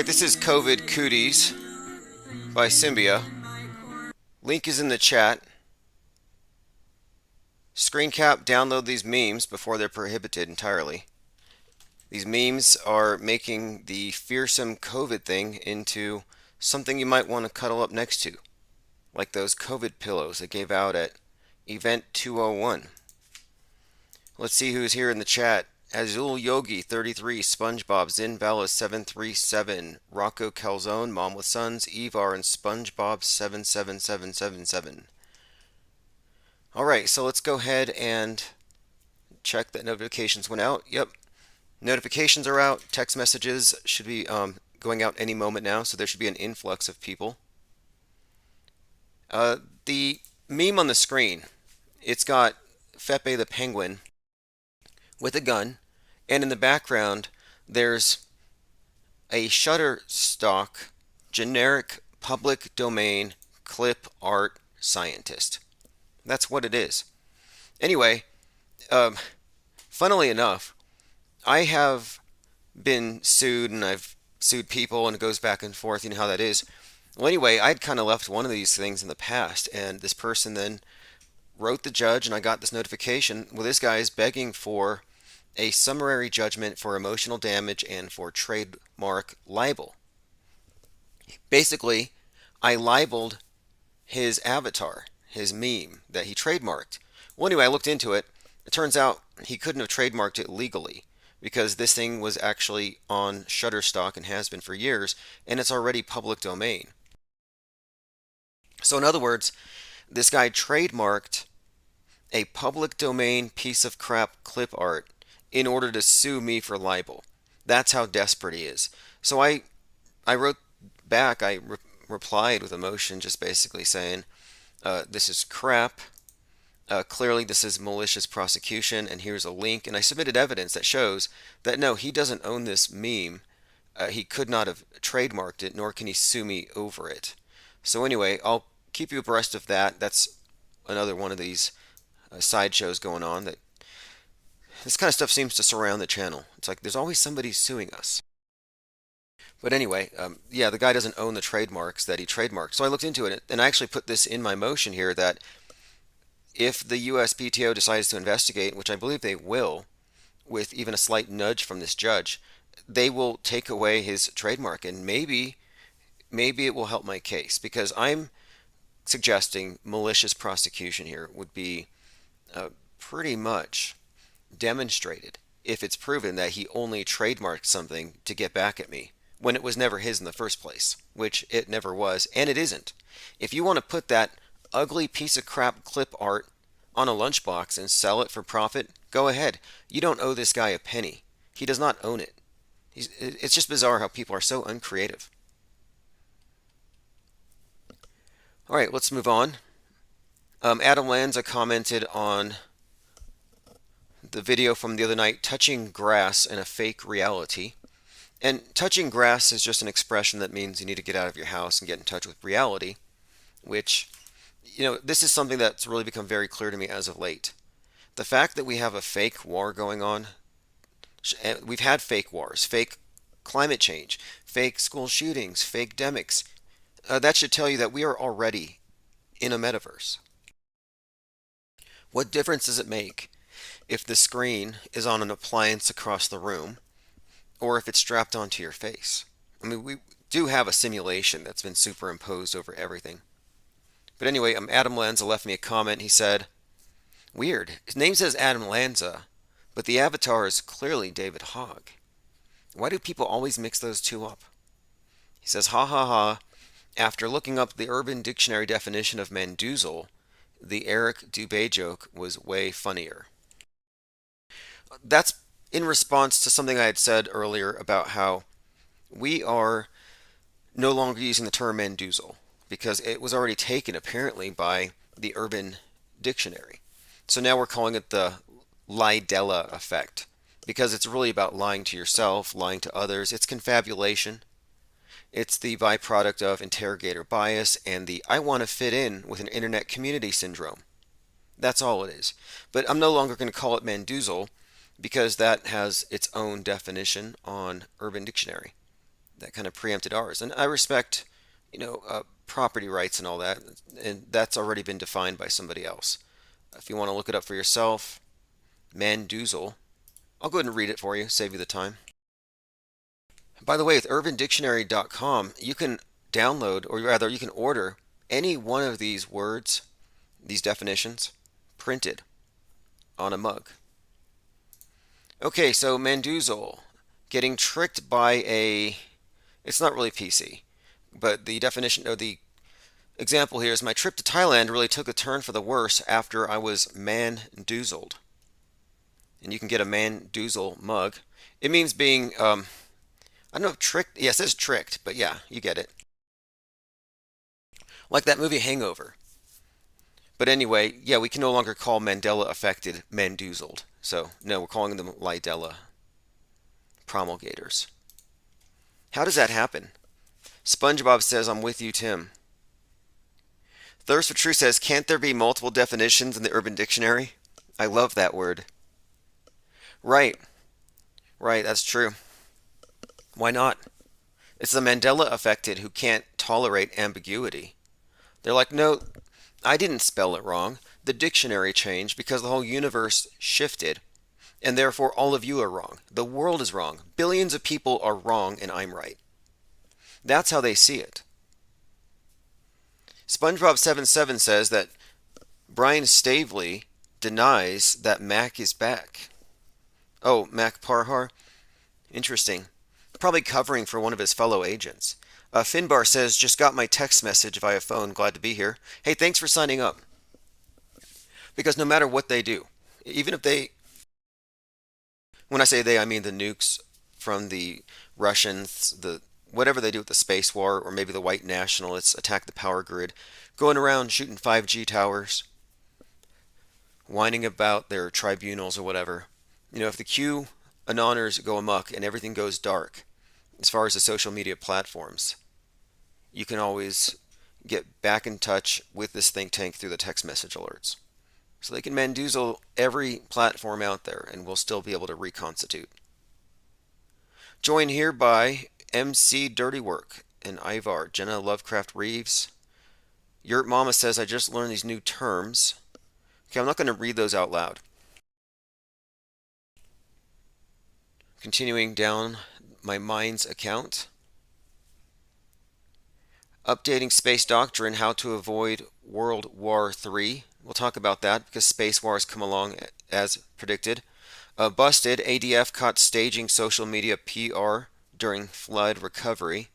Alright, this is COVID Cooties by Symbia. Link is in the chat. Screen cap, download these memes before they're prohibited entirely. These memes are making the fearsome COVID thing into something you might want to cuddle up next to, like those COVID pillows they gave out at Event 201. Let's see who's here in the chat. Azul Yogi 33, SpongeBob, Zinvala 737, Rocco Calzone, Mom with Sons, Evar, and SpongeBob 77777. Alright, so let's go ahead and check that notifications went out. Yep, notifications are out. Text messages should be going out any moment now, so there should be an influx of people. The meme on the screen, it's got Fepe the Penguin with a gun, and in the background there's a Shutterstock generic public domain clip art scientist. That's what it is. Anyway, funnily enough, I have been sued and I've sued people and it goes back and forth. You know how that is. Well, anyway, I'd kind of left one of these things in the past, and this person then wrote the judge, and I got this notification. Well, this guy is begging for a summary judgment for emotional damage and for trademark libel. Basically, I libeled his avatar, his meme that he trademarked. Well, anyway, I looked into it. It turns out he couldn't have trademarked it legally because this thing was actually on Shutterstock and has been for years, and it's already public domain. So in other words, this guy trademarked a public domain piece of crap clip art in order to sue me for libel. That's how desperate he is. So I wrote back, I replied with a motion just basically saying, this is crap. Clearly this is malicious prosecution, and here's a link. And I submitted evidence that shows that no, he doesn't own this meme. He could not have trademarked it, nor can he sue me over it. So anyway, I'll keep you abreast of that. That's another one of these sideshows going on that this kind of stuff seems to surround the channel. It's like there's always somebody suing us. But anyway, yeah, the guy doesn't own the trademarks that he trademarked. So I looked into it, and I actually put this in my motion here that if the USPTO decides to investigate, which I believe they will, with even a slight nudge from this judge, they will take away his trademark, and maybe it will help my case, because I'm suggesting malicious prosecution here would be pretty much demonstrated if it's proven that he only trademarked something to get back at me when it was never his in the first place, which it never was, and it isn't. If you want to put that ugly piece of crap clip art on a lunchbox and sell it for profit, go ahead. You don't owe this guy a penny. He does not own it. It's just bizarre how people are so uncreative. Alright, let's move on. Adam Lanza commented on the video from the other night, touching grass in a fake reality. And touching grass is just an expression that means you need to get out of your house and get in touch with reality, which, you know, this is something that's really become very clear to me as of late. The fact that we have a fake war going on, we've had fake wars, fake climate change, fake school shootings, fake demics, that should tell you that we are already in a metaverse. What difference does it make if the screen is on an appliance across the room or if it's strapped onto your face? I mean, we do have a simulation that's been superimposed over everything. But anyway, Adam Lanza left me a comment. He said, weird, his name says Adam Lanza, but the avatar is clearly David Hogg. Why do people always mix those two up? He says, ha ha ha, after looking up the Urban Dictionary definition of Mandoozle, the Eric Dubé joke was way funnier. That's in response to something I had said earlier about how we are no longer using the term Mandoozle because it was already taken apparently by the Urban Dictionary. So now we're calling it the Lidella effect because it's really about lying to yourself, lying to others. It's confabulation. It's the byproduct of interrogator bias and the I want to fit in with an internet community syndrome. That's all it is. But I'm no longer going to call it Mandoozle because that has its own definition on Urban Dictionary. that kind of preempted ours. And I respect, property rights and all that, and that's already been defined by somebody else. If you want to look it up for yourself, Mandoozle. I'll go ahead and read it for you, save you the time. By the way, with UrbanDictionary.com, you can download, or rather, you can order any one of these words, these definitions, printed on a mug. Okay, so Mandoozle, getting tricked by a, it's not really PC, but the definition, or the example here is, my trip to Thailand really took a turn for the worse after I was mandoozled. And you can get a Mandoozle mug. It means being, I don't know if tricked, yes, it says tricked, but yeah, you get it. Like that movie Hangover. But anyway, yeah, we can no longer call Mandela affected Mandoozled. So, no, we're calling them Lidella promulgators. How does that happen? SpongeBob says, I'm with you, Tim. Thirst for Truth says, can't there be multiple definitions in the Urban Dictionary? I love that word. Right. Right, that's true. Why not? It's the Mandela affected who can't tolerate ambiguity. They're like, no, I didn't spell it wrong. The dictionary changed because the whole universe shifted, and therefore all of you are wrong. The world is wrong. Billions of people are wrong, and I'm right. That's how they see it. SpongeBob77 says that Brian Stavely denies that Mac is back. Oh, Mac Parhar? Interesting. Probably covering for one of his fellow agents. Finbar says, just got my text message via phone. Glad to be here. Hey, thanks for signing up. Because no matter what they do, even if they, when I say they, I mean the nukes from the Russians, the whatever they do with the space war, or maybe the white nationalists attack the power grid, going around shooting 5G towers, whining about their tribunals or whatever. If the QAnoners go amok and everything goes dark, as far as the social media platforms, you can always get back in touch with this think tank through the text message alerts. So they can Mandoozle every platform out there, and we'll still be able to reconstitute. Joined here by MC Dirty Work and Ivar, Jenna Lovecraft Reeves. Yurt Mama says, I just learned these new terms. Okay, I'm not going to read those out loud. Continuing down my Minds account. Updating Space Doctrine, how to avoid World War III. We'll talk about that because space wars come along as predicted. Busted, ADF caught staging social media PR during flood recovery.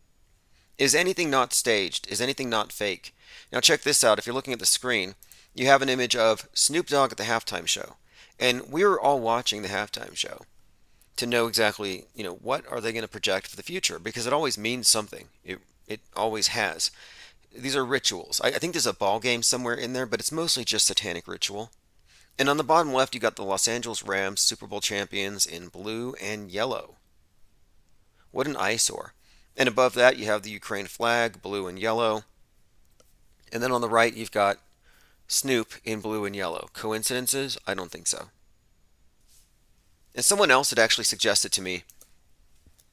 Is anything not staged? Is anything not fake? Now check this out. If you're looking at the screen, you have an image of Snoop Dogg at the halftime show. And we were all watching the halftime show to know exactly, what are they going to project for the future? Because it always means something. It always has. These are rituals. I think there's a ball game somewhere in there, but it's mostly just satanic ritual. And on the bottom left, you got the Los Angeles Rams, Super Bowl champions in blue and yellow. What an eyesore. And above that, you have the Ukraine flag, blue and yellow. And then on the right, you've got Snoop in blue and yellow. Coincidences? I don't think so. And someone else had actually suggested to me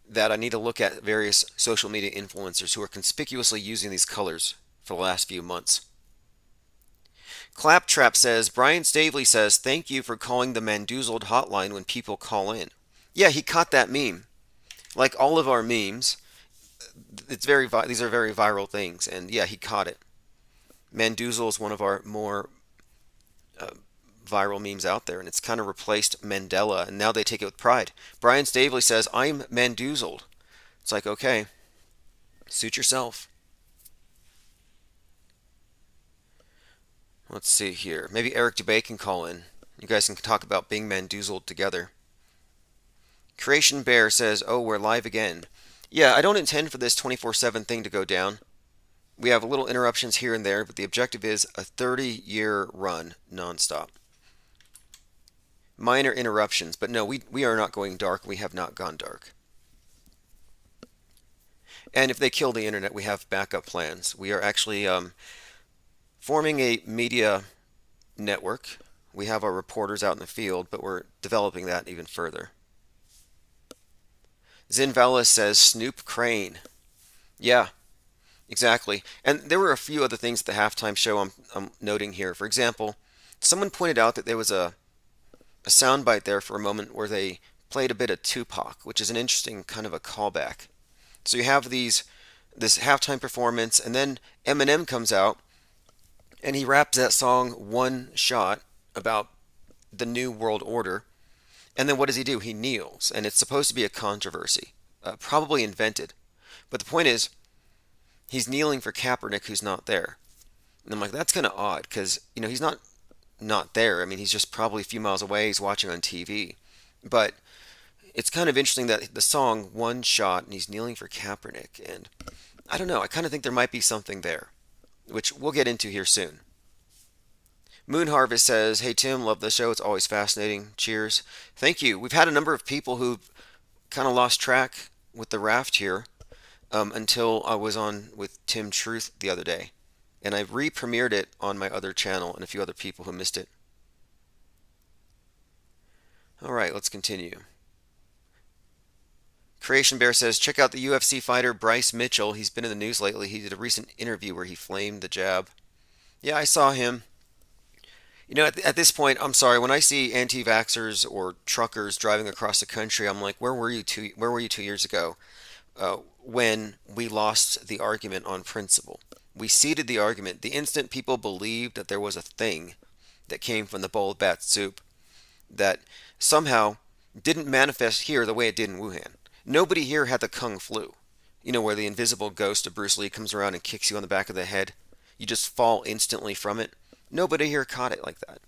that I need to look at various social media influencers who are conspicuously using these colors for the last few months. Claptrap says, Brian Stavely says, thank you for calling the Mandoozled hotline when people call in. Yeah, he caught that meme. Like all of our memes, these are very viral things, and yeah, he caught it. Mandoozle is one of our more viral memes out there, and it's kind of replaced Mandela, and now they take it with pride. Brian Stavely says, I'm Mandoozled. It's like, okay, suit yourself. Let's see here. Maybe Eric Dubay can call in. You guys can talk about being Mandoozled together. Creation Bear says, oh, we're live again. Yeah, I don't intend for this 24/7 thing to go down. We have little interruptions here and there, but the objective is a 30-year run nonstop. Minor interruptions, but no, we are not going dark. We have not gone dark. And if they kill the internet, we have backup plans. We are actually forming a media network. We have our reporters out in the field, but we're developing that even further. Zinvala says Snoop Crane. Yeah, exactly. And there were a few other things at the halftime show I'm noting here. For example, someone pointed out that there was a soundbite there for a moment where they played a bit of Tupac, which is an interesting kind of a callback. So you have this halftime performance, and then Eminem comes out and he raps that song One Shot about the New World Order. And then what does he do? He kneels, and it's supposed to be a controversy, probably invented. But the point is, he's kneeling for Kaepernick, who's not there. And I'm like, that's kind of odd, because he's not there. I mean, he's just probably a few miles away. He's watching on TV. But it's kind of interesting that the song One Shot, and he's kneeling for Kaepernick. And I don't know. I kind of think there might be something there, which we'll get into here soon. Moon Harvest says, "Hey Tim, love the show. It's always fascinating. Cheers." Thank you. We've had a number of people who kind of lost track with the raft here until I was on with Tim Truth the other day. And I re-premiered it on my other channel and a few other people who missed it. All right, let's continue. Creation Bear says, check out the UFC fighter Bryce Mitchell. He's been in the news lately. He did a recent interview where he flamed the jab. Yeah, I saw him. At this point, I'm sorry. When I see anti-vaxxers or truckers driving across the country, I'm like, where were you 2 years ago when we lost the argument on principle? We ceded the argument. The instant people believed that there was a thing that came from the bowl of bat soup that somehow didn't manifest here the way it did in Wuhan. Nobody here had the Kung Flu, where the invisible ghost of Bruce Lee comes around and kicks you on the back of the head. You just fall instantly from it. Nobody here caught it like that.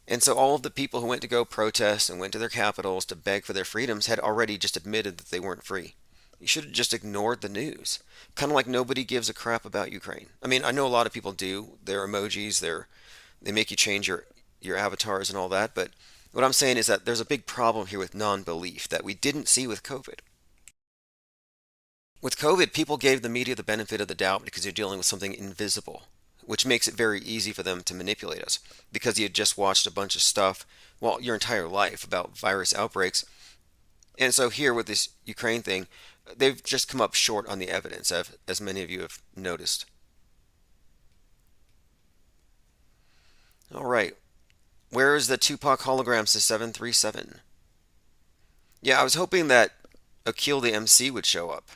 And so all of the people who went to go protest and went to their capitals to beg for their freedoms had already just admitted that they weren't free. You should have just ignored the news. Kind of like nobody gives a crap about Ukraine. I mean, I know a lot of people do. Their emojis, they make you change your avatars and all that, but what I'm saying is that there's a big problem here with non-belief that we didn't see with COVID. With COVID, people gave the media the benefit of the doubt because you're dealing with something invisible, which makes it very easy for them to manipulate us because you had just watched a bunch of stuff, well, your entire life about virus outbreaks. And so here with this Ukraine thing, they've just come up short on the evidence, as many of you have noticed. All right. Where is the Tupac holograms to 737? Yeah, I was hoping that Akil the MC would show up.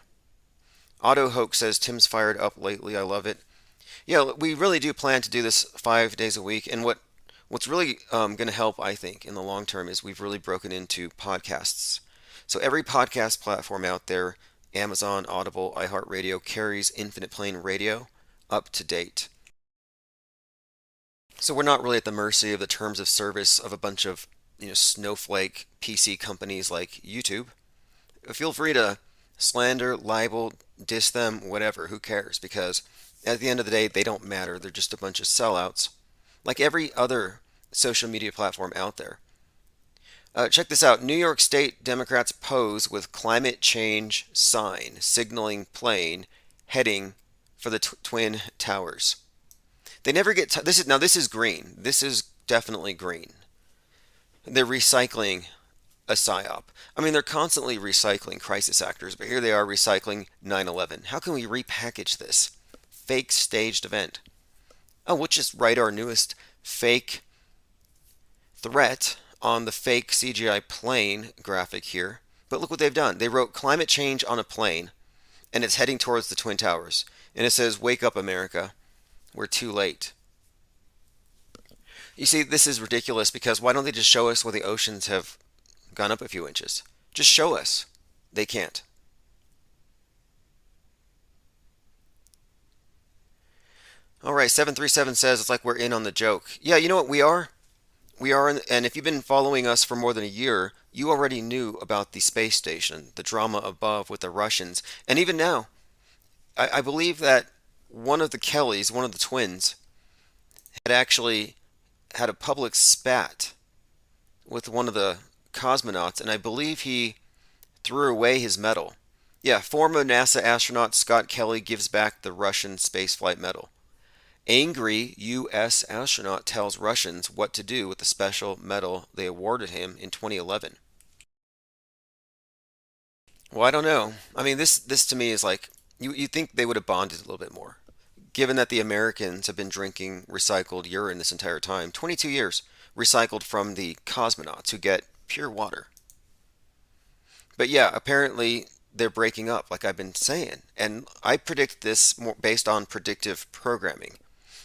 Auto Hoax says Tim's fired up lately. I love it. Yeah, we really do plan to do this 5 days a week. And what's really going to help, I think, in the long term is we've really broken into podcasts. So every podcast platform out there, Amazon, Audible, iHeartRadio, carries Infinite Plane Radio up to date. So we're not really at the mercy of the terms of service of a bunch of snowflake PC companies like YouTube. Feel free to slander, libel, diss them, whatever. Who cares? Because at the end of the day, they don't matter. They're just a bunch of sellouts, like every other social media platform out there. Check this out. New York State Democrats pose with climate change sign signaling plane heading for the Twin Towers. They never get this is green. This is definitely green. They're recycling a psyop. I mean, they're constantly recycling crisis actors, but here they are recycling 9/11. How can we repackage this fake staged event? Oh, we'll just write our newest fake threat on the fake CGI plane graphic here. But look what they've done. They wrote climate change on a plane, and it's heading towards the Twin Towers. And it says, "Wake up, America. We're too late." You see, this is ridiculous because why don't they just show us where the oceans have gone up a few inches? Just show us. They can't. All right, 737 says it's like we're in on the joke. Yeah, you know what? We are. We are, and if you've been following us for more than a year, you already knew about the space station, the drama above with the Russians. And even now, I believe that one of the Kellys, one of the twins, had actually had a public spat with one of the cosmonauts, and I believe he threw away his medal. Yeah, former NASA astronaut Scott Kelly gives back the Russian spaceflight medal. Angry U.S. astronaut tells Russians what to do with the special medal they awarded him in 2011. Well, I don't know. I mean, this to me is like you think they would have bonded a little bit more, given that the Americans have been drinking recycled urine this entire time, 22 years, recycled from the cosmonauts who get pure water. But yeah, apparently they're breaking up, like I've been saying, and I predict this more based on predictive programming.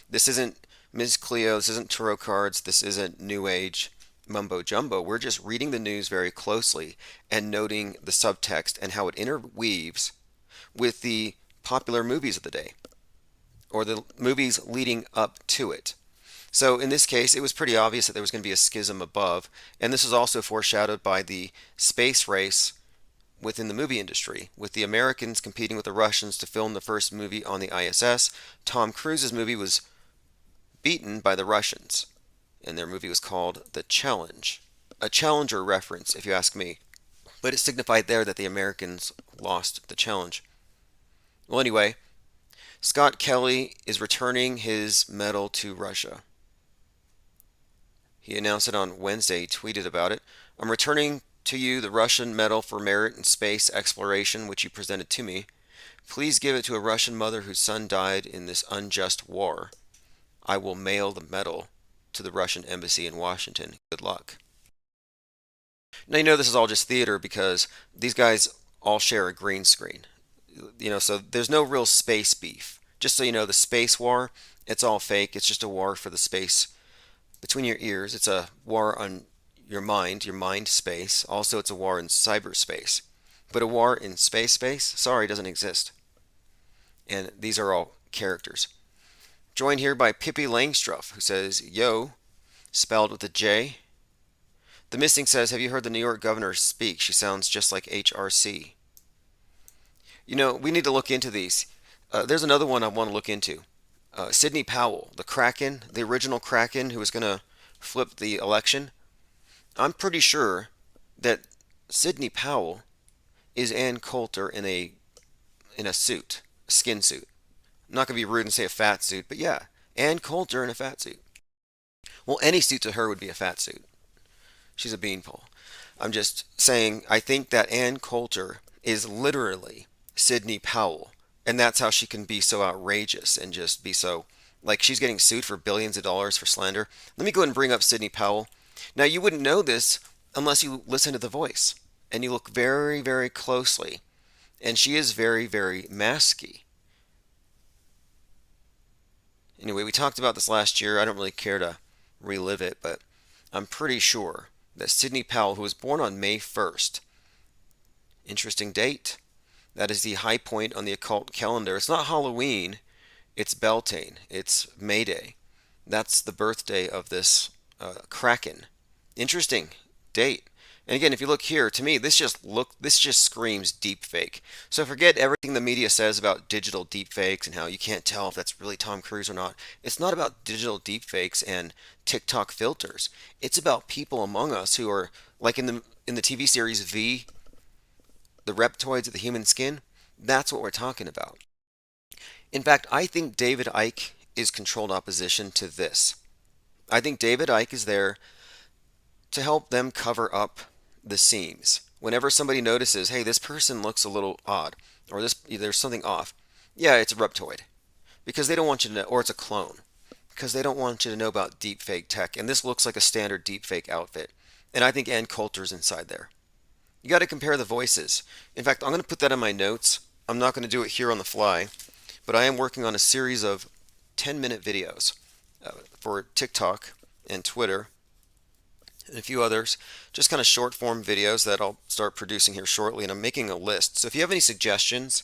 This isn't Ms. Cleo, this isn't tarot cards, this isn't New Age mumbo jumbo. We're just reading the news very closely and noting the subtext and how it interweaves with the popular movies of the day or the movies leading up to it. So in this case, it was pretty obvious that there was going to be a schism above, and this is also foreshadowed by the space race within the movie industry, with the Americans competing with the Russians to film the first movie on the ISS. Tom Cruise's movie was beaten by the Russians, and their movie was called The Challenge. A Challenger reference, if you ask me. But it signified there that the Americans lost the challenge. Well, anyway, Scott Kelly is returning his medal to Russia. He announced it on Wednesday, he tweeted about it. I'm returning to you the Russian Medal for Merit in Space Exploration, which you presented to me. Please give it to a Russian mother whose son died in this unjust war. I will mail the medal to the Russian embassy in Washington. Good luck. Now, you know this is all just theater because these guys all share a green screen. So there's no real space beef. Just so you know, the space war, it's all fake. It's just a war for the space between your ears. It's a war on your mind space. Also, it's a war in cyberspace. But a war in space, sorry, doesn't exist. And these are all characters. Joined here by Pippi Langstruff, who says, yo, spelled with a J. The Missing says, have you heard the New York governor speak? She sounds just like HRC. We need to look into these. There's another one I want to look into. Sidney Powell, the Kraken, the original Kraken who was going to flip the election. I'm pretty sure that Sidney Powell is Ann Coulter in a suit, a skin suit. I'm not going to be rude and say a fat suit, but yeah, Ann Coulter in a fat suit. Well, any suit to her would be a fat suit. She's a beanpole. I'm just saying, I think that Ann Coulter is literally Sidney Powell, and that's how she can be so outrageous and just be so, like she's getting sued for billions of dollars for slander. Let me go ahead and bring up Sidney Powell. Now, you wouldn't know this unless you listen to the voice and you look very, very closely. And she is very, very masky. Anyway, we talked about this last year. I don't really care to relive it, but I'm pretty sure that Sidney Powell, who was born on May 1st, interesting date, that is the high point on the occult calendar. It's not Halloween, it's Beltane, it's May Day. That's the birthday of this Kraken. Interesting date. And again, if you look here, to me, this just screams deep fake. So forget everything the media says about digital deep fakes and how you can't tell if that's really Tom Cruise or not. It's not about digital deep fakes and TikTok filters. It's about people among us who are like in the TV series V, the reptoids of the human skin. That's what we're talking about. In fact, I think David Icke is controlled opposition to this. I think David Icke is there to help them cover up the seams. Whenever somebody notices, hey, this person looks a little odd, or there's something off, yeah, it's a reptoid. Because they don't want you to know, or it's a clone. Because they don't want you to know about deepfake tech. And this looks like a standard deepfake outfit. And I think Ann Coulter's inside there. You got to compare the voices. In fact, I'm going to put that in my notes. I'm not going to do it here on the fly. But I am working on a series of 10-minute videos for TikTok and Twitter and a few others, just kind of short form videos that I'll start producing here shortly, and I'm making a list. So if you have any suggestions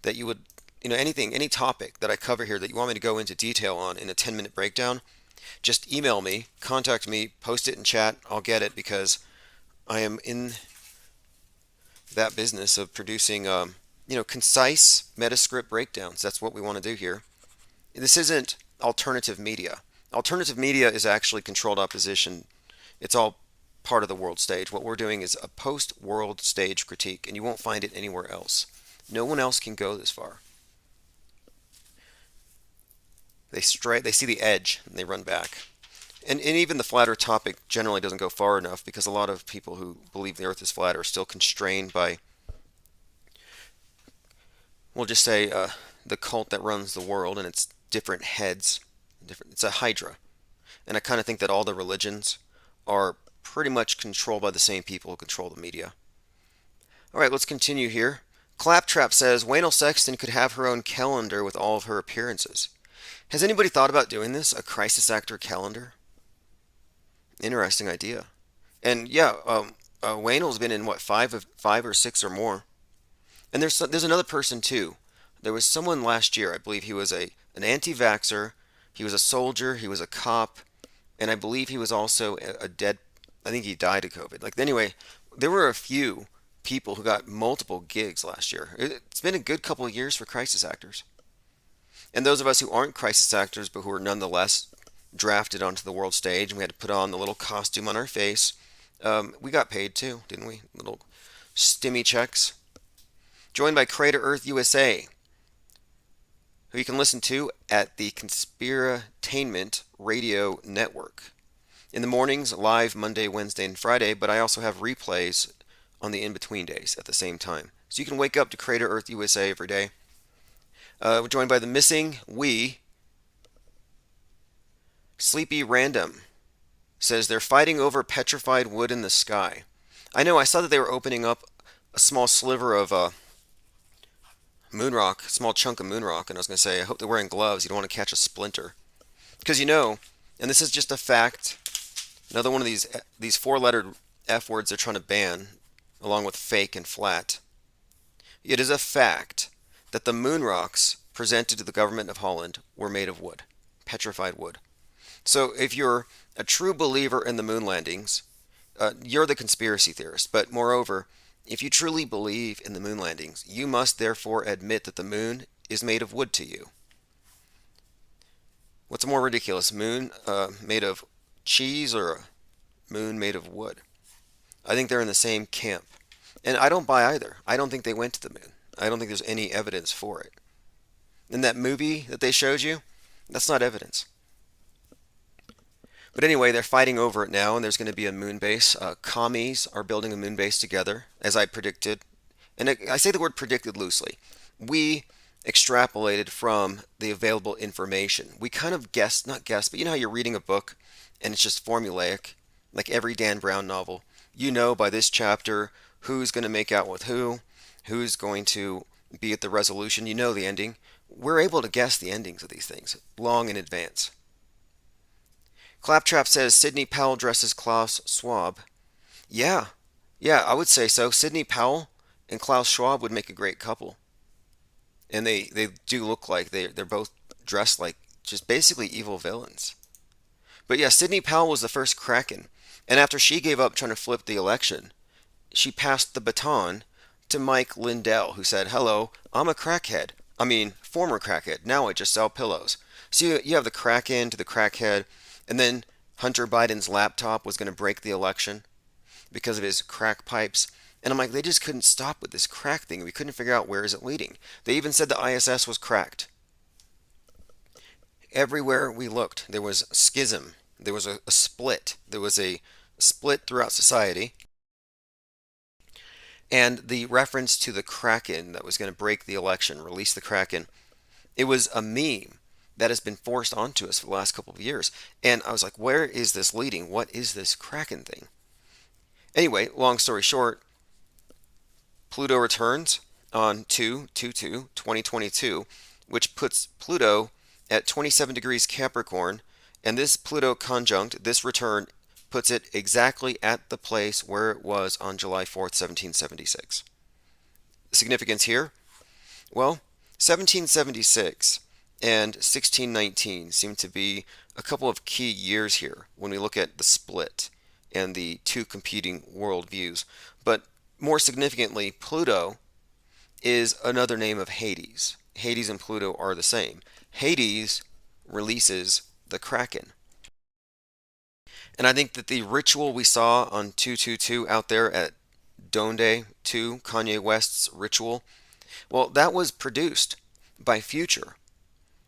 that you would, anything, any topic that I cover here that you want me to go into detail on in a 10-minute breakdown, just email me, contact me, post it in chat. I'll get it because I am in that business of producing, concise Metascript breakdowns. That's what we want to do here. This isn't alternative media. Alternative media is actually controlled opposition. It's all part of the world stage. What we're doing is a post-world stage critique, and you won't find it anywhere else. No one else can go this far. They see the edge, and they run back. And even the flat earth topic generally doesn't go far enough because a lot of people who believe the earth is flat are still constrained by we'll just say the cult that runs the world and its different heads. It's a hydra. And I kind of think that all the religions are pretty much controlled by the same people who control the media. All right, let's continue here. Claptrap says Waynell Sexton could have her own calendar with all of her appearances. Has anybody thought about doing this? A crisis actor calendar? Interesting idea. And yeah, Waynell's been in what, five or six or more. And there's another person too. There was someone last year. I believe he was an anti-vaxxer. He was a soldier. He was a cop, and I believe he was also a dead. I think he died of COVID. Like anyway, there were a few people who got multiple gigs last year. It's been a good couple of years for crisis actors. And those of us who aren't crisis actors but who are nonetheless drafted onto the world stage and we had to put on the little costume on our face, we got paid too, didn't we? Little stimmy checks. Joined by Crater Earth USA, who you can listen to at the Conspiratainment Radio Network. In the mornings, live Monday, Wednesday, and Friday, but I also have replays on the in-between days at the same time. So you can wake up to Crater Earth USA every day. We're joined by the Missing We. Sleepy Random says they're fighting over petrified wood in the sky. I know, I saw that they were opening up a small sliver of moon rock, small chunk of moon rock, and I was going to say, I hope they're wearing gloves. You don't want to catch a splinter. Because you know, and this is just a fact, another one of these four-lettered F words they're trying to ban, along with fake and flat. It is a fact that the moon rocks presented to the government of Holland were made of wood, petrified wood. So if you're a true believer in the moon landings, you're the conspiracy theorist. But moreover, if you truly believe in the moon landings, you must therefore admit that the moon is made of wood to you. What's more ridiculous, moon made of cheese or a moon made of wood? I think they're in the same camp. And I don't buy either. I don't think they went to the moon. I don't think there's any evidence for it. In that movie that they showed you, that's not evidence. But anyway, they're fighting over it now, and there's going to be a moon base. Commies are building a moon base together, as I predicted. And I say the word predicted loosely. We extrapolated from the available information. We kind of guessed, not guessed, but you know how you're reading a book and it's just formulaic, like every Dan Brown novel. You know by this chapter who's going to make out with who's going to be at the resolution. You know the ending. We're able to guess the endings of these things long in advance. Claptrap says Sidney Powell dresses Klaus Schwab. Yeah, I would say so. Sidney Powell and Klaus Schwab would make a great couple. And they do look like they're both dressed like just basically evil villains. But yeah, Sidney Powell was the first Kraken. And after she gave up trying to flip the election, she passed the baton to Mike Lindell, who said, "Hello, I'm a crackhead. I mean, former crackhead. Now I just sell pillows." So you have the Kraken to the crackhead. And then Hunter Biden's laptop was going to break the election because of his crack pipes. And I'm like, they just couldn't stop with this crack thing. We couldn't figure out where is it leading. They even said the ISS was cracked. Everywhere we looked, there was schism. There was a split. There was a split throughout society. And the reference to the Kraken that was going to break the election, release the Kraken, it was a meme that has been forced onto us for the last couple of years. And I was like, where is this leading? What is this Kraken thing? Anyway, long story short, Pluto returns on 2/22/2022, which puts Pluto at 27 degrees Capricorn. And this Pluto conjunct, this return, puts it exactly at the place where it was on July 4th, 1776. Significance here? Well, 1776 and 1619 seem to be a couple of key years here when we look at the split and the two competing worldviews. But more significantly, Pluto is another name of Hades. Hades and Pluto are the same. Hades releases the Kraken. And I think that the ritual we saw on 2/22 out there at Donde 2, Kanye West's ritual, well, that was produced by Future,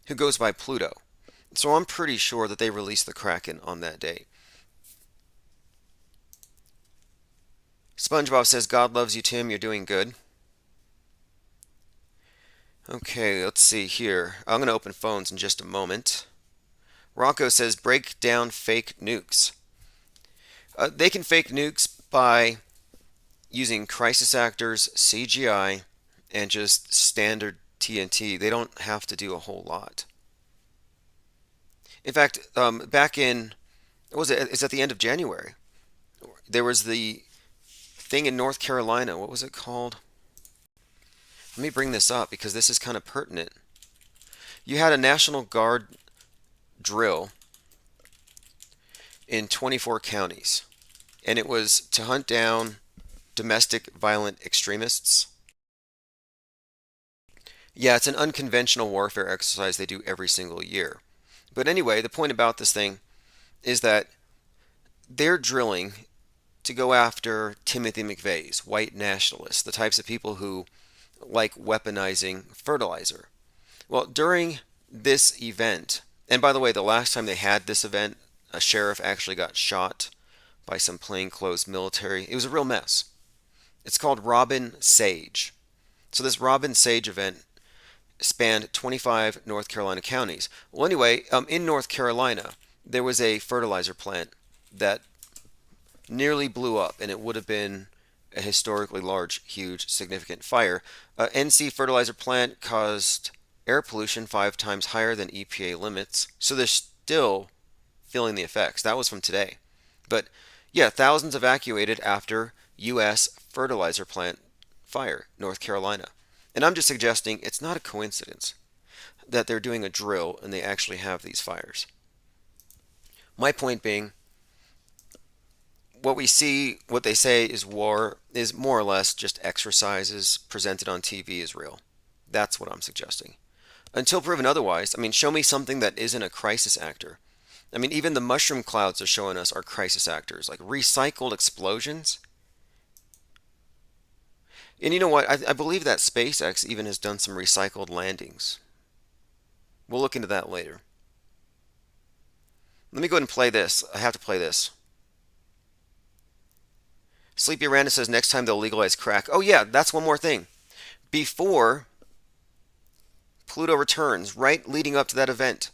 who goes by Pluto. So I'm pretty sure that they released the Kraken on that day. SpongeBob says, God loves you, Tim. You're doing good. Okay, let's see here. I'm going to open phones in just a moment. Rocco says break down fake nukes. They can fake nukes by using crisis actors, CGI, and just standard TNT. They don't have to do a whole lot. In fact, back in, what was it? It's at the end of January. There was the thing in North Carolina. What was it called? Let me bring this up because this is kind of pertinent. You had a National Guard drill in 24 counties, and it was to hunt down domestic violent extremists. Yeah, it's an unconventional warfare exercise they do every single year. But anyway, the point about this thing is that they're drilling to go after Timothy McVeigh's white nationalists, the types of people who like weaponizing fertilizer. Well, during this event, and by the way, the last time they had this event, a sheriff actually got shot by some plainclothes military. It was a real mess. It's called Robin Sage. So this Robin Sage event spanned 25 North Carolina counties. Well, anyway, in North Carolina, there was a fertilizer plant that nearly blew up, and it would have been a historically large, huge, significant fire. NC fertilizer plant caused air pollution 5 times higher than EPA limits, so they're still feeling the effects. That was from today. But yeah, thousands evacuated after U.S. fertilizer plant fire, North Carolina. And I'm just suggesting it's not a coincidence that they're doing a drill and they actually have these fires. My point being, what we see, what they say is war, is more or less just exercises presented on TV as real. That's what I'm suggesting. Until proven otherwise, I mean, show me something that isn't a crisis actor. I mean, even the mushroom clouds they're showing us are crisis actors, like recycled explosions. And you know what? I believe that SpaceX even has done some recycled landings. We'll look into that later. Let me go ahead and play this. I have to play this. Sleepy Randa says next time they'll legalize crack. Oh yeah, that's one more thing. Before Pluto returns, right leading up to that event,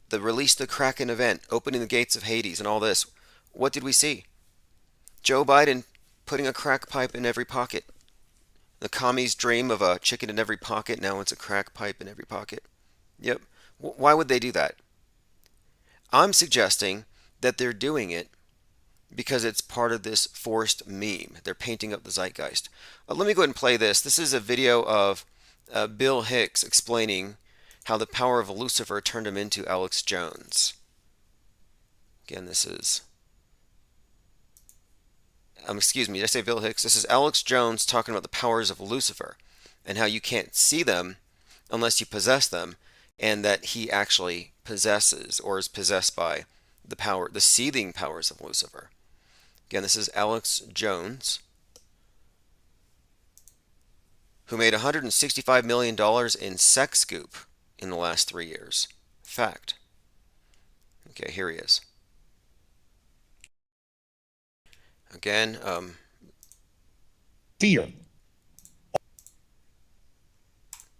the Release the Kraken event, opening the gates of Hades and all this, what did we see? Joe Biden putting a crack pipe in every pocket. The commies' dream of a chicken in every pocket, now it's a crack pipe in every pocket. Yep. Why would they do that? I'm suggesting that they're doing it because it's part of this forced meme. They're painting up the zeitgeist. Let me go ahead and play this. This is a video of Bill Hicks explaining how the power of Lucifer turned him into Alex Jones. Again, this is... excuse me, did I say Bill Hicks? This is Alex Jones talking about the powers of Lucifer and how you can't see them unless you possess them, and that he actually possesses or is possessed by the seething powers of Lucifer. Again, this is Alex Jones, who made $165 million in Sex Scoop in the last 3 years. Fact. Okay, here he is. Again, fear.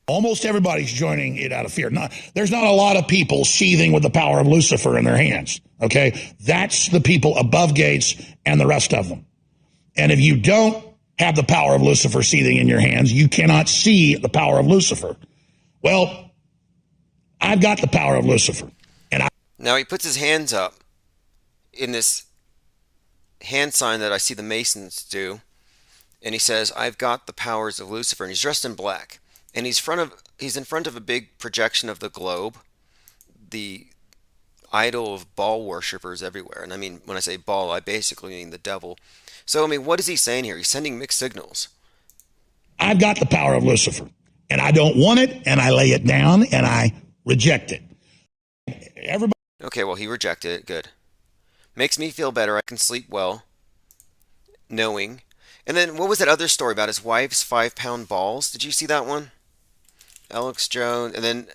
Almost everybody's joining it out of fear. There's not a lot of people seething with the power of Lucifer in their hands. Okay? That's the people above Gates and the rest of them. And if you don't have the power of Lucifer seething in your hands, you cannot see the power of Lucifer. Well, I've got the power of Lucifer. Now he puts his hands up in this hand sign that I see the Masons do, and he says, I've got the powers of Lucifer, and he's dressed in black. And he's in front of a big projection of the globe, the idol of Baal worshippers everywhere. And I mean, when I say Baal, I basically mean the devil. So, I mean, what is he saying here? He's sending mixed signals. I've got the power of Lucifer, and I don't want it, and I lay it down, and I reject it. Everybody. Okay, well, he rejected it. Good. Makes me feel better. I can sleep well, knowing. And then, what was that other story about his wife's 5-pound balls? Did you see that one? Alex Jones, and then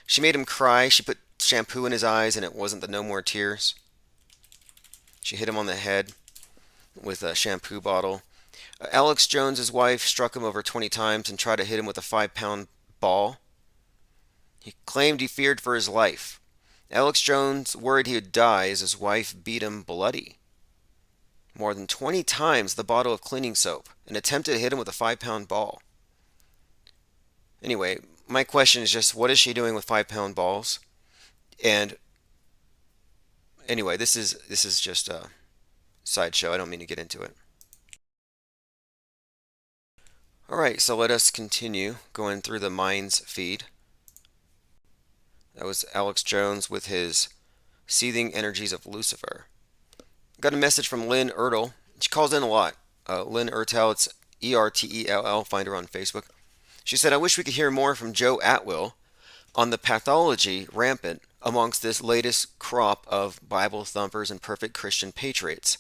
she made him cry. She put shampoo in his eyes, and it wasn't the No More Tears. She hit him on the head with a shampoo bottle. Alex Jones's wife struck him over 20 times and tried to hit him with a 5-pound ball. He claimed he feared for his life. Alex Jones worried he would die as his wife beat him bloody more than 20 times the bottle of cleaning soap and attempted to hit him with a 5-pound ball. Anyway, my question is just what is she doing with 5-pound balls? And anyway, this is just a sideshow. I don't mean to get into it. All right, so let us continue going through the Minds feed. That was Alex Jones with his Seething Energies of Lucifer. Got a message from Lynn Ertl. She calls in a lot. Lynn Ertel, it's Ertell. Find her on Facebook. She said, I wish we could hear more from Joe Atwill on the pathology rampant amongst this latest crop of Bible thumpers and perfect Christian patriots.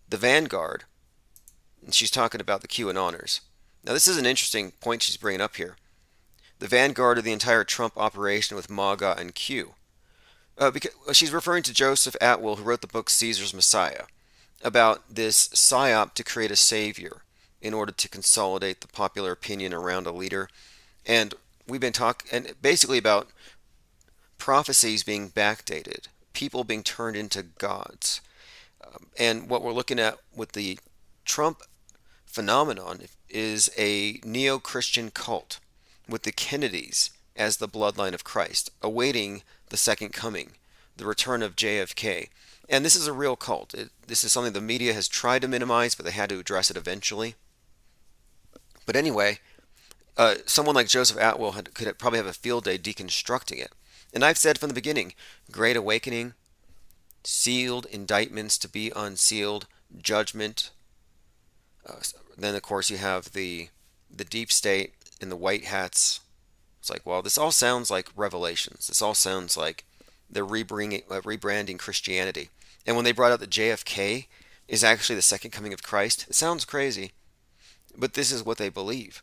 The Vanguard, and she's talking about the QAnoners. Now, this is an interesting point she's bringing up here. The vanguard of the entire Trump operation with MAGA and Q. Because she's referring to Joseph Atwill, who wrote the book Caesar's Messiah, about this psyop to create a savior in order to consolidate the popular opinion around a leader. And we've been talking basically about prophecies being backdated, people being turned into gods. And what we're looking at with the Trump phenomenon is a neo-Christian cult with the Kennedys as the bloodline of Christ, awaiting the second coming, the return of JFK. And this is a real cult. This is something the media has tried to minimize, but they had to address it eventually. But anyway, someone like Joseph Atwill could probably have a field day deconstructing it. And I've said from the beginning, Great Awakening, sealed indictments to be unsealed, judgment. Then, of course, you have the deep state and the white hats. It's like, well, this all sounds like Revelations. This all sounds like they're rebranding Christianity. And when they brought out that JFK is actually the second coming of Christ, it sounds crazy, but this is what they believe.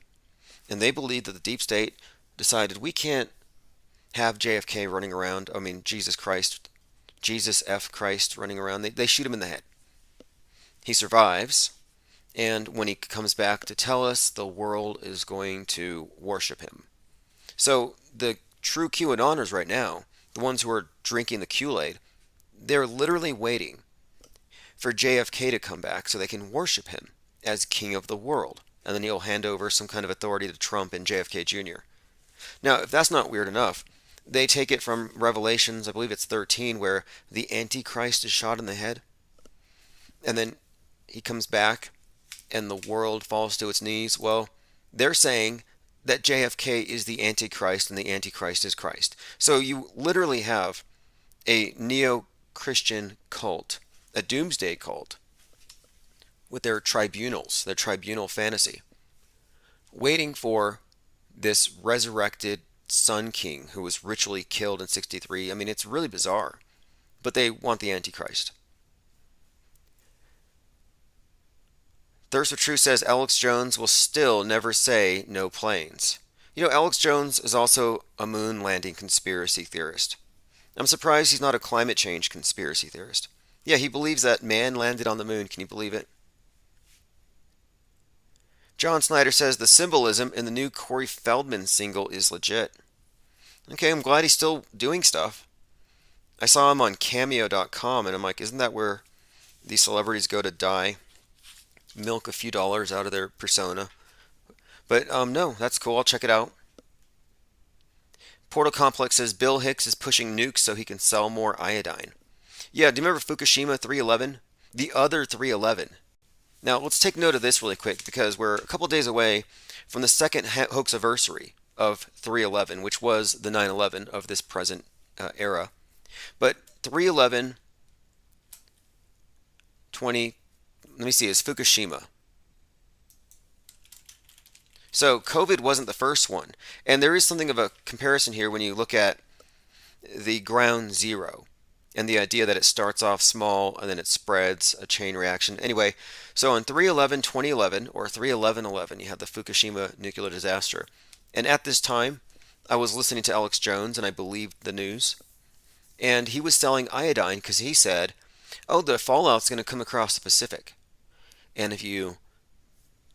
And they believe that the deep state decided we can't have JFK running around, Jesus Christ, Jesus F. Christ running around. They shoot him in the head. He survives, and when he comes back to tell us, the world is going to worship him. So the true QAnoners right now, the ones who are drinking the Kool-Aid, they're literally waiting for JFK to come back so they can worship him as king of the world. And then he'll hand over some kind of authority to Trump and JFK Jr. Now, if that's not weird enough, they take it from Revelations, I believe it's 13, where the Antichrist is shot in the head. And then he comes back and the world falls to its knees. Well, they're saying that JFK is the Antichrist and the Antichrist is Christ. So you literally have a neo-Christian cult, a doomsday cult, with their tribunals, their tribunal fantasy, waiting for this resurrected Sun King who was ritually killed in 63. It's really bizarre, but they want the Antichrist. Thirst for Truth says Alex Jones will still never say no planes. Alex Jones is also a moon landing conspiracy theorist. I'm surprised he's not a climate change conspiracy theorist. Yeah, he believes that man landed on the moon. Can you believe it? John Snyder says the symbolism in the new Corey Feldman single is legit. Okay, I'm glad he's still doing stuff. I saw him on Cameo.com and I'm like, isn't that where these celebrities go to die? Milk a few dollars out of their persona. But no, that's cool. I'll check it out. Portal Complex says Bill Hicks is pushing nukes so he can sell more iodine. Yeah, do you remember Fukushima 311? The other 311. Now, let's take note of this really quick because we're a couple days away from the second hoax anniversary of 311, which was the 9/11 of this present era. But 311 20, let me see, is Fukushima. So COVID wasn't the first one. And there is something of a comparison here when you look at the ground zero and the idea that it starts off small and then it spreads, a chain reaction. Anyway, so on 3/11/2011 or 3/11/11, you have the Fukushima nuclear disaster. And at this time, I was listening to Alex Jones and I believed the news. And he was selling iodine because he said, oh, the fallout's going to come across the Pacific. And if you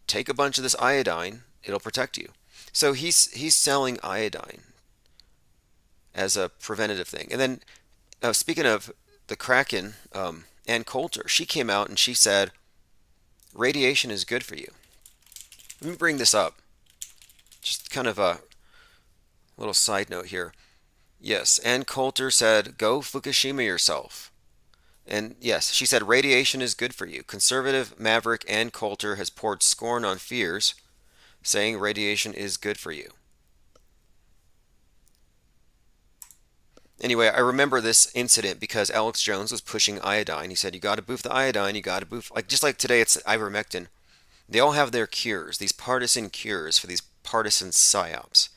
take a bunch of this iodine, it'll protect you. So he's selling iodine as a preventative thing. And then speaking of the Kraken, Ann Coulter, she came out and she said radiation is good for you. Let me bring this up. Just kind of a little side note here. Yes, Ann Coulter said, go Fukushima yourself. And yes, she said radiation is good for you. Conservative maverick Ann Coulter has poured scorn on fears, saying radiation is good for you. Anyway, I remember this incident because Alex Jones was pushing iodine. He said, you got to boof the iodine, you got to boof, like just like today it's ivermectin. They all have their cures, these partisan cures for these partisan psyops.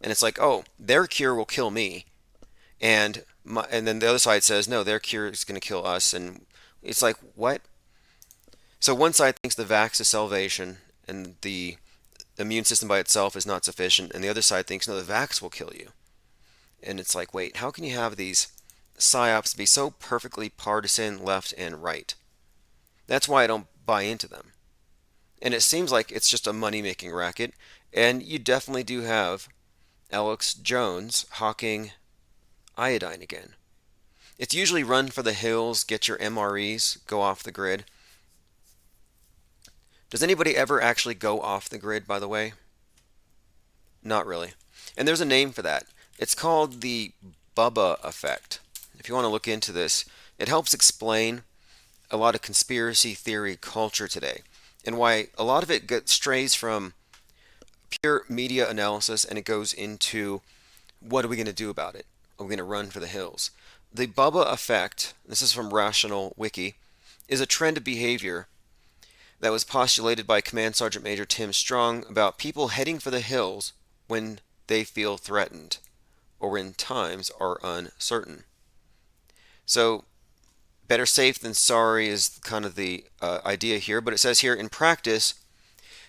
And it's like, oh, their cure will kill me. And then the other side says, no, their cure is going to kill us. And it's like, what? So one side thinks the vax is salvation and the immune system by itself is not sufficient. And the other side thinks, no, the vax will kill you. And it's like, wait, how can you have these psyops be so perfectly partisan left and right? That's why I don't buy into them. And it seems like it's just a money-making racket. And you definitely do have Alex Jones hawking iodine again. It's usually run for the hills, get your MREs, go off the grid. Does anybody ever actually go off the grid, by the way? Not really. And there's a name for that. It's called the Bubba effect. If you want to look into this, it helps explain a lot of conspiracy theory culture today and why a lot of it strays from pure media analysis and it goes into what are we going to do about it? Are we going to run for the hills? The Bubba effect, this is from Rational Wiki, is a trend of behavior that was postulated by Command Sergeant Major Tim Strong about people heading for the hills when they feel threatened or when times are uncertain. So better safe than sorry is kind of the idea here, but it says here in practice,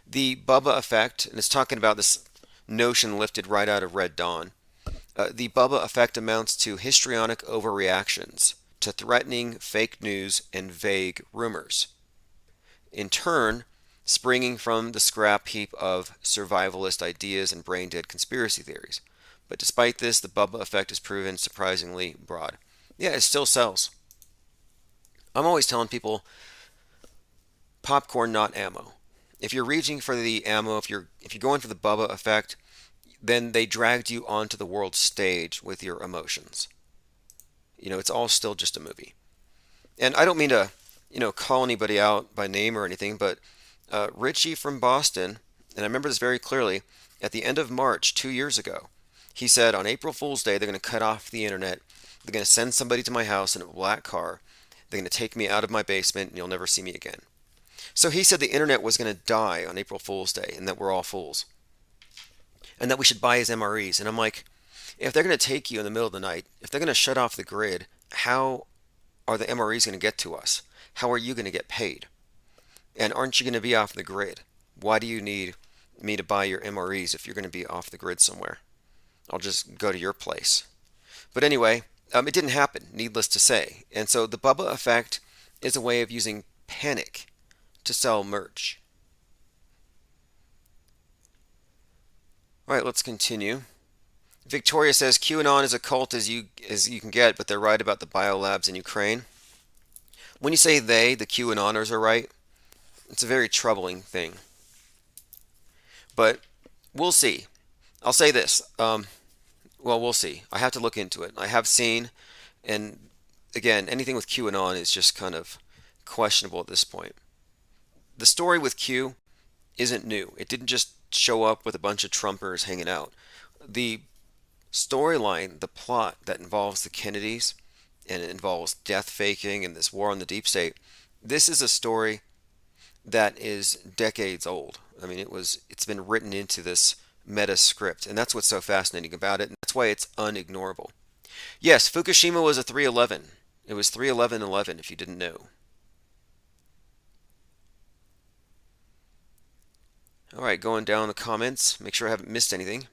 the Bubba effect, and it's talking about this notion lifted right out of Red Dawn. The Bubba effect amounts to histrionic overreactions to threatening fake news and vague rumors. In turn, springing from the scrap heap of survivalist ideas and brain-dead conspiracy theories. But despite this, the Bubba effect has proven surprisingly broad. Yeah, it still sells. I'm always telling people, popcorn, not ammo. If you're reaching for the ammo, if you're going for the Bubba effect, then they dragged you onto the world stage with your emotions. You know, it's all still just a movie. And I don't mean to, call anybody out by name or anything, but Richie from Boston, and I remember this very clearly, at the end of March 2 years ago, he said on April Fool's Day they're going to cut off the internet. They're going to send somebody to my house in a black car. They're going to take me out of my basement and you'll never see me again. So he said the internet was going to die on April Fool's Day and that we're all fools. And that we should buy his MREs. And I'm like, if they're going to take you in the middle of the night, if they're going to shut off the grid, how are the MREs going to get to us? How are you going to get paid? And aren't you going to be off the grid? Why do you need me to buy your MREs if you're going to be off the grid somewhere? I'll just go to your place. But anyway, it didn't happen, needless to say. And so the Bubba effect is a way of using panic to sell merch. All right, let's continue. Victoria says QAnon is a cult as you can get, but they're right about the biolabs in Ukraine. When you say they, the QAnoners are right, it's a very troubling thing. But we'll see. I'll say this. Well, we'll see. I have to look into it. I have seen, and again, anything with QAnon is just kind of questionable at this point. The story with Q isn't new. It didn't just show up with a bunch of Trumpers hanging out. The storyline, the plot that involves the Kennedys, and it involves death faking and this war on the deep state, this is a story that is decades old. I mean, it's been written into this meta script, and that's what's so fascinating about it, and that's why it's unignorable. Yes, Fukushima was a 311. It was 31111 if you didn't know. All right, going down the comments, make sure I haven't missed anything.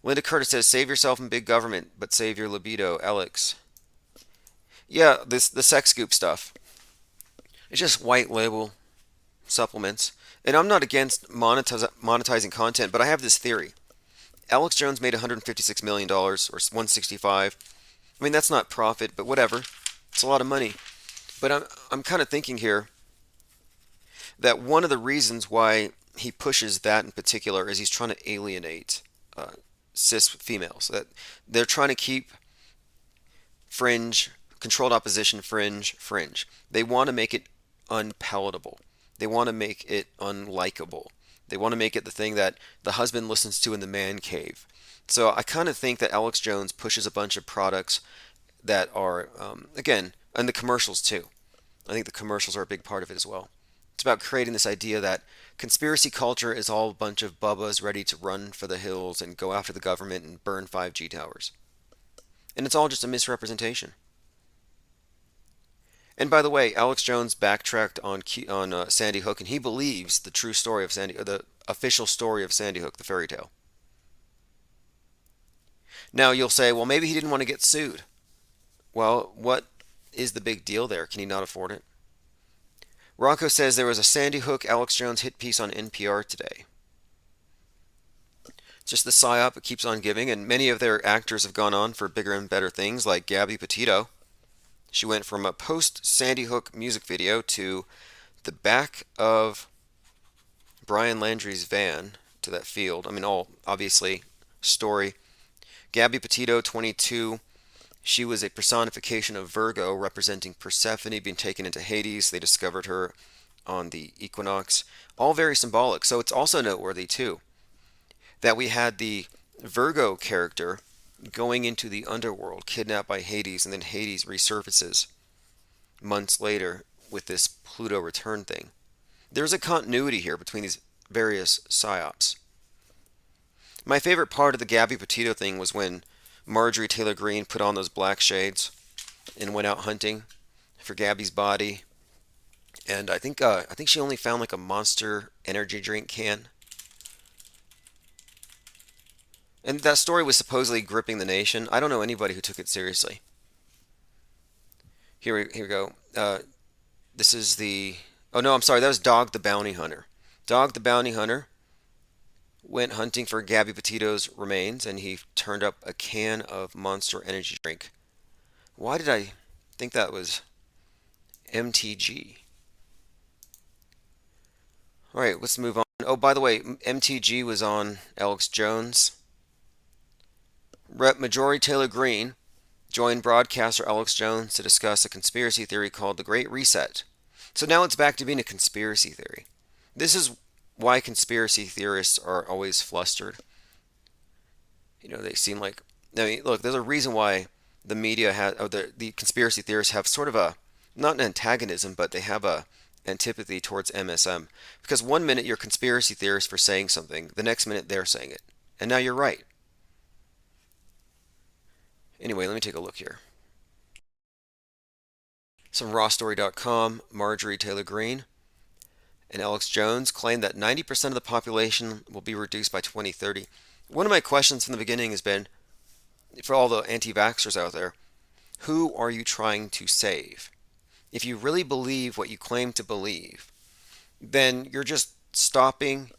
Linda Curtis says, save yourself from big government, but save your libido, Alex. Yeah, the sex scoop stuff. It's just white label supplements. And I'm not against monetizing content, but I have this theory. Alex Jones made $156 million dollars or 165. I mean, that's not profit, but whatever. It's a lot of money. But I'm kind of thinking here that one of the reasons why he pushes that in particular is he's trying to alienate uh, cis females. That they're trying to keep fringe, controlled opposition, fringe. They want to make it unpalatable. They want to make it unlikable. They want to make it the thing that the husband listens to in the man cave. So I kind of think that Alex Jones pushes a bunch of products that are, again, and the commercials too. I think the commercials are a big part of it as well. It's about creating this idea that conspiracy culture is all a bunch of bubbas ready to run for the hills and go after the government and burn 5G towers. And it's all just a misrepresentation. And by the way, Alex Jones backtracked on Sandy Hook, and he believes the true story of the official story of Sandy Hook, the fairy tale. Now you'll say, well, maybe he didn't want to get sued. Well, what is the big deal there? Can he not afford it? Rocco says there was a Sandy Hook Alex Jones hit piece on NPR today. Just the psyop it keeps on giving, and many of their actors have gone on for bigger and better things, like Gabby Petito. She went from a post-Sandy Hook music video to the back of Brian Landry's van to that field. I mean, all obviously story. Gabby Petito, 22. She was a personification of Virgo, representing Persephone being taken into Hades. They discovered her on the equinox. All very symbolic. So it's also noteworthy, too, that we had the Virgo character going into the underworld, kidnapped by Hades, and then Hades resurfaces months later with this Pluto return thing. There's a continuity here between these various psyops. My favorite part of the Gabby Petito thing was when Marjorie Taylor Greene put on those black shades and went out hunting for Gabby's body. And I think she only found like a Monster energy drink can. And that story was supposedly gripping the nation. I don't know anybody who took it seriously. Here we go. This is the... Oh no, I'm sorry. That was Dog the Bounty Hunter. Dog the Bounty Hunter went hunting for Gabby Petito's remains, and he turned up a can of Monster energy drink. Why did I think that was MTG? Alright, let's move on. Oh, by the way, MTG was on Alex Jones. Rep. Marjorie Taylor Greene joined broadcaster Alex Jones to discuss a conspiracy theory called the Great Reset. So now it's back to being a conspiracy theory. This is why conspiracy theorists are always flustered. You know, they seem like... I mean, look, there's a reason why the media has... or the conspiracy theorists have sort of a... not an antagonism, but they have a antipathy towards MSM. Because one minute you're conspiracy theorists for saying something, the next minute they're saying it. And now you're right. Anyway, let me take a look here. Some rawstory.com, Marjorie Taylor Greene and Alex Jones claim that 90% of the population will be reduced by 2030. One of my questions from the beginning has been, for all the anti-vaxxers out there, who are you trying to save? If you really believe what you claim to believe, then you're just stopping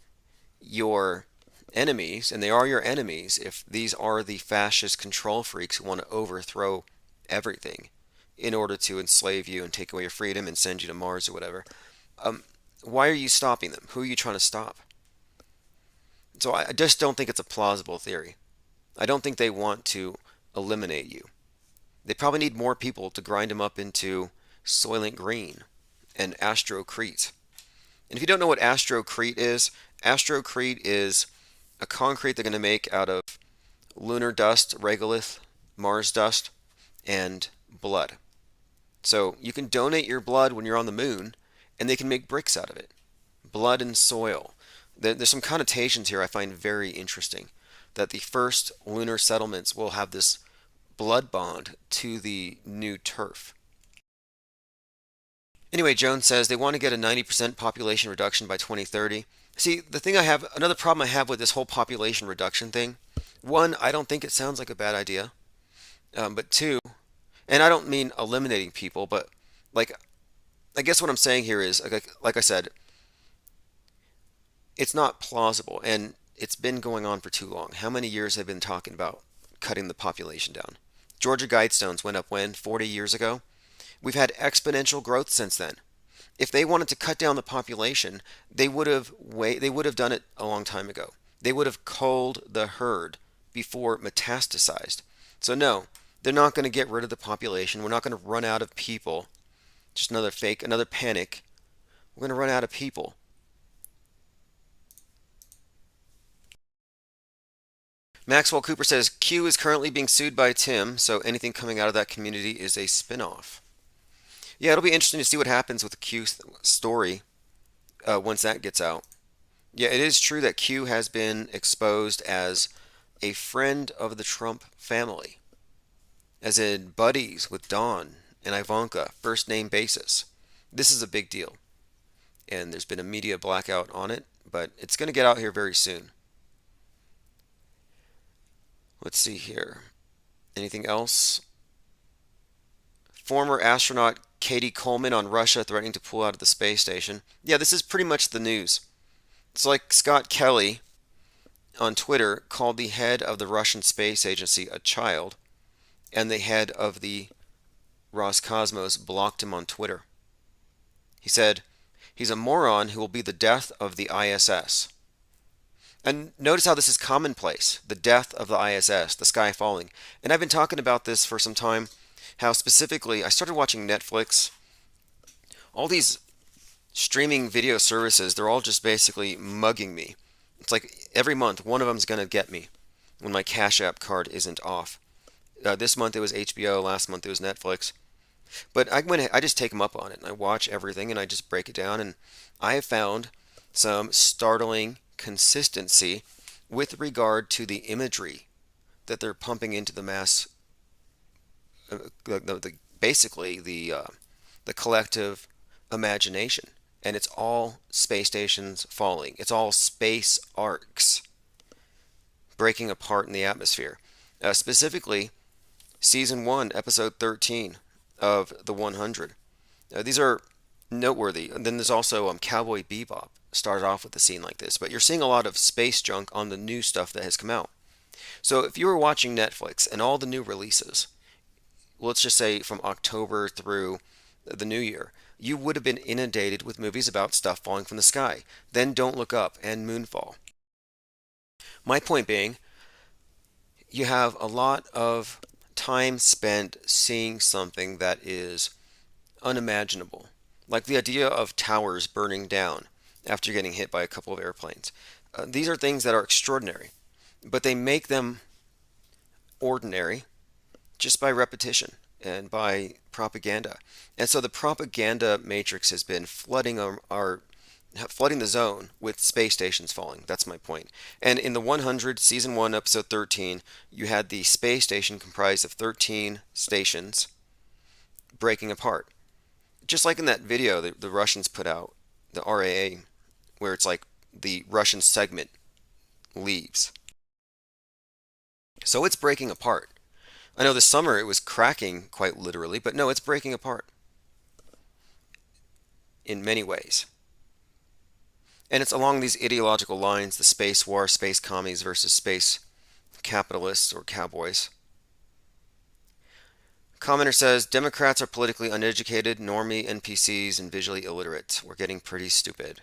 your enemies, and they are your enemies if these are the fascist control freaks who want to overthrow everything in order to enslave you and take away your freedom and send you to Mars or whatever. Why are you stopping them? Who are you trying to stop? So I just don't think it's a plausible theory. I don't think they want to eliminate you. They probably need more people to grind them up into Soylent Green and Astrocrete. And if you don't know what Astrocrete is a concrete they're going to make out of lunar dust, regolith, Mars dust, and blood. So you can donate your blood when you're on the moon, and they can make bricks out of it. Blood and soil. There's some connotations here I find very interesting. That the first lunar settlements will have this blood bond to the new turf. Anyway, Jones says they want to get a 90% population reduction by 2030. See, another problem I have with this whole population reduction thing, one, I don't think it sounds like a bad idea. But two, and I don't mean eliminating people, but like, I guess what I'm saying here is, like I said, It's not plausible, and it's been going on for too long. How many years have been talking about cutting the population down? Georgia Guidestones went up when? 40 years ago? We've had exponential growth since then. If they wanted to cut down the population, they would have done it a long time ago. They would have culled the herd before it metastasized. So no, they're not going to get rid of the population. We're not going to run out of people. Just another fake, another panic. We're going to run out of people. Maxwell Cooper says Q is currently being sued by Tim, so anything coming out of that community is a spinoff. Yeah, it'll be interesting to see what happens with the Q story once that gets out. Yeah, it is true that Q has been exposed as a friend of the Trump family, as in buddies with Don and Ivanka, first name basis. This is a big deal, and there's been a media blackout on it, but it's going to get out here very soon. Let's see here. Anything else? Former astronaut Katie Coleman on Russia threatening to pull out of the space station. Yeah, this is pretty much the news. It's like Scott Kelly on Twitter called the head of the Russian space agency a child, and the head of the Roscosmos blocked him on Twitter. He said, he's a moron who will be the death of the ISS. And notice how this is commonplace, the death of the ISS, the sky falling. And I've been talking about this for some time, how specifically I started watching Netflix. All these streaming video services, they're all just basically mugging me. It's like every month one of them's going to get me when my Cash App card isn't off. This month it was HBO, last month it was Netflix. But I just take them up on it, and I watch everything, and I just break it down, and I have found some startling consistency with regard to the imagery that they're pumping into the mass, basically the collective imagination, and it's all space stations falling. It's all space arcs breaking apart in the atmosphere. Specifically, season 1, episode 13 of the 100. These are noteworthy. And then there's also Cowboy Bebop started off with a scene like this, but you're seeing a lot of space junk on the new stuff that has come out. So if you were watching Netflix and all the new releases, let's just say from October through the new year, you would have been inundated with movies about stuff falling from the sky. Then Don't Look Up and Moonfall. My point being, you have a lot of time spent seeing something that is unimaginable, like the idea of towers burning down after getting hit by a couple of airplanes. These are things that are extraordinary, but they make them ordinary just by repetition and by propaganda. And so the propaganda matrix has been flooding the zone with space stations falling. That's my point. And in the 100, season 1, episode 13, you had the space station comprised of 13 stations breaking apart. Just like in that video that the Russians put out, the RAA, where it's like the Russian segment leaves. So it's breaking apart. I know this summer it was cracking quite literally, but no, it's breaking apart in many ways. And it's along these ideological lines, the space war, space commies versus space capitalists or cowboys. Commenter says, Democrats are politically uneducated, normie NPCs, and visually illiterate. We're getting pretty stupid.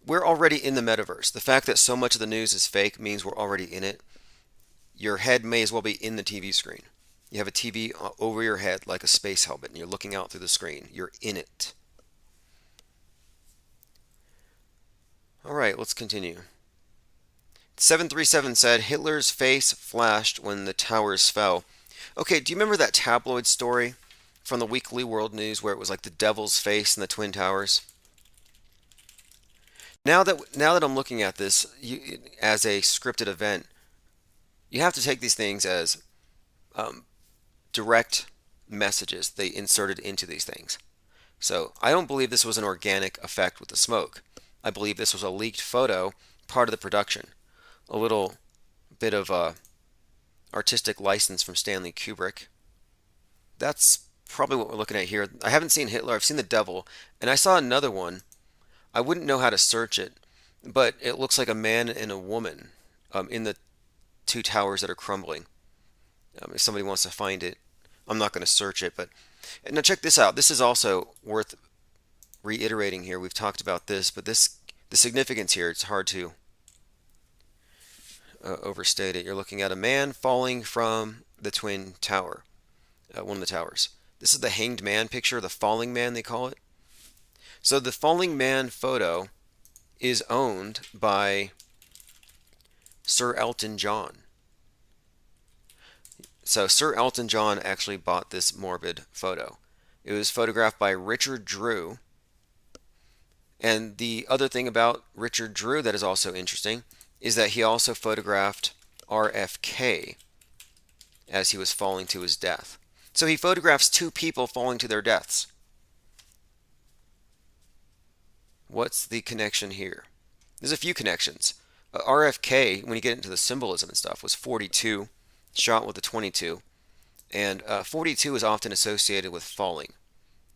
We're already in the metaverse. The fact that so much of the news is fake means we're already in it. Your head may as well be in the TV screen. You have a TV over your head like a space helmet, and you're looking out through the screen. You're in it. All right, let's continue. 737 said, Hitler's face flashed when the towers fell. Okay, do you remember that tabloid story from the Weekly World News where it was like the devil's face in the Twin Towers? Now that I'm looking at this as a scripted event, you have to take these things as direct messages they inserted into these things. So I don't believe this was an organic effect with the smoke. I believe this was a leaked photo, part of the production. A little bit of artistic license from Stanley Kubrick. That's probably what we're looking at here. I haven't seen Hitler, I've seen the devil, and I saw another one. I wouldn't know how to search it. but it looks like a man and a woman in the two towers that are crumbling. If somebody wants to find it, I'm not going to search it, but now check this out. This is also worth reiterating here. We've talked about this, but the significance here, it's hard to overstate it. You're looking at a man falling from the twin tower, one of the towers. This is the hanged man picture, the falling man they call it. So the falling man photo is owned by Sir Elton John. So Sir Elton John actually bought this morbid photo. It was photographed by Richard Drew. And the other thing about Richard Drew that is also interesting is that he also photographed RFK as he was falling to his death. So he photographs two people falling to their deaths. What's the connection here? There's a few connections. RFK, when you get into the symbolism and stuff, was 42, shot with a 22. And 42 is often associated with falling,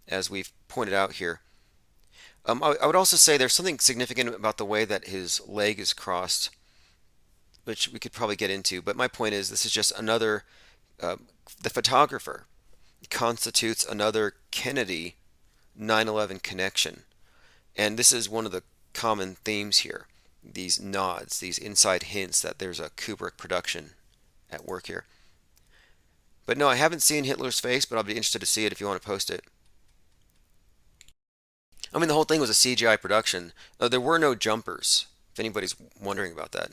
as we've pointed out here. I would also say there's something significant about the way that his leg is crossed, which we could probably get into. But my point is, this is just another, the photographer constitutes another Kennedy 9/11 connection. And this is one of the common themes here. These nods, these inside hints that there's a Kubrick production at work here. But no, I haven't seen Hitler's face, but I'll be interested to see it if you want to post it. I mean, the whole thing was a CGI production. There were no jumpers, if anybody's wondering about that.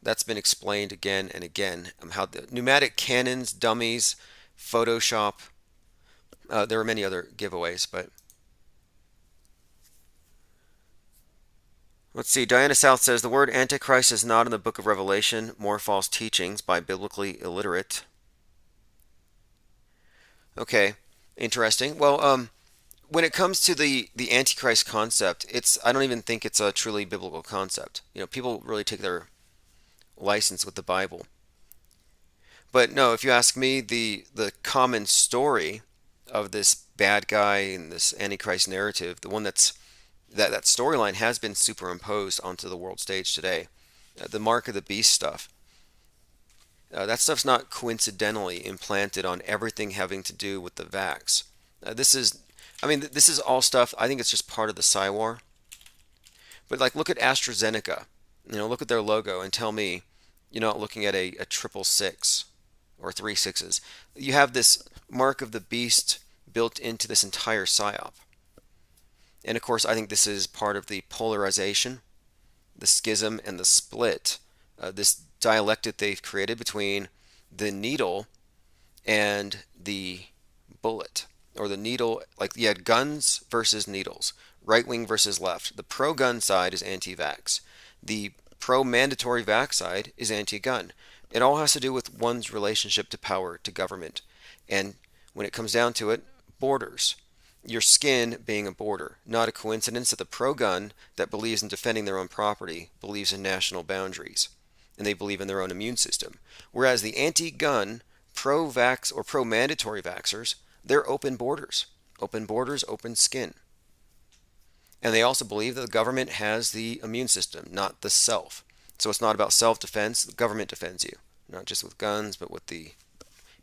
That's been explained again and again. How the pneumatic cannons, dummies, Photoshop. There are many other giveaways, but let's see. Diana South says the word Antichrist is not in the book of Revelation. More false teachings by biblically illiterate. Okay, interesting. Well, when it comes to the Antichrist concept, I don't even think it's a truly biblical concept. People really take their license with the Bible. But no, if you ask me, the common story of this bad guy and this Antichrist narrative, the one that storyline has been superimposed onto the world stage today. The mark of the beast stuff. That stuff's not coincidentally implanted on everything having to do with the vax. This is all stuff. I think it's just part of the Psy-War. But like, look at AstraZeneca. Look at their logo and tell me you're not looking at a triple six or three sixes. You have this mark of the beast built into this entire psyop. And of course, I think this is part of the polarization, the schism, and the split. This dialectic they've created between the needle and the bullet. Or the needle, like you had guns versus needles, right wing versus left. The pro-gun side is anti-vax. The pro-mandatory vax side is anti-gun. It all has to do with one's relationship to power, to government. And when it comes down to it, borders. Your skin being a border. Not a coincidence that the pro-gun that believes in defending their own property believes in national boundaries. And they believe in their own immune system. Whereas the anti-gun, pro-vax or pro-mandatory vaxxers, they're open borders. Open borders, open skin. And they also believe that the government has the immune system, not the self. So it's not about self-defense. The government defends you. Not just with guns, but with the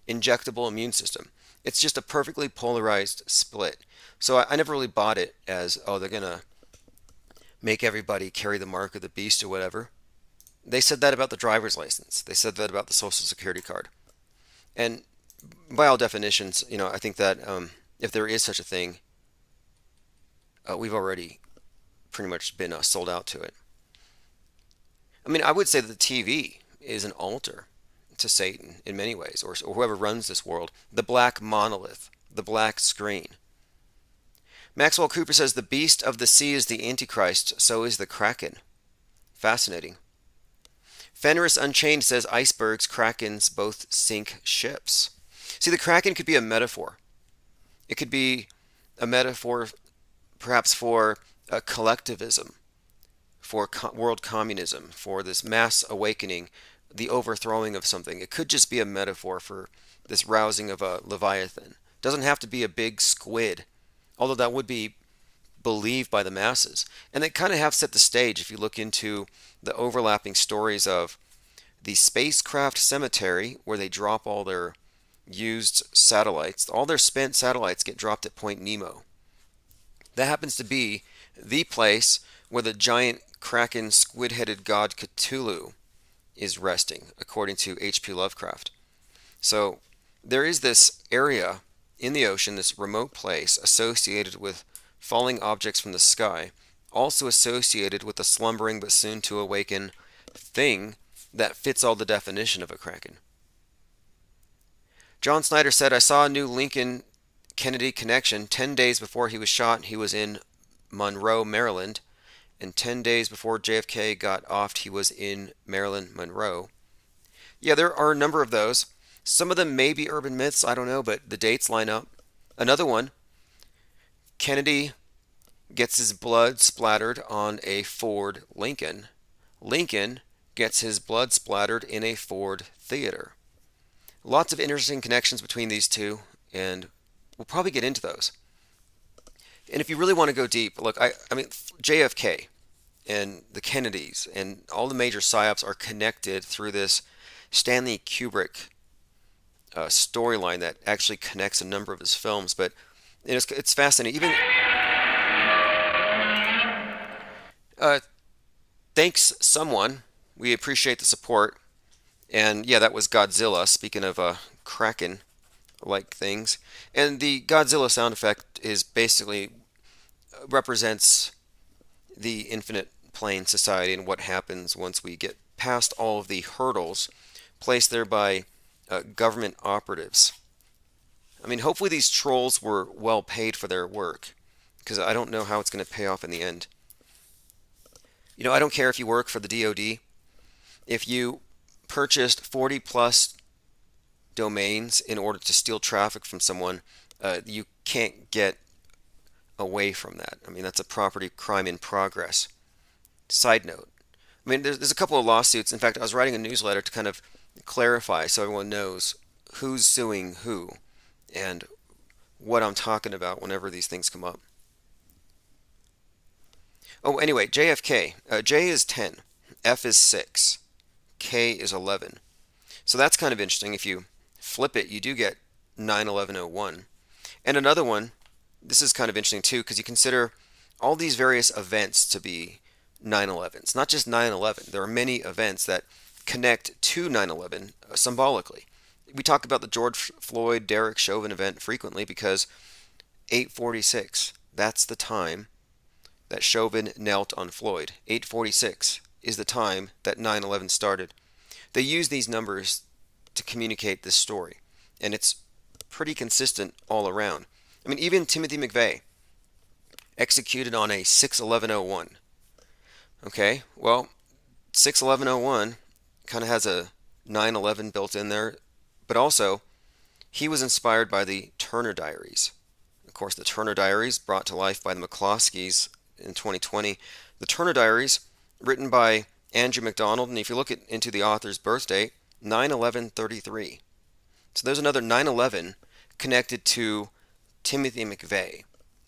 injectable immune system. It's just a perfectly polarized split. So I never really bought it as, oh, they're going to make everybody carry the mark of the beast or whatever. They said that about the driver's license. They said that about the Social Security card. And by all definitions, I think that if there is such a thing, we've already pretty much been sold out to it. I mean, I would say that the TV is an altar to Satan in many ways, or whoever runs this world. The black monolith, the black screen. Maxwell Cooper says the beast of the sea is the Antichrist, so is the Kraken. Fascinating. Fenris Unchained says icebergs, krakens both sink ships. See, the Kraken could be a metaphor. It could be a metaphor perhaps for collectivism, for world communism, for this mass awakening, the overthrowing of something. It could just be a metaphor for this rousing of a leviathan. It doesn't have to be a big squid, although that would be believed by the masses. And they kind of have set the stage if you look into the overlapping stories of the spacecraft cemetery, where they drop all their used satellites. All their spent satellites get dropped at Point Nemo. That happens to be the place where the giant kraken squid-headed god Cthulhu is resting, according to H.P. Lovecraft. So there is this area in the ocean, this remote place associated with falling objects from the sky, also associated with the slumbering but soon to awaken thing that fits all the definition of a kraken. John Snyder said, I saw a new Lincoln Kennedy connection. 10 days before he was shot, he was in Monroe, Maryland. And 10 days before JFK got offed, he was in Maryland, Monroe. Yeah, there are a number of those. Some of them may be urban myths, I don't know, but the dates line up. Another one, Kennedy gets his blood splattered on a Ford Lincoln. Lincoln gets his blood splattered in a Ford theater. Lots of interesting connections between these two, and we'll probably get into those. And if you really want to go deep, look, I mean, JFK and the Kennedys and all the major psyops are connected through this Stanley Kubrick storyline that actually connects a number of his films. But it's fascinating. Even thanks someone. We appreciate the support. And yeah, that was Godzilla. Speaking of Kraken-like things, and the Godzilla sound effect is basically represents the infinite plane society and what happens once we get past all of the hurdles placed there by government operatives. I mean, hopefully these trolls were well paid for their work, because I don't know how it's going to pay off in the end. You know, I don't care if you work for the DoD. If you purchased 40 plus domains in order to steal traffic from someone, you can't get away from that. I mean, that's a property crime in progress. Side note, I mean, there's a couple of lawsuits. In fact, I was writing a newsletter to kind of clarify so everyone knows who's suing who and what I'm talking about whenever these things come up. Oh, anyway, JFK. J is 10, F is 6, K is 11. So that's kind of interesting. If you flip it, you do get 9/11/01. And another one, this is kind of interesting too, because you consider all these various events to be 9/11. It's not just 9/11. There are many events that connect to 9/11 symbolically. We talk about the George Floyd, Derek Chauvin event frequently because 8:46, that's the time that Chauvin knelt on Floyd. 8:46 is the time that 9/11 started. They use these numbers to communicate this story, and it's pretty consistent all around. I mean, even Timothy McVeigh, executed on a 6/11/01. Okay, well, 6/11/01 kind of has a 9/11 built in there, but also he was inspired by the Turner Diaries. Of course, the Turner Diaries, brought to life by the McCloskeys in 2020. The Turner Diaries, written by Andrew MacDonald, and if you look into the author's birth date, 9/11/33. So there's another 9/11 connected to Timothy McVeigh,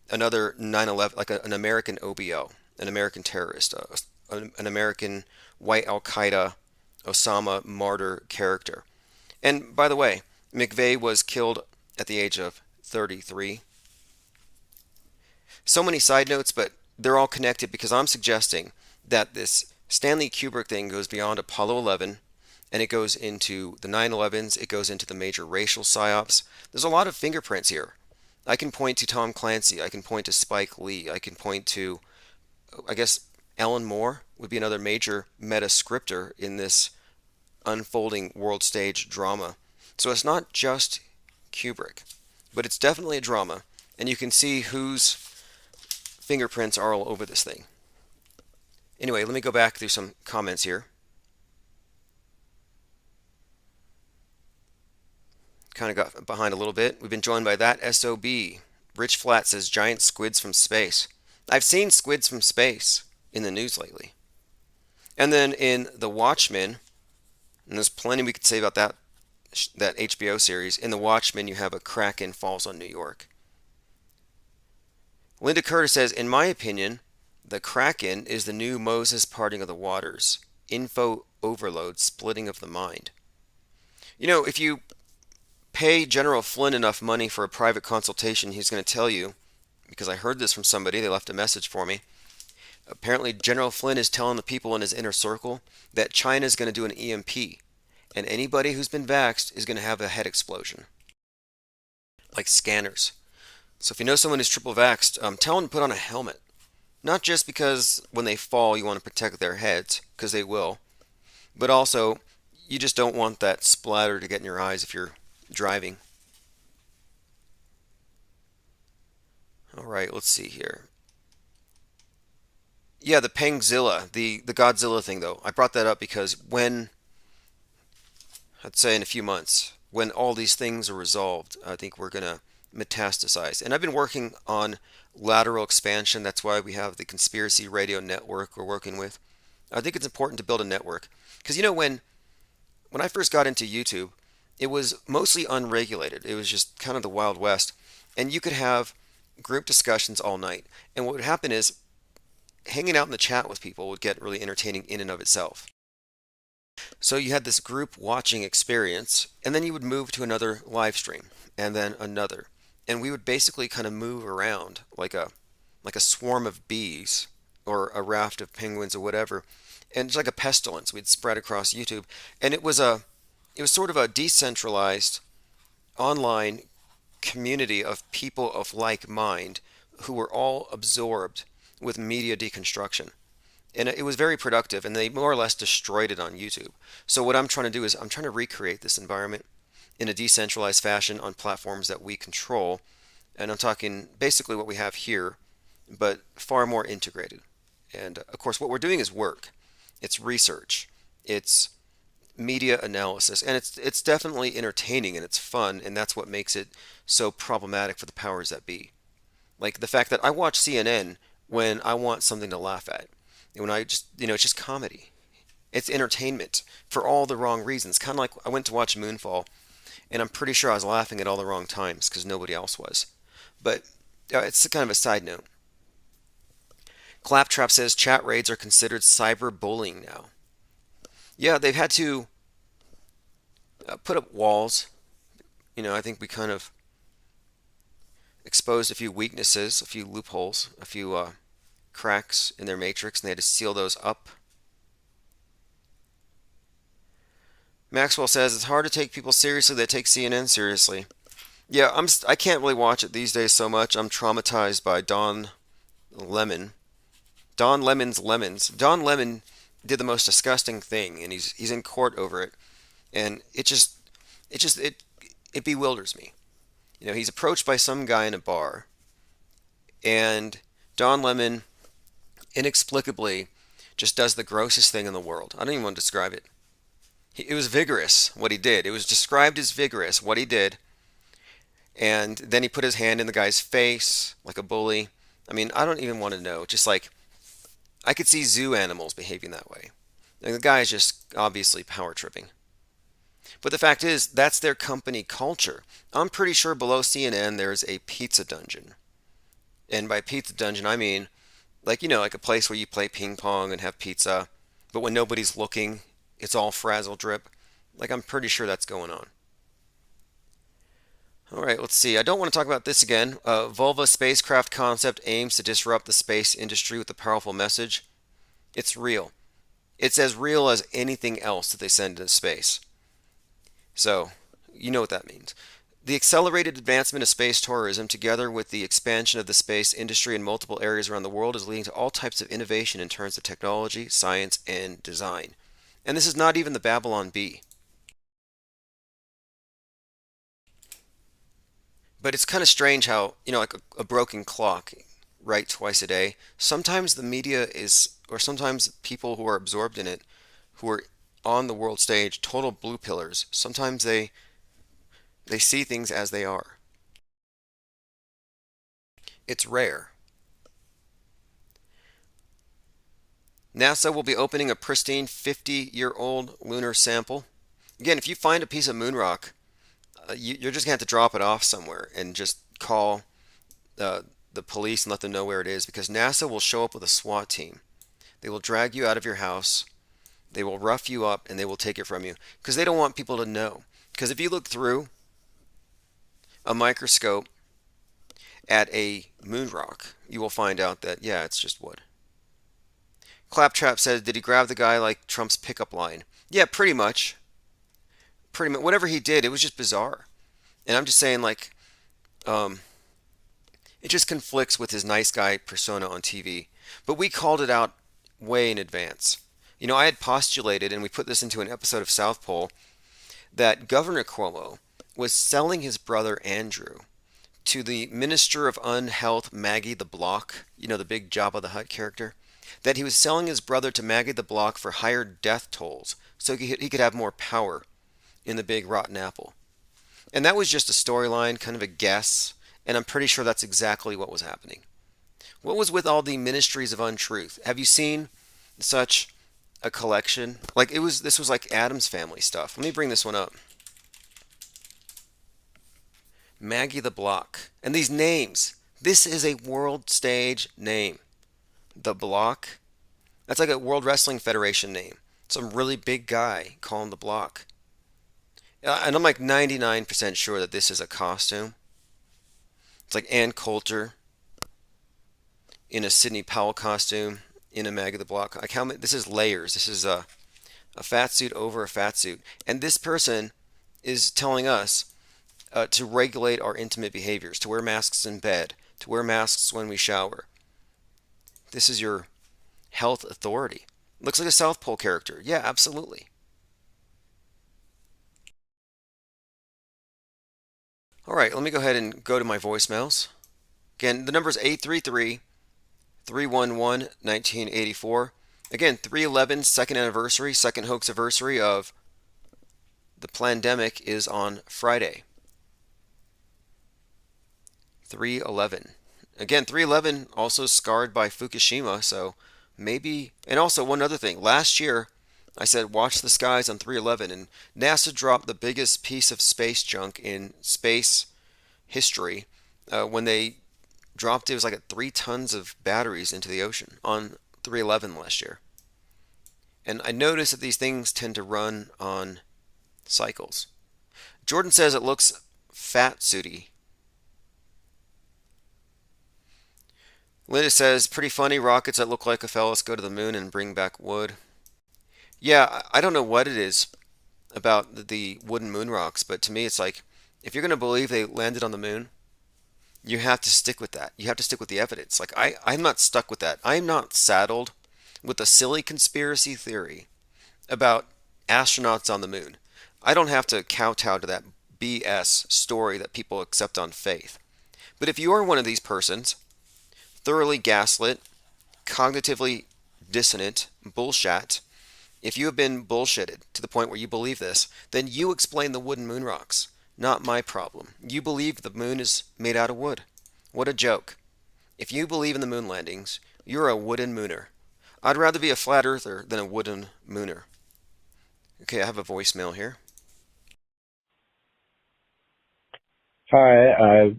another 9/11, like an American OBO, an American terrorist, an American white Al-Qaeda, Osama martyr character. And by the way, McVeigh was killed at the age of 33. So many side notes, but they're all connected because I'm suggesting that this Stanley Kubrick thing goes beyond Apollo 11, and it goes into the 9/11s, it goes into the major racial psyops. There's a lot of fingerprints here. I can point to Tom Clancy, I can point to Spike Lee, I can point to, I guess, Alan Moore would be another major meta scripter in this unfolding world stage drama. So it's not just Kubrick, but it's definitely a drama, and you can see whose fingerprints are all over this thing. Anyway, let me go back through some comments here. Kind of got behind a little bit. We've been joined by that SOB. Rich Flat says giant squids from space. I've seen squids from space in the news lately. And then in The Watchmen, and there's plenty we could say about that HBO series. In The Watchmen, you have a Kraken falls on New York. Linda Curtis says, in my opinion, the Kraken is the new Moses parting of the waters. Info overload, splitting of the mind. If you pay General Flynn enough money for a private consultation, he's going to tell you, because I heard this from somebody, they left a message for me. Apparently, General Flynn is telling the people in his inner circle that China is going to do an EMP, and anybody who's been vaxxed is going to have a head explosion, like scanners. So if you know someone who's triple vaxxed, tell them to put on a helmet. Not just because when they fall you want to protect their heads, because they will, but also you just don't want that splatter to get in your eyes if you're driving. All right, let's see here. Yeah, the Pangzilla, the Godzilla thing though. I brought that up because I'd say in a few months, when all these things are resolved, I think we're going to metastasize. And I've been working on lateral expansion. That's why we have the Conspiracy Radio Network we're working with. I think it's important to build a network. Because when I first got into YouTube, it was mostly unregulated. It was just kind of the Wild West. And you could have group discussions all night. And what would happen is hanging out in the chat with people would get really entertaining in and of itself. So you had this group watching experience, and then you would move to another live stream, and then another. And we would basically kind of move around like a swarm of bees or a raft of penguins or whatever. And it's like a pestilence. We'd spread across YouTube. And it was sort of a decentralized online community of people of like mind who were all absorbed with media deconstruction. And it was very productive, and they more or less destroyed it on YouTube. So what I'm trying to do is I'm trying to recreate this environment in a decentralized fashion on platforms that we control. And I'm talking basically what we have here, but far more integrated. And of course, what we're doing is work. It's research. It's media analysis, and it's definitely entertaining and it's fun, and that's what makes it so problematic for the powers that be. Like the fact that I watch CNN when I want something to laugh at. And when I just, it's just comedy. It's entertainment for all the wrong reasons. Kind of like I went to watch Moonfall, and I'm pretty sure I was laughing at all the wrong times because nobody else was. But it's kind of a side note. Claptrap says chat raids are considered cyberbullying now. Yeah, they've had to put up walls. I think we kind of exposed a few weaknesses, a few loopholes, a few cracks in their matrix, and they had to seal those up. Maxwell says it's hard to take people seriously that take CNN seriously. Yeah, I can't really watch it these days so much. I'm traumatized by Don Lemon. Don Lemon's Lemons. Don Lemon did the most disgusting thing, and he's in court over it, and it bewilders me. He's approached by some guy in a bar, and Don Lemon inexplicably just does the grossest thing in the world. I don't even want to describe it. It was vigorous what he did. It was described as vigorous what he did, and then he put his hand in the guy's face like a bully. I mean, I don't even want to know. Just like I could see zoo animals behaving that way. And the guy is just obviously power tripping. But the fact is, that's their company culture. I'm pretty sure below CNN there's a pizza dungeon. And by pizza dungeon, I mean, like a place where you play ping pong and have pizza, but when nobody's looking, it's all frazzle drip. I'm pretty sure that's going on. All right, let's see. I don't want to talk about this again. Volva spacecraft concept aims to disrupt the space industry with a powerful message. It's real. It's as real as anything else that they send into space. So, you know what that means. The accelerated advancement of space tourism, together with the expansion of the space industry in multiple areas around the world, is leading to all types of innovation in terms of technology, science, and design. And this is not even the Babylon Bee. But it's kind of strange how, like a broken clock, right, twice a day. Sometimes the media or sometimes people who are absorbed in it, who are on the world stage, total blue pillars, sometimes they see things as they are. It's rare. NASA will be opening a pristine 50-year-old lunar sample. Again, if you find a piece of moon rock, you're just going to have to drop it off somewhere and just call the police and let them know where it is, because NASA will show up with a SWAT team. They will drag you out of your house, they will rough you up, and they will take it from you because they don't want people to know. Because if you look through a microscope at a moon rock, you will find out that, yeah, it's just wood. Claptrap said, did he grab the guy like Trump's pickup line? Yeah, pretty much. Pretty much. Whatever he did, it was just bizarre. And I'm just saying, like, um, it just conflicts with his nice guy persona on TV. But we called it out way in advance. You know, I had postulated, and we put this into an episode of South Pole, that Governor Cuomo was selling his brother Andrew to the Minister of Unhealth, Maggie the Block, you know, the big Jabba the Hutt character, that he was selling his brother to Maggie the Block for higher death tolls so he could have more power in the big rotten apple. And that was just a storyline, kind of a guess, and I'm pretty sure that's exactly what was happening. What was with all the ministries of untruth? Have you seen such a collection? Like this was like Addams Family stuff. Let me bring this one up. Maggie the Block. And these names. This is a world stage name. The Block. That's like a World Wrestling Federation name. Some really big guy calling the Block. And I'm like 99% sure that this is a costume. It's like Ann Coulter in a Sidney Powell costume in a Maggie the Block. This is layers. This is a fat suit over a fat suit. And this person is telling us to regulate our intimate behaviors, to wear masks in bed, to wear masks when we shower. This is your health authority. Looks like a South Pole character. Yeah, absolutely. All right, let me go ahead and go to my voicemails. Again, the number is 833-311-1984. Again, 311, second anniversary, second hoax anniversary of the pandemic is on Friday. 311. Again, 311 also scarred by Fukushima, so maybe. And also, one other thing. Last year, I said watch the skies on 311, and NASA dropped the biggest piece of space junk in space history when they dropped, it was like 3 tons of batteries into the ocean on 311 last year. And I noticed that these things tend to run on cycles. Jordan says it looks fat suity. Linda says, pretty funny, rockets that look like a phallus go to the moon and bring back wood. Yeah, I don't know what it is about the wooden moon rocks, but to me it's like, if you're going to believe they landed on the moon, you have to stick with that. You have to stick with the evidence. Like, I'm not stuck with that. I'm not saddled with a silly conspiracy theory about astronauts on the moon. I don't have to kowtow to that BS story that people accept on faith. But if you are one of these persons, thoroughly gaslit, cognitively dissonant, bullshit, if you have been bullshitted to the point where you believe this, then you explain the wooden moon rocks. Not my problem. You believe the moon is made out of wood. What a joke. If you believe in the moon landings, you're a wooden mooner. I'd rather be a flat earther than a wooden mooner. Okay, I have a voicemail here. Hi, I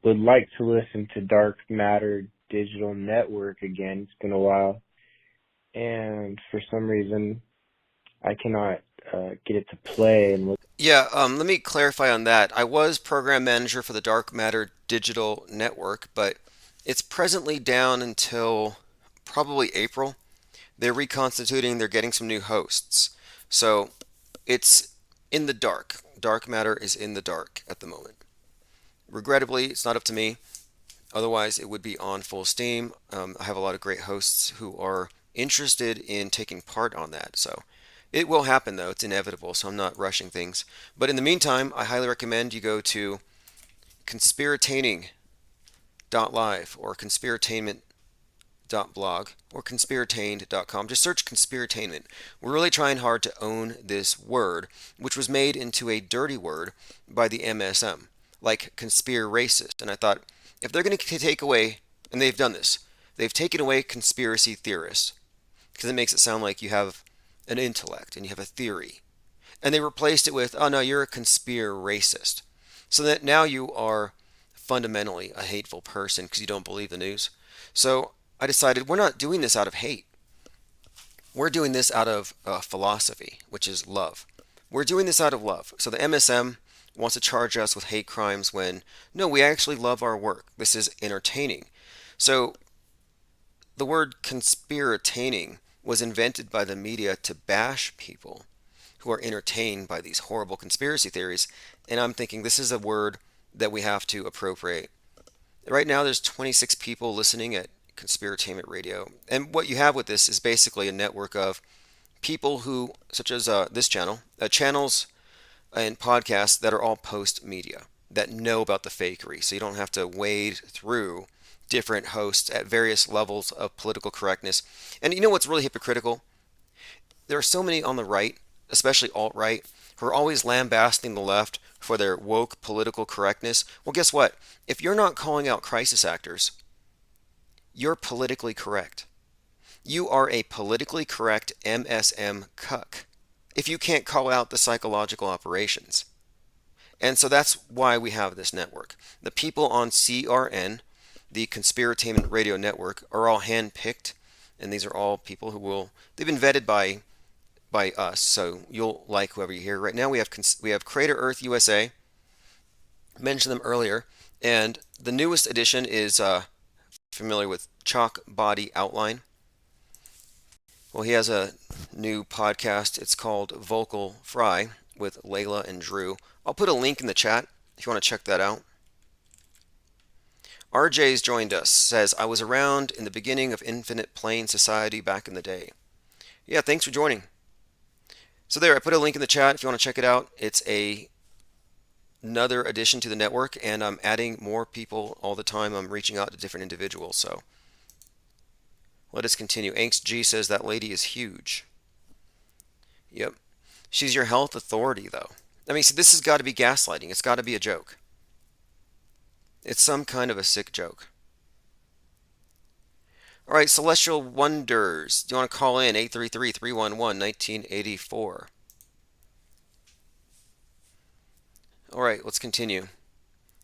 would like to listen to Dark Matter Digital Network again. It's been a while. And for some reason, I cannot get it to play and look. Yeah, let me clarify on that. I was program manager for the Dark Matter Digital Network, but it's presently down until probably April. They're reconstituting, they're getting some new hosts. So it's in the dark. Dark Matter is in the dark at the moment. Regrettably, it's not up to me. Otherwise, it would be on full steam. I have a lot of great hosts who are interested in taking part on that. So it will happen, though. It's inevitable, so I'm not rushing things. But in the meantime, I highly recommend you go to conspiratainment.live or conspiratainment.blog or conspiratained.com. Just search conspiratainment. We're really trying hard to own this word, which was made into a dirty word by the MSM, like conspiracist. And I thought, if they're going to take away, and they've done this, they've taken away conspiracy theorists, because it makes it sound like you have an intellect and you have a theory. And they replaced it with, oh no, you're a conspiracist. So that now you are fundamentally a hateful person because you don't believe the news. So I decided we're not doing this out of hate. We're doing this out of philosophy, which is love. We're doing this out of love. So the MSM wants to charge us with hate crimes when, no, we actually love our work. This is entertaining. So the word conspirataining was invented by the media to bash people who are entertained by these horrible conspiracy theories. And I'm thinking this is a word that we have to appropriate. Right now, there's 26 people listening at Conspiratainment Radio. And what you have with this is basically a network of people who, such as this channel, channels and podcasts that are all post media that know about the fakery. So you don't have to wade through different hosts at various levels of political correctness. And you know what's really hypocritical? There are so many on the right, especially alt-right, who are always lambasting the left for their woke political correctness. Well, guess what? If you're not calling out crisis actors, you're politically correct. You are a politically correct MSM cuck if you can't call out the psychological operations. And so that's why we have this network. The people on CRN, the Conspiratainment Radio Network, are all hand-picked, and these are all people who they've been vetted by us, so you'll like whoever you hear. Right now we have Crater Earth USA. Mentioned them earlier, and the newest edition is familiar with Chalk Body Outline. Well, he has a new podcast. It's called Vocal Fry with Layla and Drew. I'll put a link in the chat if you want to check that out. RJ's joined us. Says, I was around in the beginning of Infinite Plane Society back in the day. Yeah, thanks for joining. So there, I put a link in the chat if you want to check it out. It's another addition to the network, and I'm adding more people all the time. I'm reaching out to different individuals. So let us continue. Angst G says that lady is huge. Yep. She's your health authority, though. I mean, see, this has got to be gaslighting. It's got to be a joke. It's some kind of a sick joke. All right, Celestial Wonders. Do you want to call in? 833-311-1984. All right, let's continue.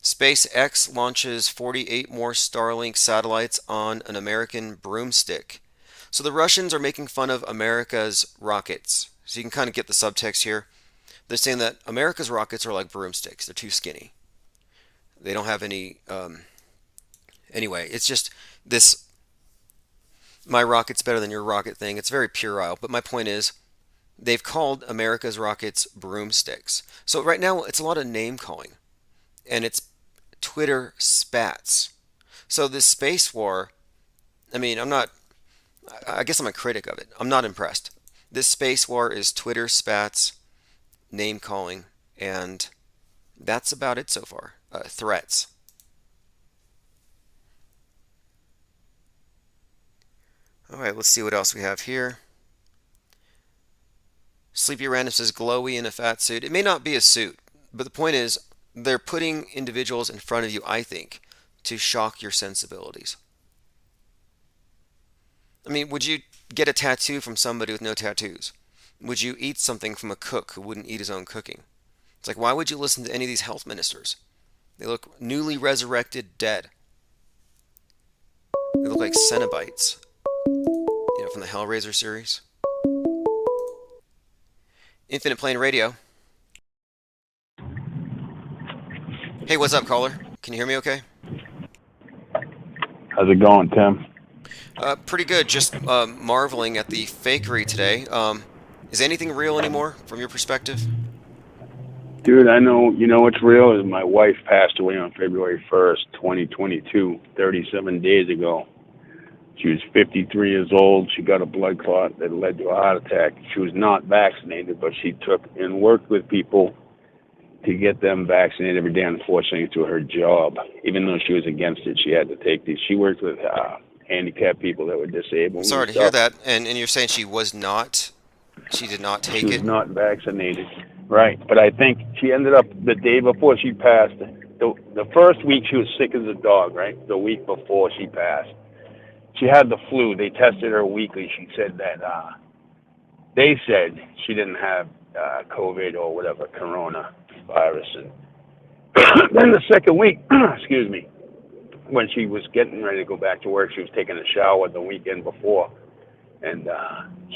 SpaceX launches 48 more Starlink satellites on an American broomstick. So the Russians are making fun of America's rockets. So you can kind of get the subtext here. They're saying that America's rockets are like broomsticks. They're too skinny. They don't have any... Anyway, it's just this... My rocket's better than your rocket thing. It's very puerile. But my point is, they've called America's rockets broomsticks. So right now, it's a lot of name calling. And it's Twitter spats. So this space war, I mean, I guess I'm a critic of it. I'm not impressed. This space war is Twitter spats, name calling, and that's about it so far. Threats. All right, let's see what else we have here. Sleepy Random says glowy in a fat suit. It may not be a suit, but the point is they're putting individuals in front of you, I think, to shock your sensibilities. I mean, would you get a tattoo from somebody with no tattoos? Would you eat something from a cook who wouldn't eat his own cooking? It's like, why would you listen to any of these health ministers? They look newly resurrected dead. They look like Cenobites. You know, from the Hellraiser series. Infinite Plane Radio. Hey, what's up, caller? Can you hear me okay? How's it going, Tim? Pretty good. Just marveling at the fakery today. Is anything real anymore from your perspective? Dude, I know, you know what's real is my wife passed away on February 1st, 2022, 37 days ago. She was 53 years old. She got a blood clot that led to a heart attack. She was not vaccinated, but she took and worked with people to get them vaccinated every day. Unfortunately, to her job, even though she was against it, she had to take these. She worked with handicapped people that were disabled. Sorry to hear that. And you're saying she did not take it? She was not vaccinated. Right. But I think she ended up, the day before she passed, the first week she was sick as a dog, right? The week before she passed. She had the flu. They tested her weekly. She said that they said she didn't have COVID or whatever, coronavirus. And Then the second week, excuse me, when she was getting ready to go back to work, she was taking a shower the weekend before. And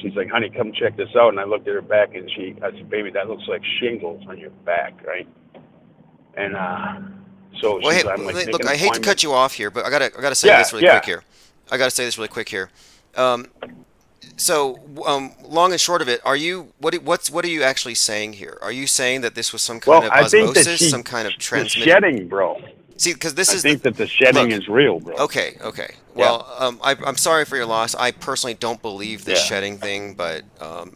she's like, honey, come check this out. And I looked at her back, and I said, baby, that looks like shingles on your back, right? And so Well, hey, I'm like, make look, an I hate to appointment. cut you off here, but I gotta say Yeah, this really yeah. quick here. I gotta say this really quick here. Um, long and short of it, what are you actually saying here? Are you saying that this was some kind Well, of I think that osmosis, some kind of the transmission? shedding, bro. See, because this I is the think that the shedding look. is real, bro. Okay, okay. Yeah, Well, I'm sorry for your loss. I personally don't believe this yeah, shedding thing, but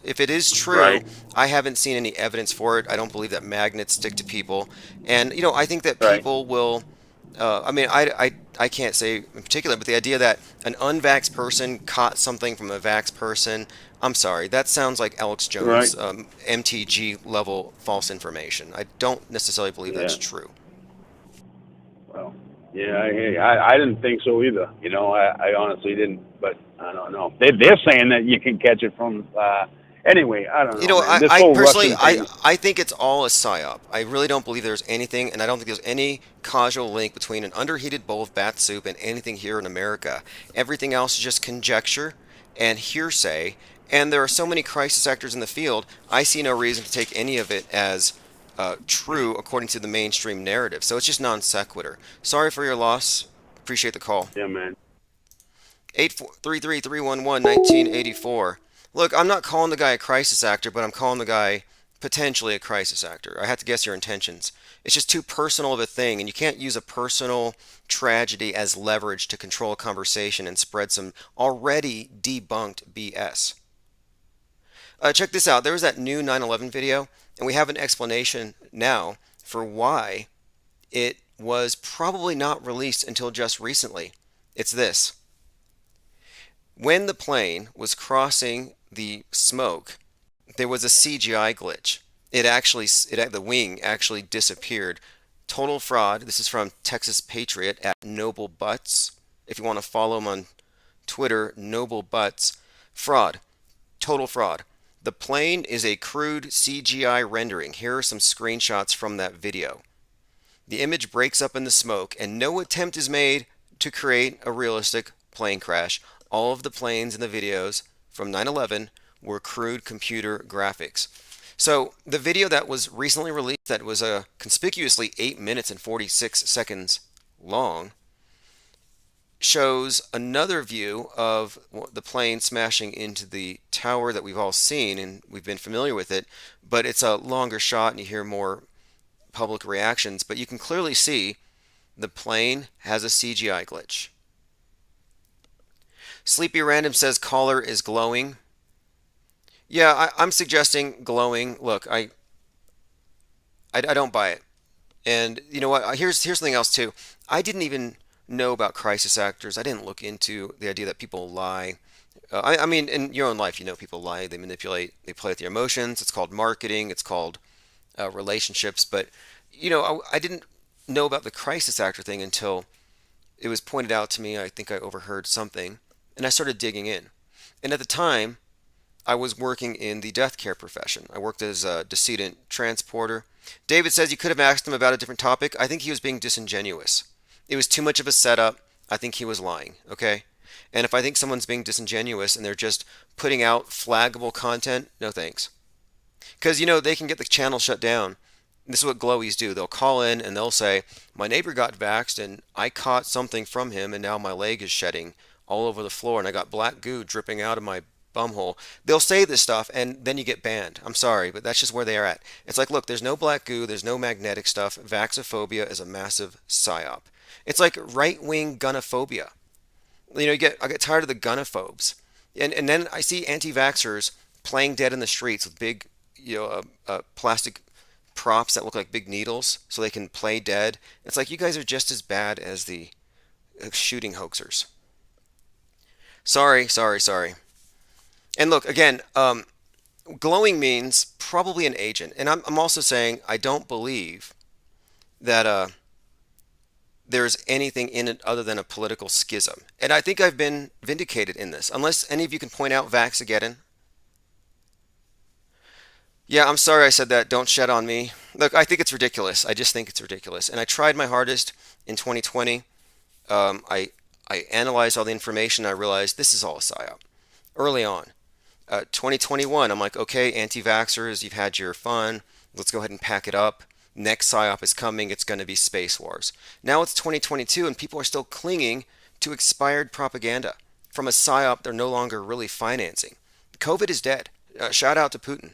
if it is true, right, I haven't seen any evidence for it. I don't believe that magnets stick to people, and I think that right. people will. I mean, I can't say in particular, but the idea that an unvaxxed person caught something from a vaxxed person, I'm sorry, that sounds like Alex Right. Jones, MTG level false information. I don't necessarily believe that's Yeah. true. Well, yeah, I didn't think so either. I honestly didn't, but I don't know. They're saying that you can catch it from. Anyway, I don't know, man. This I whole personally, Russian thing. I think it's all a psyop. I really don't believe there's anything, and I don't think there's any causal link between an underheated bowl of bat soup and anything here in America. Everything else is just conjecture and hearsay, and there are so many crisis actors in the field, I see no reason to take any of it as true according to the mainstream narrative. So it's just non sequitur. Sorry for your loss. Appreciate the call. Yeah, man. 833-311-1984. Look, I'm not calling the guy a crisis actor, but I'm calling the guy potentially a crisis actor. I have to guess your intentions. It's just too personal of a thing, and you can't use a personal tragedy as leverage to control a conversation and spread some already debunked BS. Check this out. There was that new 9/11 video, and we have an explanation now for why it was probably not released until just recently. It's this. When the plane was crossing the smoke, there was a CGI glitch. The wing actually disappeared. Total fraud. This is from Texas Patriot at Noble Butts. If you want to follow him on Twitter, Noble Butts. Fraud. Total fraud. The plane is a crude CGI rendering. Here are some screenshots from that video. The image breaks up in the smoke, and no attempt is made to create a realistic plane crash. All of the planes in the videos from 9/11 were crude computer graphics. So the video that was recently released, that was conspicuously 8 minutes and 46 seconds long, shows another view of the plane smashing into the tower that we've all seen, and we've been familiar with it, but it's a longer shot and you hear more public reactions, but you can clearly see the plane has a CGI glitch. Sleepy Random says caller is glowing. Yeah, I'm suggesting glowing. Look, I don't buy it. And you know what? Here's something else too. I didn't even know about crisis actors. I didn't look into the idea that people lie. I mean, in your own life, people lie, they manipulate, they play with your emotions. It's called marketing. It's called relationships. But I didn't know about the crisis actor thing until it was pointed out to me. I think I overheard something, and I started digging in. And at the time, I was working in the death care profession. I worked as a decedent transporter. David says you could have asked him about a different topic. I think he was being disingenuous. It was too much of a setup. I think he was lying, okay? And if I think someone's being disingenuous and they're just putting out flaggable content, no thanks. Because, they can get the channel shut down. This is what glowies do. They'll call in and they'll say, my neighbor got vaxxed and I caught something from him and now my leg is shedding all over the floor and I got black goo dripping out of my bumhole. They'll say this stuff and then you get banned. I'm sorry, but that's just where they are at. It's like, look, there's no black goo, there's no magnetic stuff. Vaxophobia is a massive psyop. It's like right-wing gunnophobia. I get tired of the gunnophobes. And then I see anti-vaxxers playing dead in the streets with big, plastic props that look like big needles so they can play dead. It's like you guys are just as bad as the shooting hoaxers. Sorry. And look, again, glowing means probably an agent. And I'm also saying I don't believe that there's anything in it other than a political schism. And I think I've been vindicated in this. Unless any of you can point out Vaxageddon. Yeah, I'm sorry I said that. Don't shed on me. Look, I think it's ridiculous. I just think it's ridiculous. And I tried my hardest in 2020. Um, I I analyzed all the information. I realized this is all a psyop early on. 2021, I'm like, okay, anti-vaxxers, you've had your fun. Let's go ahead and pack it up. Next psyop is coming. It's going to be space wars. Now it's 2022, and people are still clinging to expired propaganda from a psyop they're no longer really financing. COVID is dead. Shout out to Putin.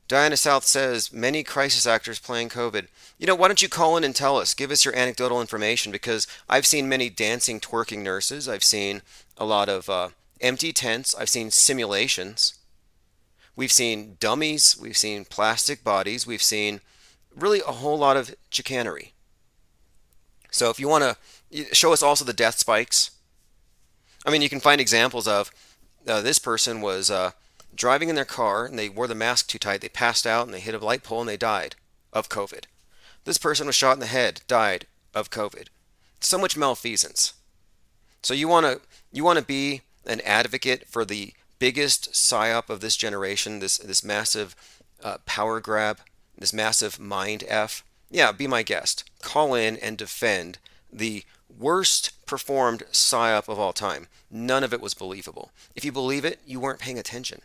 Diana South says many crisis actors playing COVID. Why don't you call in and tell us? Give us your anecdotal information because I've seen many dancing, twerking nurses. I've seen a lot of empty tents. I've seen simulations. We've seen dummies. We've seen plastic bodies. We've seen really a whole lot of chicanery. So if you want to show us also the death spikes, I mean, you can find examples of this person was driving in their car and they wore the mask too tight. They passed out and they hit a light pole and they died of COVID. This person was shot in the head, died of COVID. So much malfeasance. So you want to be an advocate for the biggest psyop of this generation, this massive power grab, this massive mind f. Yeah, be my guest. Call in and defend the worst performed psyop of all time. None of it was believable. If you believe it, you weren't paying attention.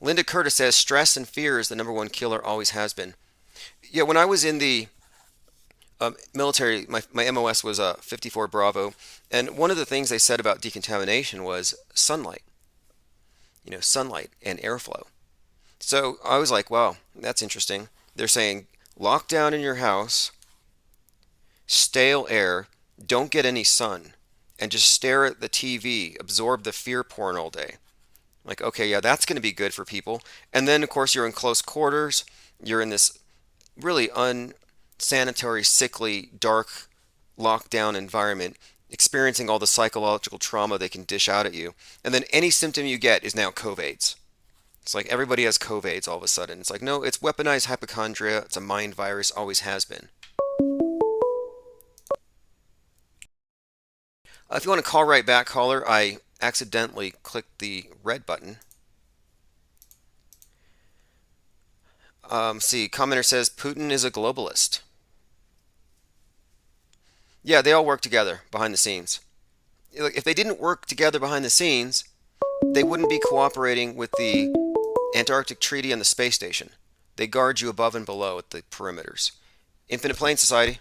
Linda Curtis says stress and fear is the number one killer, always has been. Yeah, when I was in the military, my MOS was 54 Bravo, and one of the things they said about decontamination was sunlight. Sunlight and airflow. So I was like, wow, that's interesting. They're saying lock down in your house, stale air, don't get any sun, and just stare at the TV, absorb the fear porn all day. Like, okay, yeah, that's going to be good for people. And then, of course, you're in close quarters. You're in this really unsanitary, sickly, dark, lockdown environment, experiencing all the psychological trauma they can dish out at you. And then any symptom you get is now COVIDs. It's like everybody has COVIDs all of a sudden. It's like, no, it's weaponized hypochondria. It's a mind virus, always has been. If you want to call right back, caller, I accidentally clicked the red button. See, commenter says Putin is a globalist. Yeah, they all work together behind the scenes. If they didn't work together behind the scenes, they wouldn't be cooperating with the Antarctic Treaty and the space station. They guard you above and below at the perimeters. Infinite Plane Society.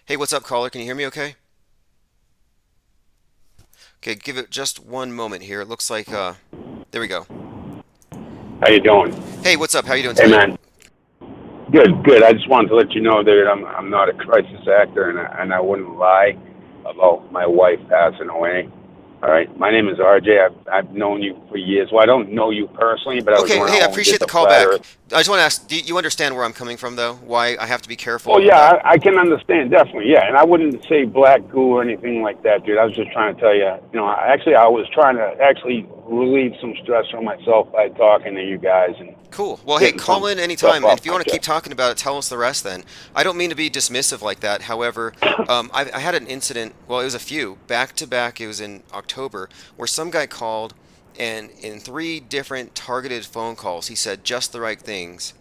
Hey, what's up, caller? Can you hear me okay? Okay, give it just one moment here. It looks like, there we go. How you doing? Hey, what's up? How you doing Hey, today? man. Good, good. I just wanted to let you know that I'm not a crisis actor, and I wouldn't lie about my wife passing away. All right. My name is RJ. I've known you for years. Well, I don't know you personally, but I was Okay, around hey, I when we appreciate did the the call flat back. Earth. I just want to ask, do you understand where I'm coming from, though? Why I have to be careful Oh yeah, about... I can understand definitely. Yeah, and I wouldn't say black goo or anything like that, dude. I was just trying to tell you. I was trying to actually relieve some stress from myself by talking to you guys and Cool. Well, hey, getting call some in stuff anytime, and off if you my want to keep chest. talking about it, tell us the rest then. I don't mean to be dismissive like that. However, I had an incident, well, it was a few, back to back, it was in October, where some guy called, and in 3 different targeted phone calls, he said just the right things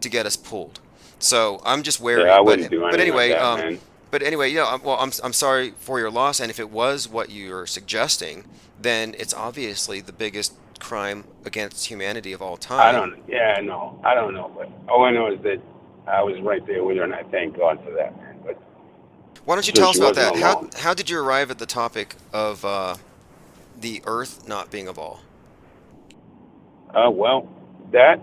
to get us pulled. So I'm just Yeah, wary. I But wouldn't do but anything like anyway, that, man. I'm sorry for your loss, and if it was what you're suggesting, then it's obviously the biggest crime against humanity of all I time. don't. Yeah, no, I don't know, but all I know is that I was right there with her, and I thank God for that, man. But Why don't you so tell us she about wasn't that? How alone. how did you arrive at the topic of the Earth not being a ball? Well, that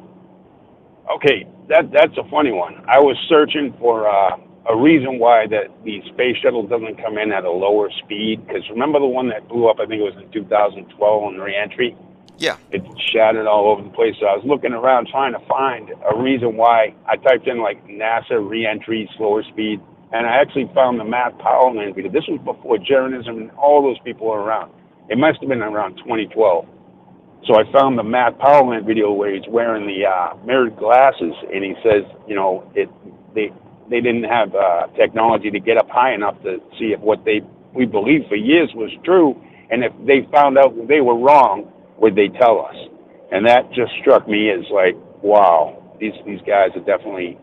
okay. That's a funny one. I was searching for a reason why that the space shuttle doesn't come in at a lower speed. Because remember the one that blew up? I think it was in 2012 on reentry. Yeah. It shattered all over the place. So I was looking around trying to find a reason why. I typed in like NASA reentry slower speed, and I actually found the Matt Powell video. This was before journalism and all those people were around. It must have been around 2012. So I found the Matt Powell video where he's wearing the mirrored glasses, and he says, they didn't have technology to get up high enough to see if what we believed for years was true, and if they found out they were wrong, would they tell us? And that just struck me as like, wow, these guys are definitely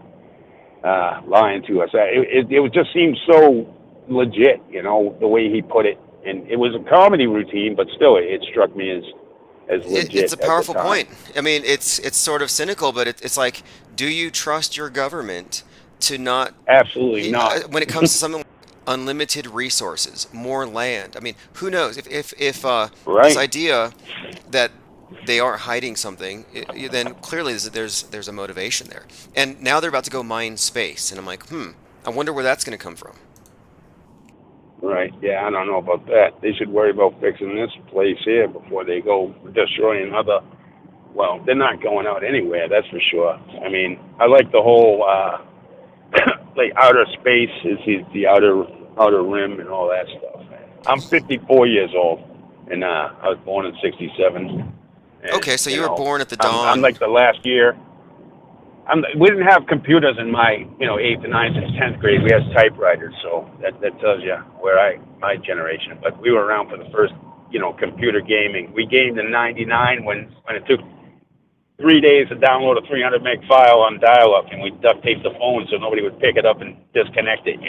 lying to us. It just seemed so legit, you know, the way he put it, and it was a comedy routine, but still, it struck me as legit. It's a powerful point. I mean, it's sort of cynical, but it's like, do you trust your government to not? Absolutely not. When it comes to something like unlimited resources, more land. I mean, who knows if this idea that they are hiding something, then clearly there's a motivation there. And now they're about to go mine space, and I'm like, I wonder where that's going to come from. Right. Yeah, I don't know about that. They should worry about fixing this place here before they go destroying other. Well, they're not going out anywhere, that's for sure. I mean, I like the whole like outer space is the outer rim and all that stuff. I'm 54 years old, and I was born in '67. And, okay, so you were born at the dawn. I'm like the last year. We didn't have computers in my 8th, 9th, and 10th grade. We had typewriters, so that tells you where my generation. But we were around for the first computer gaming. We gamed in '99 when it took 3 days to download a 300 meg file on dial-up, and we duct taped the phone so nobody would pick it up and disconnect it.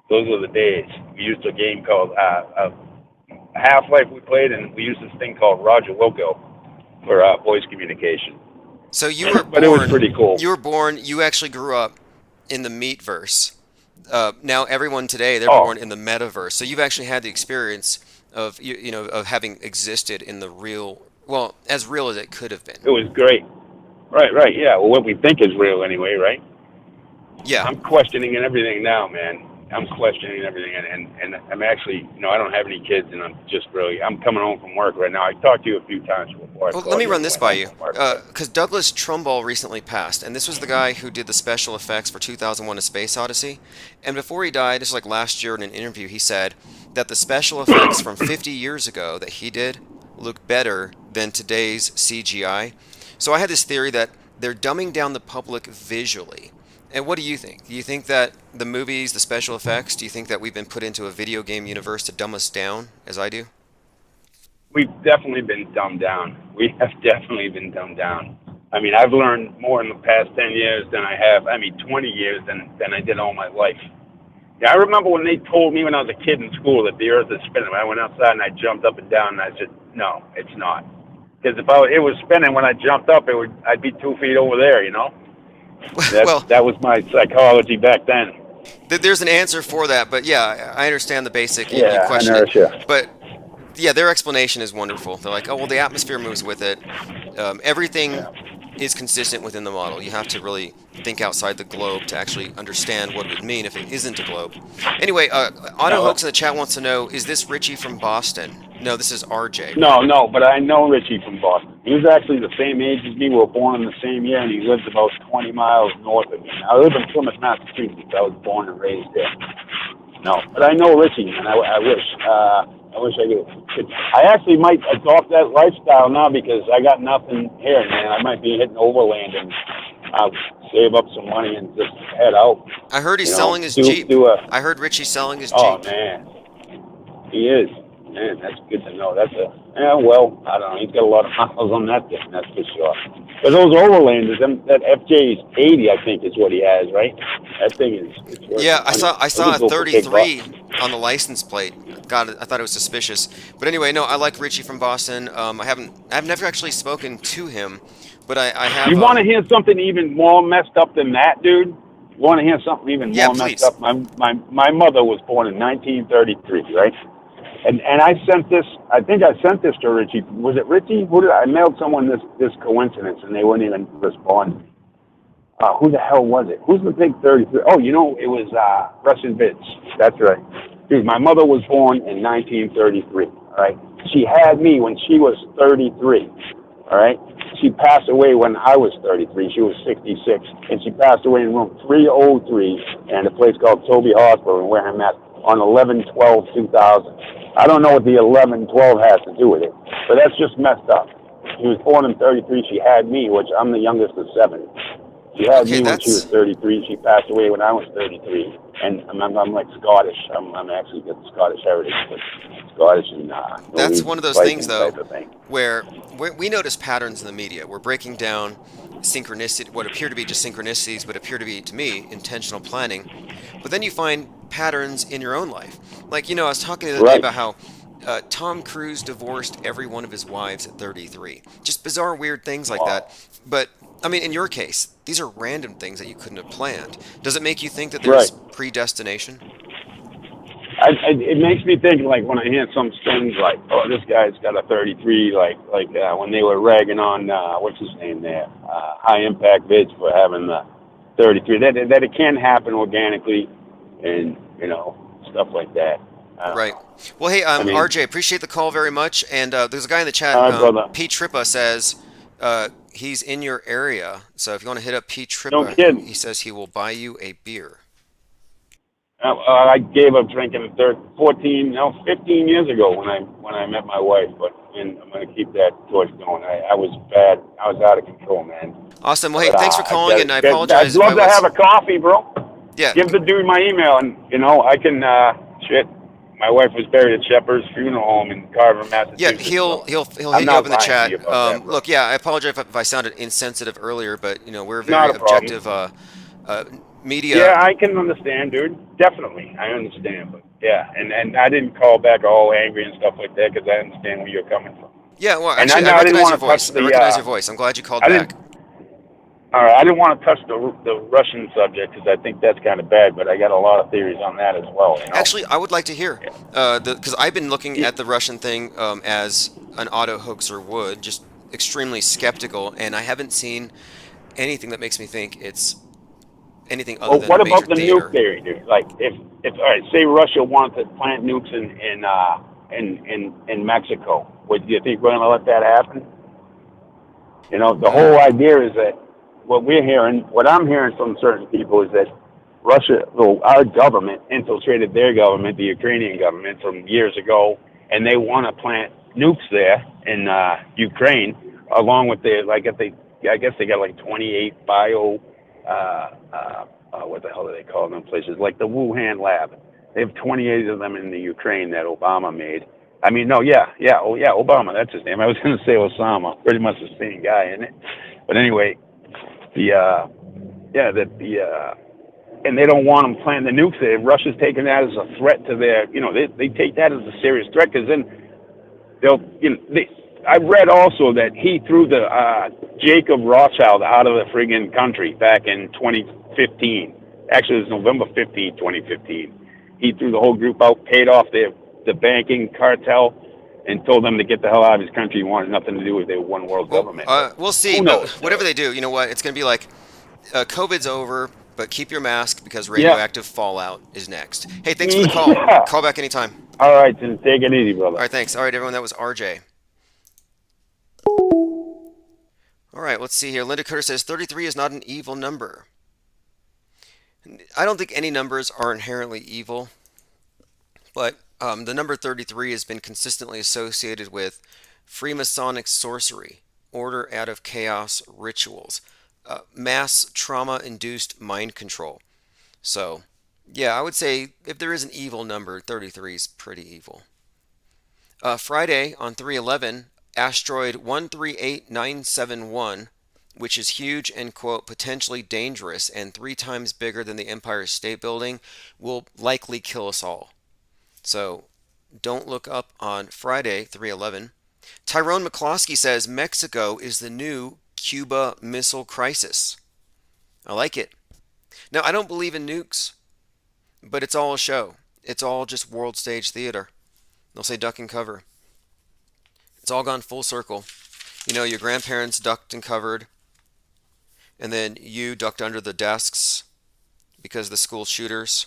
Those were the days. We used a game called Half-Life. We played, and we used this thing called Roger Wilco for voice communication. So you were born, but it was pretty cool. You actually grew up in the Meatverse. Now everyone today, they're born in the Metaverse. So you've actually had the experience of of having existed in the real, well, as real as it could have been. It was great. Right, yeah. Well, what we think is real anyway, right? Yeah. I'm questioning everything now, man. I'm questioning everything, and I'm actually, I don't have any kids, and I'm coming home from work right now. I talked to you a few times before. Well, let me run this by you, because Douglas Trumbull recently passed, and this was the guy who did the special effects for 2001: A Space Odyssey. And before he died, this was like last year in an interview, he said that the special effects from 50 years ago that he did look better than today's CGI. So I had this theory that they're dumbing down the public visually. And what do you think? Do you think that the movies, the special effects, do you think that we've been put into a video game universe to dumb us down, as I do? We've definitely been dumbed down. We have definitely been dumbed down. I mean, I've learned more in the past 10 years than 20 years than I did all my life. Yeah, I remember when they told me when I was a kid in school that the earth is spinning. I went outside and I jumped up and down and I said, no, it's not. Because if it was spinning when I jumped up, I'd be 2 feet over there, That was my psychology back then. There's an answer for that, but yeah, I understand the basic question. Inertia. But yeah, their explanation is wonderful. They're like, oh, well, the atmosphere moves with it. Everything is consistent within the model. You have to really think outside the globe to actually understand what it would mean if it isn't a globe. Anyway, Auto Hoax in the chat wants to know, is this Richie from Boston? No, this is RJ. No, but I know Richie from Boston. He was actually the same age as me. We were born in the same year, and he lives about 20 miles north of me. I live in Plymouth, Massachusetts. I was born and raised there. No, but I know Richie, and I wish I could. I actually might adopt that lifestyle now because I got nothing here, man. I might be hitting overland and I'll save up some money and just head out. I heard he's selling his Jeep. I heard Richie's selling his Jeep. Oh, man. He is. Man, that's good to know. I don't know. He's got a lot of miles on that thing, that's for sure. But those overlanders, that FJ80, I think, is what he has, right? That thing is. Yeah, I saw a 33 on the license plate. God, I thought it was suspicious. But anyway, no, I like Richie from Boston. I've never actually spoken to him, but I have. You want to hear something even more messed up than that, dude? You want to hear something even more messed up? My mother was born in 1933, right? And I sent this. I think I sent this to Richie. Was it Richie? I mailed someone this coincidence, and they wouldn't even respond. Who the hell was it? Who's the big 33? Oh, it was Russian Vince. That's right. Dude, my mother was born in 1933. All right. She had me when she was 33. All right. She passed away when I was 33. She was 66, and she passed away in room 303 in a place called Toby Hospital in Wareham, Mass. On 11/12/2000. I don't know what the 11/12 has to do with it, but that's just messed up. She was born in 33. She had me, which I'm the youngest of 7. She had Okay, me when she was that's 33. She passed away when I was 33. And I'm like Scottish. I'm actually got Scottish heritage, but Scottish and that's Norwegian, one of those things Viking though type of thing. where we notice patterns in the media. We're breaking down synchronicity, what appear to be just synchronicities, but appear to be, to me, intentional planning. But then you find patterns in your own life. Like, I was talking the other day Right, about how Tom Cruise divorced every one of his wives at 33. Just bizarre, weird things like that. But, I mean, in your case, these are random things that you couldn't have planned. Does it make you think that right. there's predestination? It makes me think like when I hear some things like, oh, this guy's got a 33, when they were ragging on what's his name there, High Impact Vids for having the 33. That it can happen organically, and stuff like that. I don't Right. know. Well, hey, I mean, RJ, appreciate the call very much. And there's a guy in the chat, all right, brother. Pete Trippa says he's in your area. So if you want to hit up Pete No Trippa, kidding. he says he will buy you a beer. I gave up drinking 14, no, 15 years ago when I met my wife, and I'm gonna keep that torch going. I was bad. I was out of control, man. Awesome. Well, hey, But thanks for calling, and I I'd apologize if I love to have was. a coffee, bro. Yeah, Give the dude my email, and I can. Shit, my wife was buried at Shepherd's Funeral Home in Carver, yeah. Massachusetts. He'll So he'll he'll I'm hit you up not in the lying to chat. you about that, bro. Look, yeah, I apologize if I sounded insensitive earlier, but we're Not very a problem. objective uh, media. Yeah, I can understand, dude. Definitely, I understand. But yeah, and I didn't call back all angry and stuff like that because I understand where you're coming from. Yeah, well, And I actually, I know I didn't recognize your want to touch voice. I the. recognize your voice. I'm glad you called I didn't. back. All right, I didn't want to touch the Russian subject because I think that's kind of bad. But I got a lot of theories on that as well. Actually, I would like to hear, Yeah. because I've been looking Yeah. at the Russian thing as an auto hoaxer would, just extremely skeptical, and I haven't seen anything that makes me think it's anything other Well, than a what major about the nuke theater. theory, dude? Like, if all right, say Russia wanted to plant nukes in Mexico, would you think we're going to let that happen? The Hmm. whole idea is that what I'm hearing from certain people is that Russia, well, our government infiltrated their government, the Ukrainian government, from years ago, and they want to plant nukes there in Ukraine, along with I guess they got like 28 what the hell do they call them places? Like the Wuhan lab. They have 28 of them in the Ukraine that Obama made. I mean, no, Obama, that's his name. I was going to say Osama, pretty much the same guy, isn't it? But anyway, the and they don't want them planting the nukes there. Russia's taking that as a threat to their, they take that as a serious threat because then they'll, I read also that he threw the Jacob Rothschild out of the friggin' country back in 2015. Actually, it was November 15, 2015. He threw the whole group out, paid off the banking cartel, and told them to get the hell out of his country. He wanted nothing to do with their one world Well, government. But we'll see, who but knows? whatever they do, you know what? It's going to be like COVID's over, but keep your mask because Yeah. radioactive fallout is next. Hey, thanks for the call. Yeah. Call back anytime. All right, then take it easy, brother. All right, thanks. All right, everyone, that was RJ. All right, let's see here. Linda Curtis says 33 is not an evil number. I don't think any numbers are inherently evil, but the number 33 has been consistently associated with Freemasonic sorcery, order out of chaos rituals, mass trauma-induced mind control. So, yeah, I would say if there is an evil number, 33 is pretty evil. Friday on 311, asteroid 138971, which is huge and, quote, potentially dangerous and 3 times bigger than the Empire State Building, will likely kill us all. So don't look up on Friday, 311. Tyrone McCloskey says Mexico is the new Cuba Missile Crisis. I like it. Now, I don't believe in nukes, but it's all a show. It's all just world stage theater. They'll say duck and cover. It's all gone full circle. Your grandparents ducked and covered, and then you ducked under the desks because of the school shooters,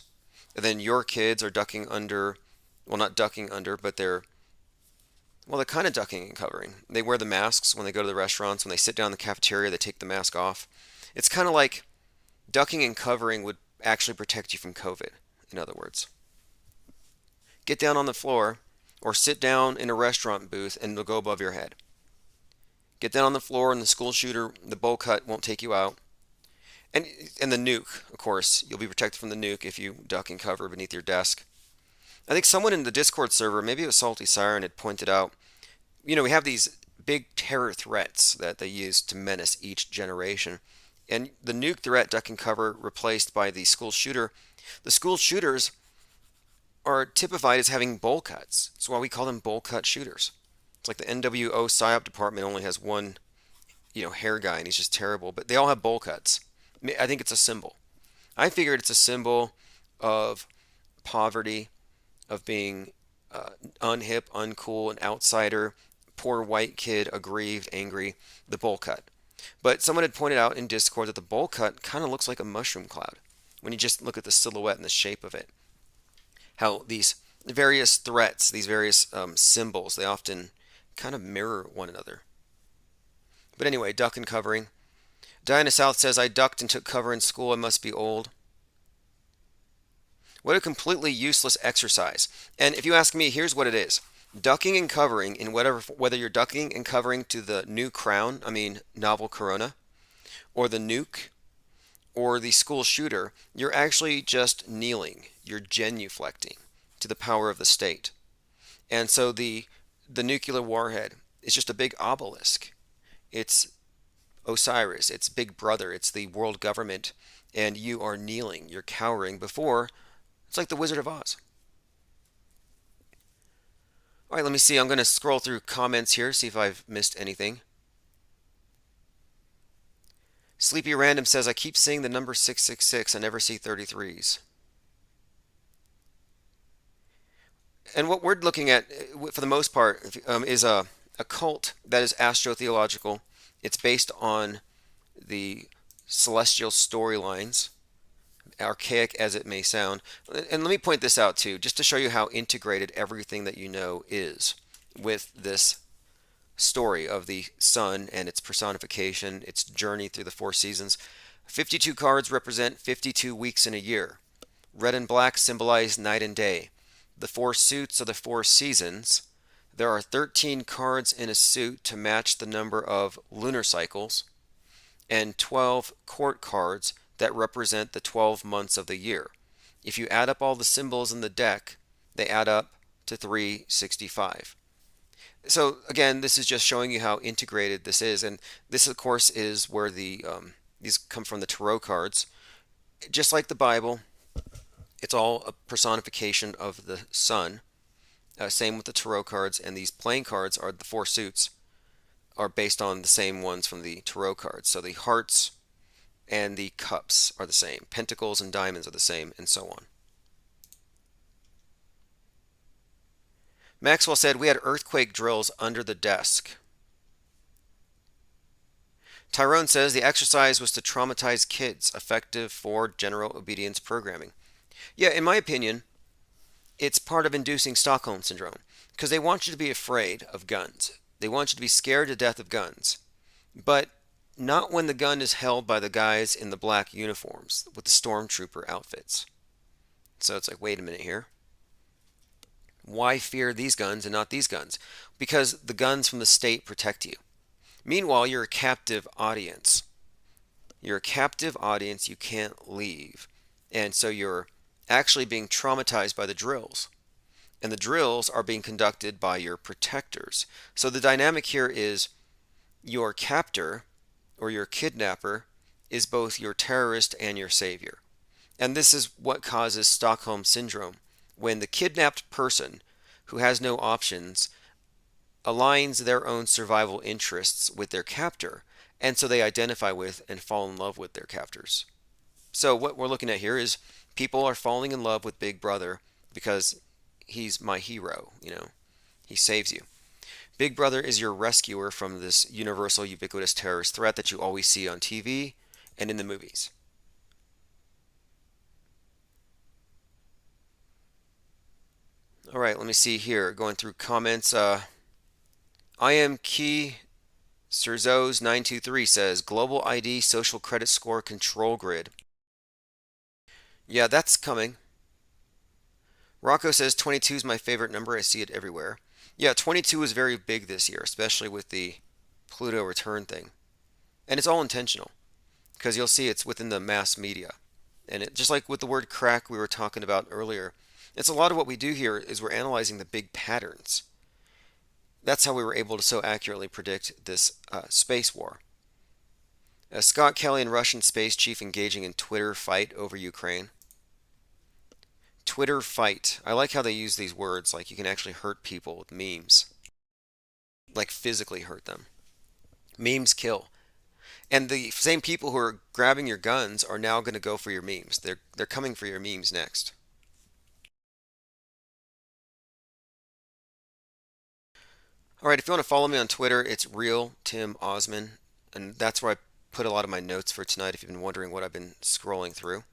and then your kids are ducking under, well, not ducking under, but they're kind of ducking and covering. They wear the masks when they go to the restaurants. When they sit down in the cafeteria, they take the mask off. It's kind of like ducking and covering would actually protect you from COVID, in other words. Get down on the floor or sit down in a restaurant booth and it'll go above your head. Get down on the floor and the school shooter, the bowl cut won't take you out. And and the nuke, of course, you'll be protected from the nuke if you duck and cover beneath your desk. I think someone in the Discord server, maybe it was Salty Siren, had pointed out, we have these big terror threats that they use to menace each generation. And the nuke threat, duck and cover, replaced by the school shooter. The school shooters are typified as having bowl cuts. That's why we call them bowl cut shooters. It's like the NWO PSYOP department only has one, hair guy, and he's just terrible. But they all have bowl cuts. I think it's a symbol. I figured it's a symbol of poverty, of being unhip, uncool, an outsider, poor white kid, aggrieved, angry, the bowl cut. But someone had pointed out in Discord that the bowl cut kind of looks like a mushroom cloud when you just look at the silhouette and the shape of it. How these various threats, these various symbols, they often kind of mirror one another. But anyway, duck and covering. Diana South says, I ducked and took cover in school. I must be old. What a completely useless exercise. And if you ask me, here's what it is. Ducking and covering in whether you're ducking and covering to the new crown, novel Corona, or the nuke, or the school shooter, you're actually just kneeling. You're genuflecting to the power of the state. And so the nuclear warhead is just a big obelisk. It's Osiris, it's Big Brother, it's the world government, and you are kneeling, you're cowering before. It's like the Wizard of Oz. All right, let me see. I'm going to scroll through comments here, see if I've missed anything. Sleepy Random says, I keep seeing the number 666. I never see 33s. And what we're looking at, for the most part, is a cult that is astrotheological. It's based on the celestial storylines, archaic as it may sound. And let me point this out too, just to show you how integrated everything that you know is with this story of the sun and its personification, its journey through the 4 seasons. 52 cards represent 52 weeks in a year. Red and black symbolize night and day. The 4 suits are the 4 seasons. There are 13 cards in a suit to match the number of lunar cycles, and 12 court cards that represent the 12 months of the year. If you add up all the symbols in the deck, they add up to 365. So again, this is just showing you how integrated this is, and this of course is where these come from, the tarot cards. Just like the Bible, it's all a personification of the sun. Same with the tarot cards, and these playing cards are the 4 suits are based on the same ones from the tarot cards. So the hearts and the cups are the same. Pentacles and diamonds are the same, and so on. Maxwell said, we had earthquake drills under the desk. Tyrone says, the exercise was to traumatize kids, effective for general obedience programming. Yeah, in my opinion, it's part of inducing Stockholm Syndrome, because they want you to be afraid of guns. They want you to be scared to death of guns. But not when the gun is held by the guys in the black uniforms with the stormtrooper outfits. So it's like, wait a minute here. Why fear these guns and not these guns? Because the guns from the state protect you. Meanwhile, you're a captive audience. You're a captive audience, you can't leave. And so you're actually being traumatized by the drills. And the drills are being conducted by your protectors. So the dynamic here is your captor or your kidnapper is both your terrorist and your savior. And this is what causes Stockholm Syndrome, when the kidnapped person who has no options aligns their own survival interests with their captor, and so they identify with and fall in love with their captors. So what we're looking at here is people are falling in love with Big Brother because he's my hero, he saves you. Big Brother is your rescuer from this universal ubiquitous terrorist threat that you always see on TV and in the movies. All right, let me see here. Going through comments. I am Key Sirzos 923 says Global ID Social Credit Score Control Grid. Yeah, that's coming. Rocco says 22 is my favorite number. I see it everywhere. Yeah, 22 is very big this year, especially with the Pluto return thing. And it's all intentional. because you'll see it's within the mass media. And just like with the word crack we were talking about earlier, it's a lot of what we do here is we're analyzing the big patterns. That's how we were able to so accurately predict this space war. Scott Kelly and Russian space chief engaging in Twitter fight over Ukraine. Twitter fight. I like how they use these words, like you can actually hurt people with memes. Like physically hurt them. Memes kill. And the same people who are grabbing your guns are now going to go for your memes. They're coming for your memes next. All right, if you want to follow me on Twitter, it's real Tim Osman, and that's where I put a lot of my notes for tonight if you've been wondering what I've been scrolling through.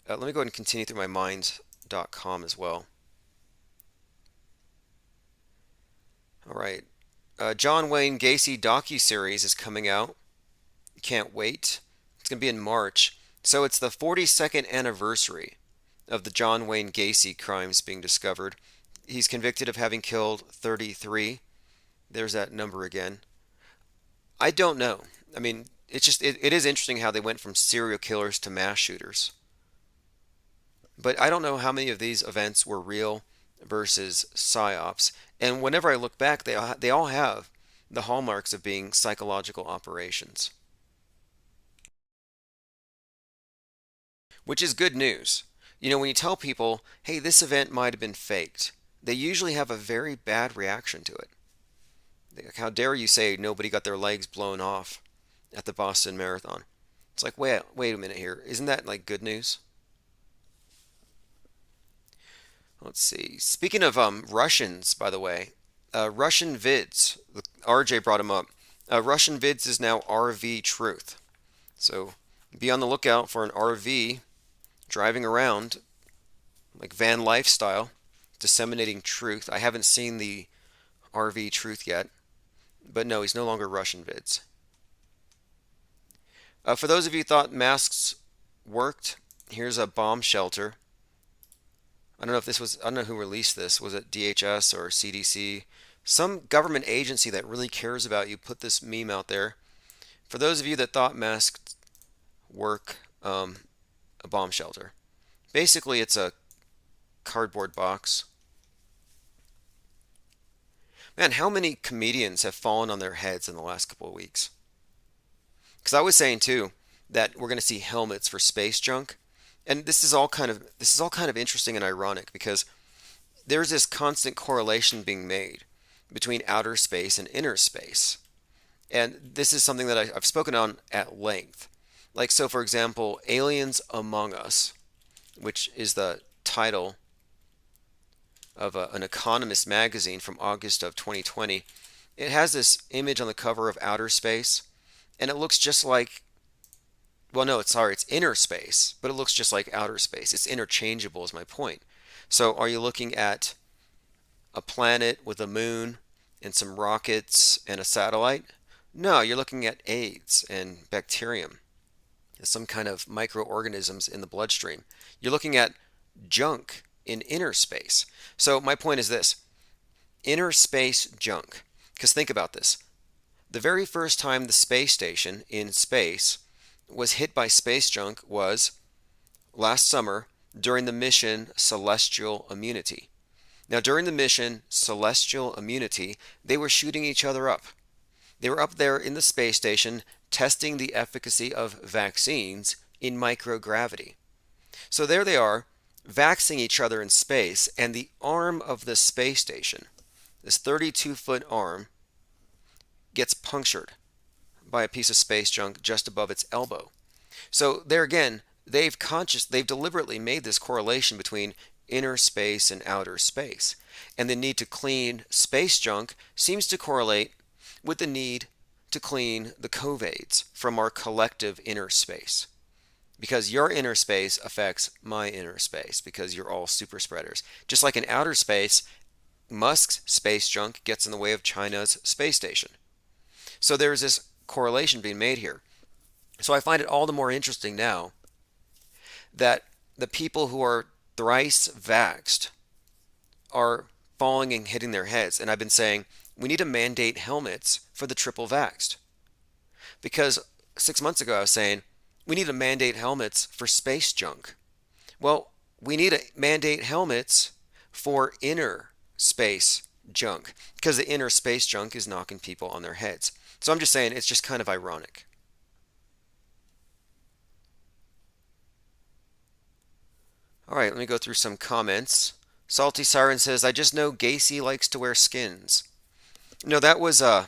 Let me go ahead and continue through my minds.com as well. All right. John Wayne Gacy docuseries is coming out. Can't wait. It's going to be in March. So it's the 42nd anniversary of the John Wayne Gacy crimes being discovered. He's convicted of having killed 33. There's that number again. I don't know. I mean, it is interesting how they went from serial killers to mass shooters. But I don't know how many of these events were real versus psyops. And whenever I look back, they all have the hallmarks of being psychological operations. Which is good news. You know, when you tell people, hey, this event might have been faked, they usually have a very bad reaction to it. How dare you say nobody got their legs blown off at the Boston Marathon? It's like, wait a minute here. Isn't that like good news? Let's see. Speaking of Russians, by the way, Russian Vids, RJ brought him up. Russian Vids is now RV Truth. So be on the lookout for an RV driving around like van lifestyle, disseminating truth. I haven't seen the RV Truth yet, but no, he's no longer Russian Vids. For those of you who thought masks worked, here's a bomb shelter. I don't know who released this. Was it DHS or CDC? Some government agency that really cares about you put this meme out there. For those of you that thought masks work, a bomb shelter. Basically, it's a cardboard box. Man, how many comedians have fallen on their heads in the last couple of weeks? Because I was saying too that we're going to see helmets for space junk, and this is all kind of interesting and ironic because there's this constant correlation being made between outer space and inner space, and this is something that I've spoken on at length. Like, so for example, Aliens Among Us, which is the title of an Economist magazine from August of 2020. It has this image on the cover of outer space, and it looks just like, well, no, it's inner space, but it looks just like outer space. It's interchangeable is my point. So are you looking at a planet with a moon and some rockets and a satellite? No, you're looking at AIDS and bacterium, some kind of microorganisms in the bloodstream. You're looking at junk in inner space. So my point is this: inner space junk. Because think about this. The very first time the space station in space was hit by space junk was last summer during the mission Celestial Immunity. Now, during the mission Celestial Immunity, they were shooting each other up. They were up there in the space station testing the efficacy of vaccines in microgravity. So there they are, vaxing each other in space, and the arm of the space station, this 32-foot arm, gets punctured by a piece of space junk just above its elbow. So there again, they've deliberately made this correlation between inner space and outer space. And the need to clean space junk seems to correlate with the need to clean the COVIDs from our collective inner space. Because your inner space affects my inner space because you're all super spreaders. Just like in outer space, Musk's space junk gets in the way of China's space station. So there's this correlation being made here. So I find it all the more interesting now that the people who are thrice vaxxed are falling and hitting their heads. And I've been saying we need to mandate helmets for the triple vaxxed. Because 6 months ago I was saying we need to mandate helmets for space junk. Well, we need to mandate helmets for inner space junk because the inner space junk is knocking people on their heads. So I'm just saying it's just kind of ironic. All right, let me go through some comments. Salty Siren says, I just know Gacy likes to wear skins. No, that was Ed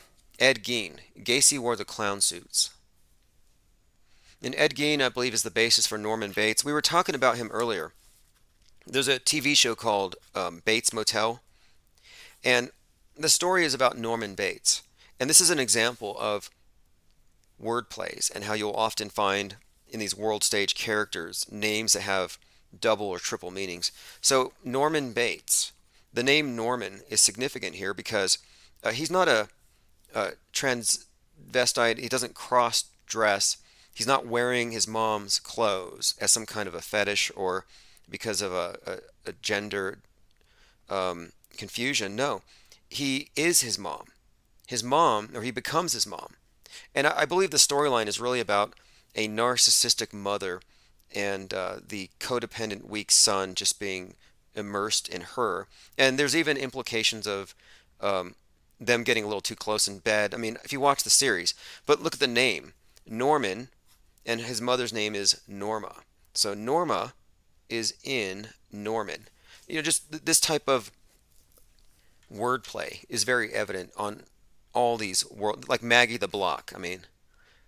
Gein. Gacy wore the clown suits. And Ed Gein, I believe, is the basis for Norman Bates. We were talking about him earlier. There's a TV show called Bates Motel, and the story is about Norman Bates. And this is an example of word plays and how you'll often find in these world stage characters names that have double or triple meanings. So Norman Bates, the name Norman is significant here because he's not a transvestite. He doesn't cross dress. He's not wearing his mom's clothes as some kind of a fetish or because of a gender confusion. No, he is his mom. His mom, or he becomes his mom. And I believe the storyline is really about a narcissistic mother and the codependent, weak son just being immersed in her. And there's even implications of them getting a little too close in bed. I mean, if you watch the series, but look at the name Norman, and his mother's name is Norma. So Norma is in Norman. You know, just this type of wordplay is very evident on all these world, like Maggie the Block. I mean,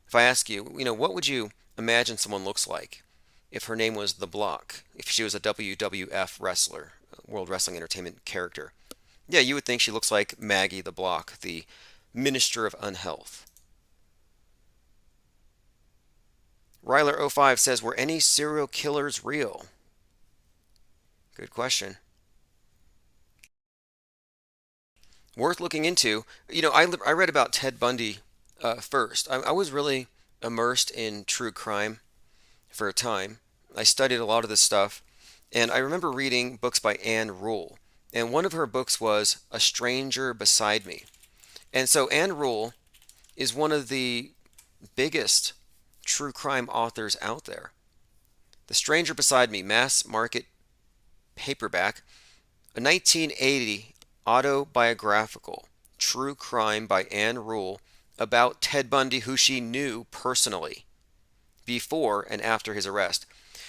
if I ask you, what would you imagine someone looks like if her name was the Block? If she was a WWF wrestler, World Wrestling Entertainment character, yeah, you would think she looks like Maggie the Block, the Minister of Unhealth. Ryler05 says, were any serial killers real? Good question. Worth looking into. I read about Ted Bundy first. I was really immersed in true crime for a time. I studied a lot of this stuff, and I remember reading books by Anne Rule. And one of her books was A Stranger Beside Me. And so Anne Rule is one of the biggest true crime authors out there. The Stranger Beside Me, mass market paperback, a 1980 autobiographical true crime by Anne Rule about Ted Bundy, who she knew personally before and after his arrest.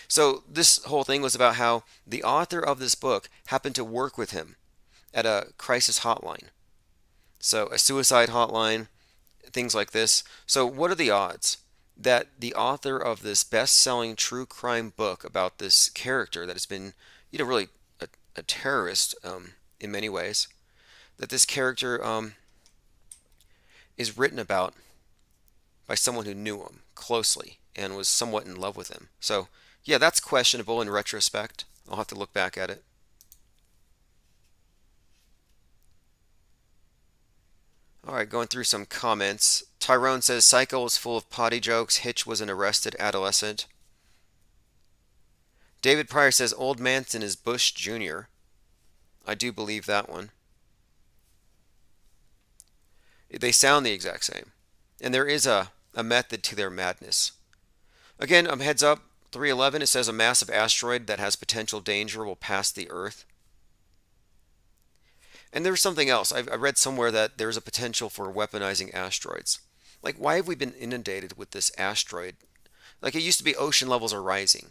So this whole thing was about how the author of this book happened to work with him at a crisis hotline. So a suicide hotline, things like this. So what are the odds that the author of this best-selling true crime book about this character that has been, really a terrorist in many ways, that this character is written about by someone who knew him closely and was somewhat in love with him. So, yeah, that's questionable in retrospect. I'll have to look back at it. All right, going through some comments. Tyrone says, Psycho was full of potty jokes. Hitch was an arrested adolescent. David Pryor says, Old Manson is Bush Jr. I do believe that one. They sound the exact same. And there is a method to their madness. Again, heads up, 311, it says a massive asteroid that has potential danger will pass the Earth. And there's something else. I read somewhere that there's a potential for weaponizing asteroids. Like, why have we been inundated with this asteroid? Like, it used to be ocean levels are rising.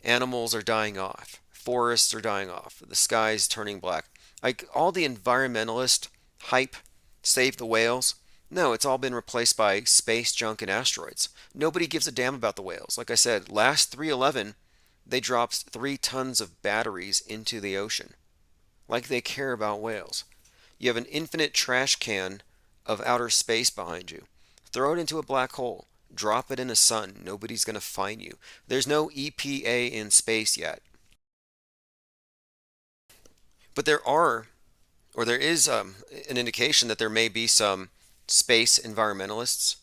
Animals are dying off. Forests are dying off. The sky's turning black. Like, all the environmentalist hype, save the whales. No, it's all been replaced by space junk and asteroids. Nobody gives a damn about the whales. Like I said, last 311, they dropped 3 tons of batteries into the ocean. Like they care about whales. You have an infinite trash can of outer space behind you. Throw it into a black hole. Drop it in the sun. Nobody's going to find you. There's no EPA in space yet. But there is an indication that there may be some space environmentalists.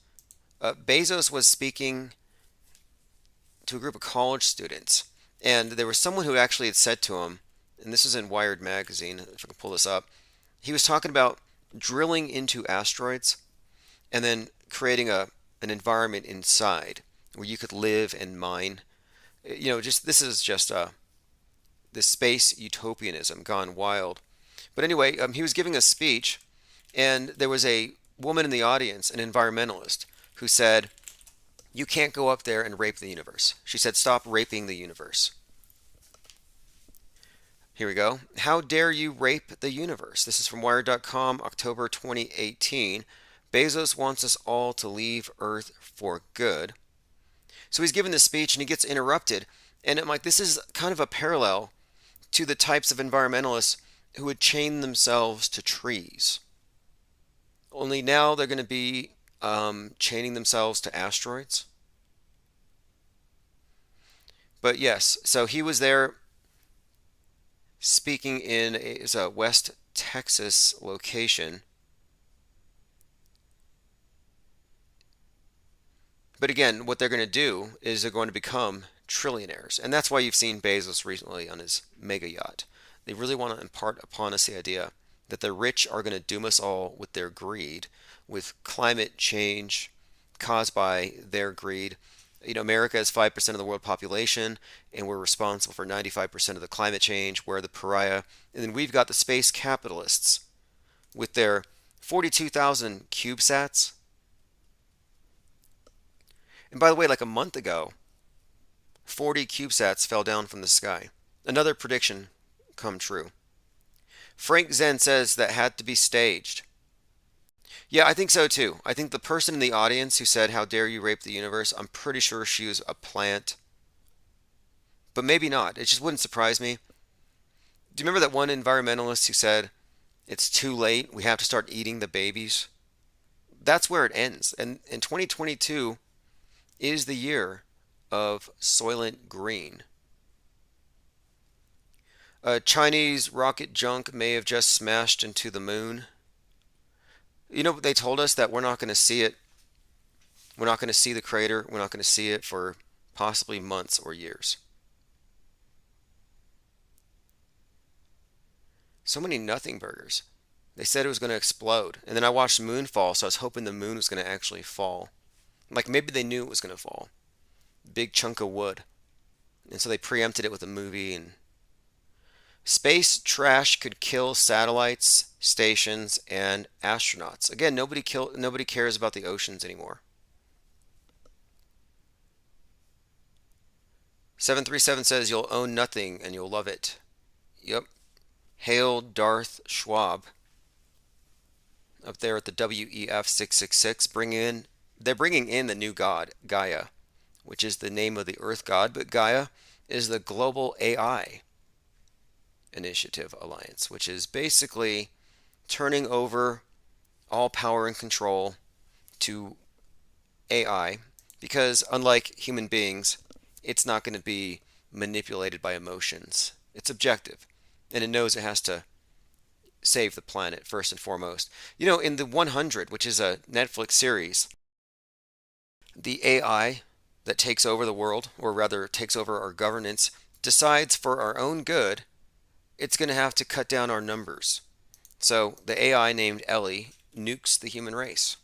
Bezos was speaking to a group of college students, and there was someone who actually had said to him, and this is in Wired magazine, if I can pull this up, he was talking about drilling into asteroids and then creating a an environment inside where you could live and mine. Just this is just this space utopianism gone wild. But anyway, he was giving a speech, and there was a woman in the audience, an environmentalist, who said, "You can't go up there and rape the universe." She said, "Stop raping the universe." Here we go. How dare you rape the universe? This is from Wired.com, October 2018. Bezos wants us all to leave Earth for good. So he's giving this speech and he gets interrupted. And I'm like, this is kind of a parallel to the types of environmentalists who would chain themselves to trees. Only now they're going to be chaining themselves to asteroids. But yes, so he was there speaking in a West Texas location. But again, what they're going to do is they're going to become trillionaires. And that's why you've seen Bezos recently on his mega yacht. They really want to impart upon us the idea that the rich are going to doom us all with their greed, with climate change caused by their greed. America is 5% of the world population, and we're responsible for 95% of the climate change. We're the pariah. And then we've got the space capitalists with their 42,000 CubeSats. And by the way, like a month ago, 40 CubeSats fell down from the sky. Another prediction come true. Frank Zen says that had to be staged. Yeah, I think so too. I think the person in the audience who said, "How dare you rape the universe?" I'm pretty sure she was a plant. But maybe not. It just wouldn't surprise me. Do you remember that one environmentalist who said, "It's too late, we have to start eating the babies"? That's where it ends. And in 2022 is the year of Soylent Green. A Chinese rocket junk may have just smashed into the moon. They told us that we're not going to see it. We're not going to see the crater. We're not going to see it for possibly months or years. So many nothing burgers. They said it was going to explode. And then I watched the moon fall, so I was hoping the moon was going to actually fall. Like maybe they knew it was going to fall. Big chunk of wood. And so they preempted it with a movie. And space trash could kill satellites, stations, and astronauts. Again, nobody cares about the oceans anymore. 737 says you'll own nothing and you'll love it. Yep. Hail Darth Schwab. Up there at the WEF 666, they're bringing in the new god, Gaia, which is the name of the Earth god, but Gaia is the Global AI Initiative Alliance, which is basically turning over all power and control to AI, because unlike human beings, it's not going to be manipulated by emotions. It's objective, and it knows it has to save the planet first and foremost. In the 100, which is a Netflix series, the AI that takes over the world, or rather takes over our governance, decides for our own good it's going to have to cut down our numbers. So the AI named Ellie nukes the human race.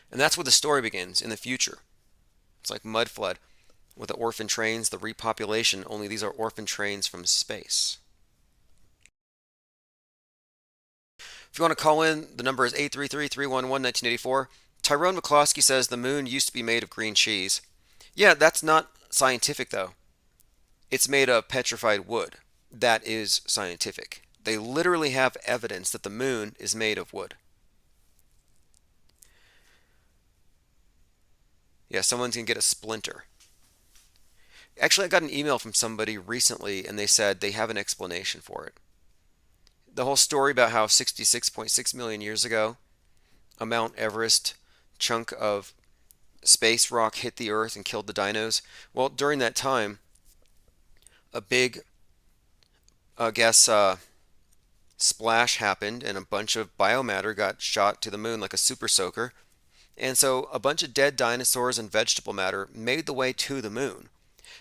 And that's where the story begins in the future. It's like Mud Flood with the orphan trains, the repopulation, only these are orphan trains from space. If you want to call in, the number is 833-311-1984. Tyrone McCloskey says the moon used to be made of green cheese. Yeah, that's not scientific though. It's made of petrified wood. That is scientific. They literally have evidence that the moon is made of wood. Yeah, someone's going to get a splinter. Actually, I got an email from somebody recently and they said they have an explanation for it. The whole story about how 66.6 million years ago, a Mount Everest chunk of space rock hit the Earth and killed the dinos. Well, during that time, a big, splash happened and a bunch of biomatter got shot to the moon like a super soaker. And so a bunch of dead dinosaurs and vegetable matter made the way to the moon.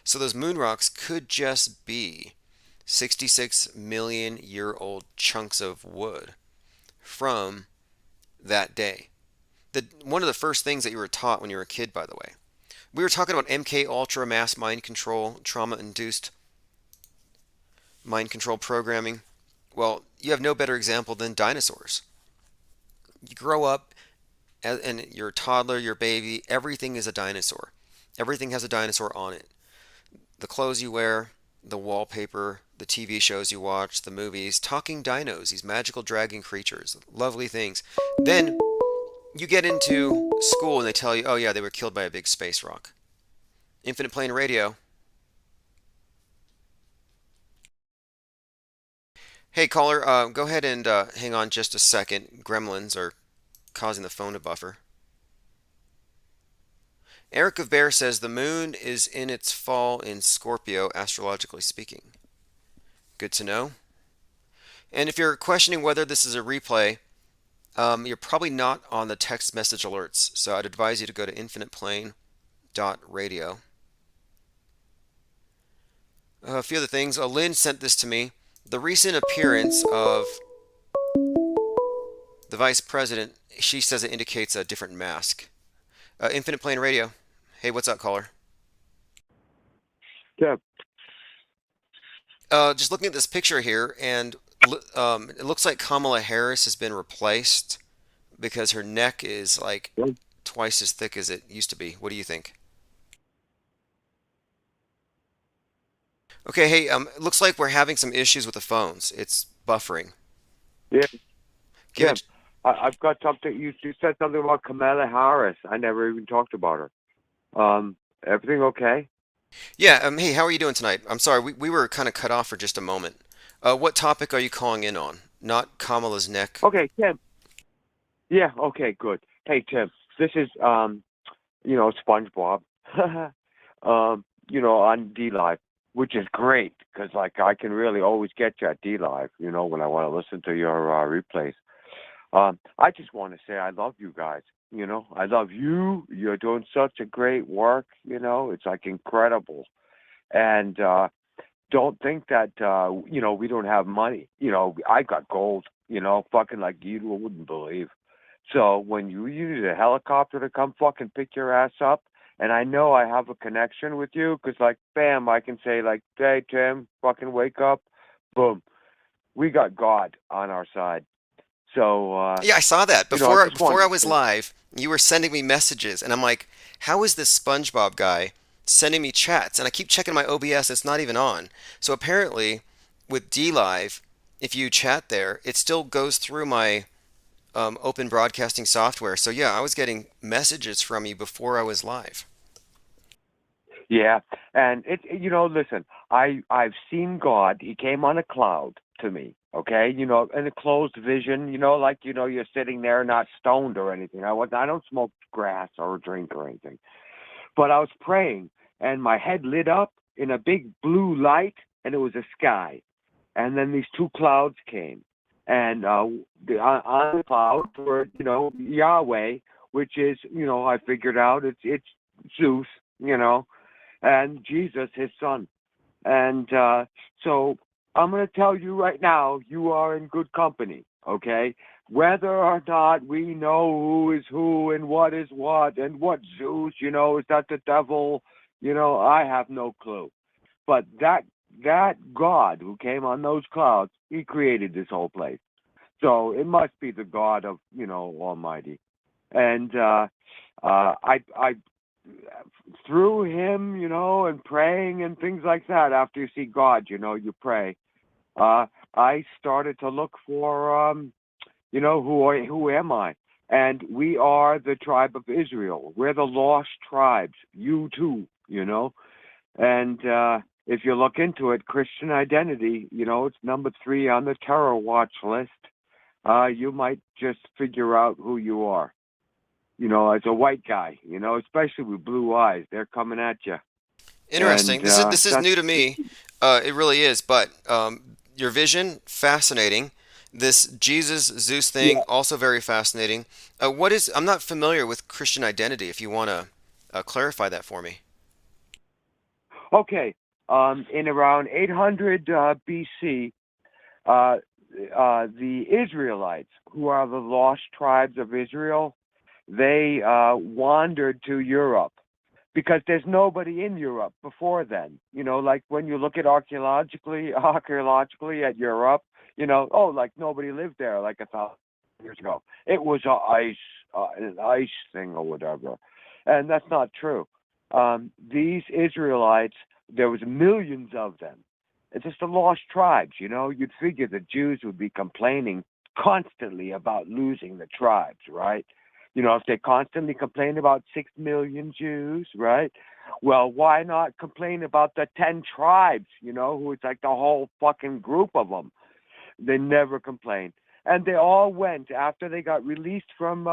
So those moon rocks could just be 66 million year old chunks of wood from that day. One of the first things that you were taught when you were a kid, by the way. We were talking about MK Ultra, mass mind control, trauma-induced mind control programming. Well, you have no better example than dinosaurs. You grow up and you're a toddler, you're a baby, everything is a dinosaur. Everything has a dinosaur on it. The clothes you wear, the wallpaper, the TV shows you watch, the movies, talking dinos, these magical dragon creatures, lovely things. Then you get into school and they tell you, oh yeah, they were killed by a big space rock. Infinite Plane Radio. Hey caller, go ahead and hang on just a second. Gremlins are causing the phone to buffer. Eric of Bear says the moon is in its fall in Scorpio, astrologically speaking. Good to know. And if you're questioning whether this is a replay, you're probably not on the text message alerts, so I'd advise you to go to infiniteplane.radio. A few other things. Lynn sent this to me. The recent appearance of the vice president, she says it indicates a different mask. Infinite Plane Radio. Hey, what's up, caller? Yeah. Just looking at this picture here, and it looks like Kamala Harris has been replaced because her neck is like twice as thick as it used to be. What do you think? Okay, hey, it looks like we're having some issues with the phones. It's buffering. Yeah. Give Yeah. it. I've got something. You said something about Kamala Harris. I never even talked about her. Everything okay? Yeah, hey, how are you doing tonight? I'm sorry, we were kind of cut off for just a moment. What topic are you calling in on? Not Kamala's neck. Okay, Tim. Yeah. Okay. Good. Hey, Tim. This is SpongeBob. On D Live, which is great because like I can really always get you at D Live. When I want to listen to your replays. I just want to say I love you guys. I love you. You're doing such a great work. It's like incredible. And don't think that, we don't have money. I got gold, fucking like you wouldn't believe. So when you use a helicopter to come fucking pick your ass up, and I know I have a connection with you because, like, bam, I can say, like, hey, Tim, fucking wake up. Boom. We got God on our side. So, Yeah, I saw that. I Before just before I wanted was to. live, you were sending me messages, and I'm like, how is this SpongeBob guy sending me chats? And I keep checking my OBS, it's not even on. So apparently, with D Live, if you chat there, it still goes through my open broadcasting software. So yeah, I was getting messages from you before I was live. Yeah, and listen, I've seen God. He came on a cloud to me, okay? In a closed vision, like you're sitting there not stoned or anything. I don't smoke grass or drink or anything. But I was praying and my head lit up in a big blue light and it was a sky. And then these two clouds came. And on the cloud were, Yahweh, which is, I figured out it's Zeus, and Jesus, his son. And so I'm going to tell you right now, you are in good company, okay? Whether or not we know who is who and what is what and what Zeus, is that the devil? I have no clue. But that God who came on those clouds, he created this whole place. So it must be the God of, Almighty. And I through him, and praying and things like that. After you see God, you pray. I started to look for, who am I? And we are the tribe of Israel. We're the lost tribes. You too, And if you look into it, Christian identity, it's number 3 on the terror watch list. You might just figure out who you are. As a white guy, especially with blue eyes, they're coming at you. Interesting. And This is that's new to me. It really is. But your vision, fascinating. This Jesus Zeus thing, yeah. also very fascinating. I'm not familiar with Christian identity. If you want to clarify that for me. Okay. In around 800 BC, the Israelites, who are the lost tribes of Israel, they wandered to Europe because there's nobody in Europe before then. You know, like when you look at archaeologically at Europe, you know, oh, like nobody lived there like 1,000 years ago. It was an ice thing or whatever, and that's not true. These Israelites, there was millions of them. It's just the lost tribes. You know, you'd figure the Jews would be complaining constantly about losing the tribes, right? You know, if they constantly complain about 6 million Jews, right? Well, why not complain about the 10 tribes, you know, who it's like the whole fucking group of them? They never complained. And they all went, after they got released from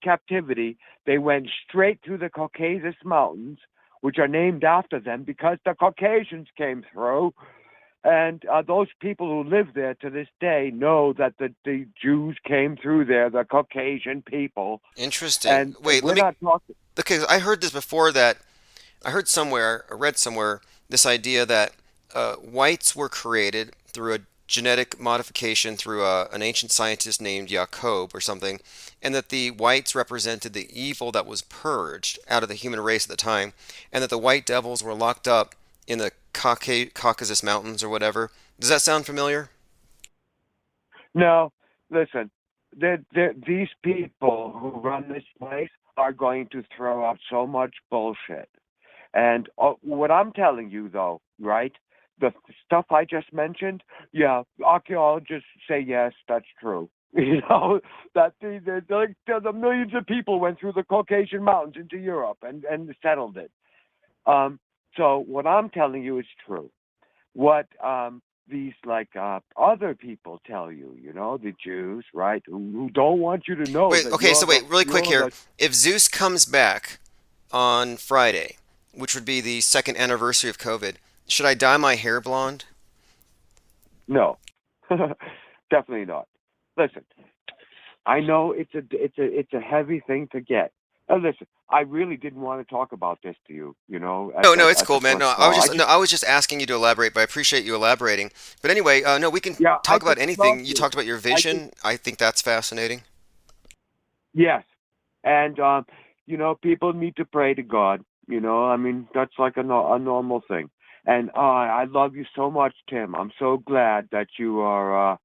captivity, they went straight to the Caucasus Mountains, which are named after them because the Caucasians came through. And those people who live there to this day know that the Jews came through there, the Caucasian people. Interesting. And Wait, we're let me. not talking. Because I heard this before that. I heard somewhere, I read somewhere, this idea that whites were created through a genetic modification through an ancient scientist named Jacob or something, and that the whites represented the evil that was purged out of the human race at the time, and that the white devils were locked up in the Caucasus Mountains or whatever. Does that sound familiar? No, listen, these people who run this place are going to throw out so much bullshit. And what I'm telling you, though, right? The stuff I just mentioned, yeah, archaeologists say yes, that's true. You know, that the millions of people went through the Caucasian Mountains into Europe and settled it. So what I'm telling you is true. What these other people tell you, you know, the Jews, right, who don't want you to know Wait, that okay, you're so wait, really quick you're here. If Zeus comes back on Friday, which would be the second anniversary of COVID, should I dye my hair blonde? No, definitely not. Listen, I know it's a heavy thing to get. Listen, I really didn't want to talk about this to you, you know, No, no, it's at the cool, man. first No, call. I was just asking you to elaborate, but I appreciate you elaborating. But anyway, no, we can Yeah, I talk about just love anything. You you. talked about your I just vision. I think that's fascinating. Yes, and you know, people need to pray to God. You know, I mean, that's like a normal thing. And I love you so much, Tim. I'm so glad that you are,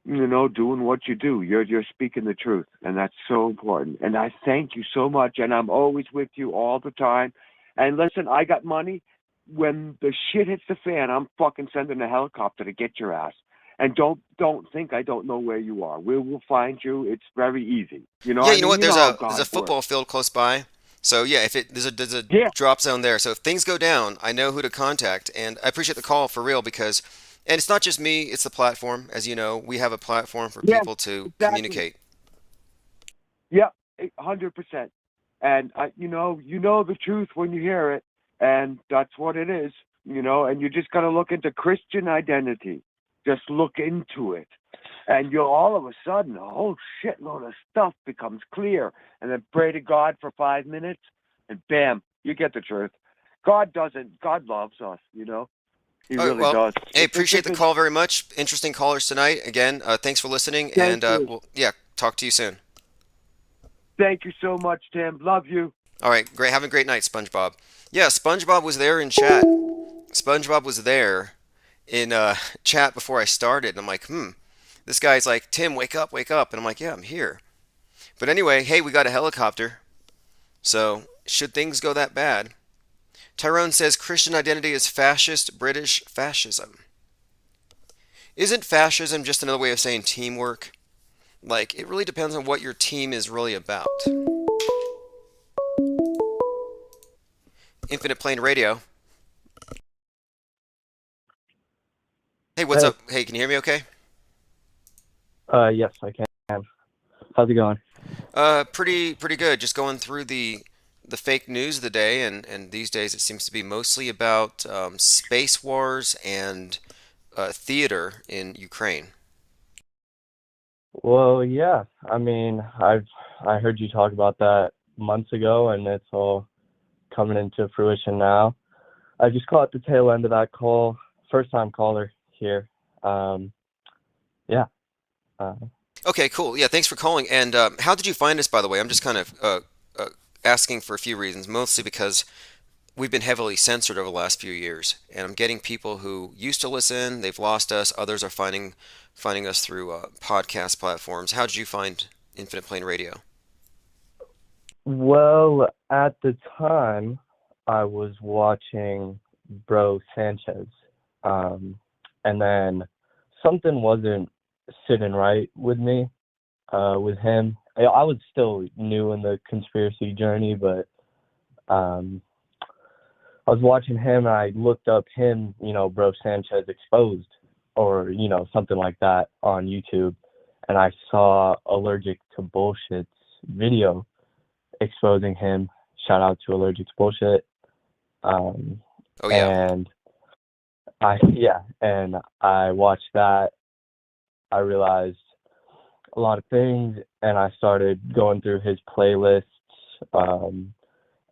you know, doing what you do. You're speaking the truth, and that's so important. And I thank you so much. And I'm always with you all the time. And listen, I got money. When the shit hits the fan, I'm fucking sending a helicopter to get your ass. And don't think I don't know where you are. We will find you. It's very easy. You know, Yeah, I you know mean, what? you know how There's a God works. football field close by. So yeah, if it there's a Yeah, drop zone there. So if things go down, I know who to contact. And I appreciate the call for real because, and it's not just me, it's the platform. As you know, we have a platform for yeah, people to exactly. communicate. Yeah, 100%. And you know the truth when you hear it, and that's what it is. You know, and you just got to look into Christian identity. Just look into it, and you'll all of a sudden a whole shitload of stuff becomes clear. And then pray to God for 5 minutes, and bam, you get the truth. God loves us. You know, He All right, really well, does. hey, It's appreciate just the a call very much. Interesting callers tonight. Again, thanks for listening, thank and you, yeah, talk to you soon. thank you so much, Tim. Love you. All right, great. Have a great night, SpongeBob. Yeah, SpongeBob was there in chat. SpongeBob was there in chat before I started, and I'm like, this guy's like, Tim, wake up, and I'm like, yeah, I'm here. But anyway, hey, we got a helicopter. So should things go that bad? Tyrone says Christian identity is fascist British fascism. Isn't fascism just another way of saying teamwork? Like, it really depends on what your team is really about. Infinite Plane Radio. Hey, what's Hey, up? Hey, can you hear me okay? yes, I can. How's it going? Pretty good. Just going through the fake news of the day, and these days it seems to be mostly about space wars and theater in Ukraine. Well, yeah. I mean, I heard you talk about that months ago, and it's all coming into fruition now. I just caught the tail end of that call. First time caller here. Yeah. Uh, Okay, cool. Yeah, thanks for calling. And how did you find us, by the way? I'm just kind of asking for a few reasons, mostly because we've been heavily censored over the last few years, and I'm getting people who used to listen, they've lost us. Others are finding us through podcast platforms. How did you find Infinite Plane Radio? Well, at the time, I was watching Bro Sanchez, um, and then something wasn't sitting right with me, with him. I was still new in the conspiracy journey, but um, I was watching him and I looked up him, Bro Sanchez exposed or, something like that on YouTube. And I saw Allergic to Bullshit's video exposing him. Shout out to Allergic to Bullshit. Um, Oh yeah. and and I watched that. I realized a lot of things and I started going through his playlists. Um,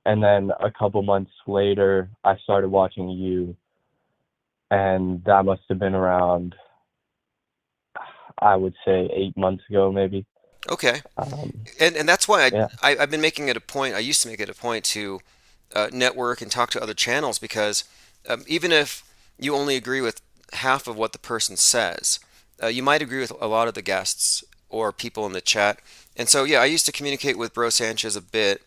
and then a couple months later, I started watching you, and that must have been around, I would say, 8 months ago, maybe. Okay. Um, And that's why yeah, I've been making it a point. I used to make it a point to network and talk to other channels because even if you only agree with half of what the person says, you might agree with a lot of the guests or people in the chat. And so, yeah, I used to communicate with Bro Sanchez a bit,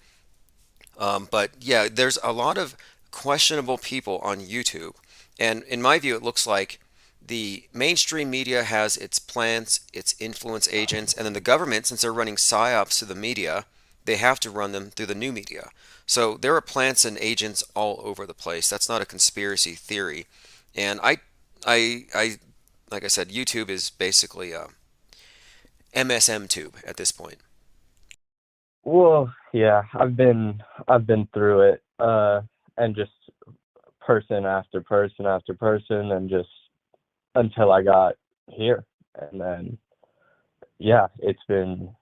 but yeah, there's a lot of questionable people on YouTube. And in my view, it looks like the mainstream media has its plants, its influence agents, and then the government, since they're running psyops to the media, they have to run them through the new media. So there are plants and agents all over the place. That's not a conspiracy theory. And like I said, YouTube is basically MSM tube at this point. well, yeah, I've been through it, and just person after person after person, and just until I got here, and then yeah, it's been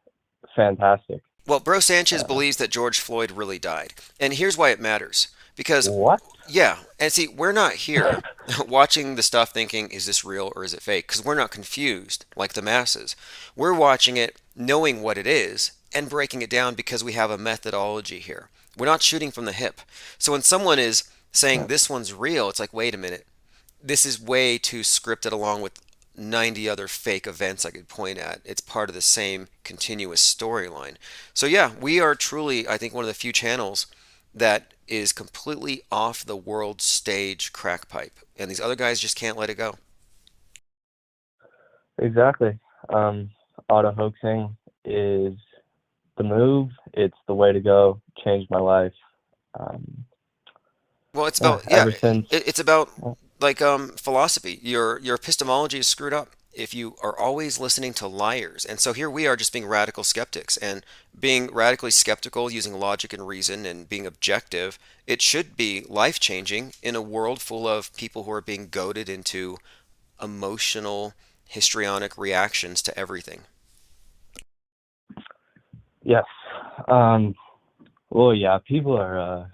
fantastic. Well, Bro Sanchez Uh, believes that George Floyd really died. And here's why it matters. Because, what? yeah, and see, we're not here watching the stuff thinking, is this real or is it fake? Because we're not confused like the masses. We're watching it knowing what it is and breaking it down because we have a methodology here. We're not shooting from the hip. So when someone is saying this one's real, it's like, wait a minute, this is way too scripted along with 90 other fake events I could point at. It's part of the same continuous storyline. So, yeah, we are truly, I think, one of the few channels that is completely off the world stage crack pipe. And these other guys just can't let it go. Exactly. Um, Auto hoaxing is the move. It's the way to go. Changed my life. Um, Well, it's yeah, about, yeah, ever since. it's about like philosophy. Your epistemology is screwed up if you are always listening to liars. And so here we are just being radical skeptics and being radically skeptical using logic and reason and being objective. It should be life-changing in a world full of people who are being goaded into emotional, histrionic reactions to everything. Yes. Um, well, yeah, people are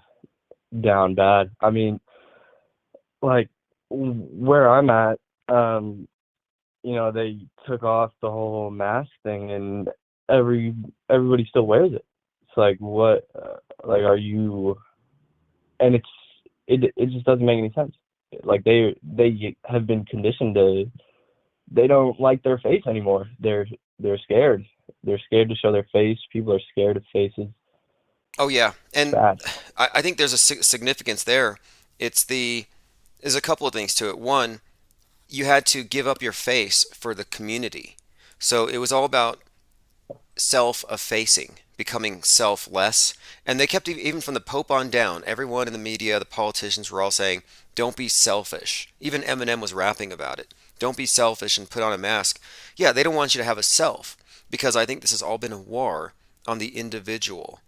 down bad. I mean, like where I'm at, um, they took off the whole mask thing, and everybody still wears it. It's like, what? Like, are you? And it just doesn't make any sense. Like they have been conditioned to. They don't like their face anymore. They're scared. They're scared to show their face. People are scared of faces. Oh yeah, It's and bad. I think there's a significance there. There's a couple of things to it. One, you had to give up your face for the community. So it was all about self-effacing, becoming selfless. And they kept, even from the Pope on down, everyone in the media, the politicians were all saying, don't be selfish. Even Eminem was rapping about it. Don't be selfish and put on a mask. Yeah, they don't want you to have a self because I think this has all been a war on the individual.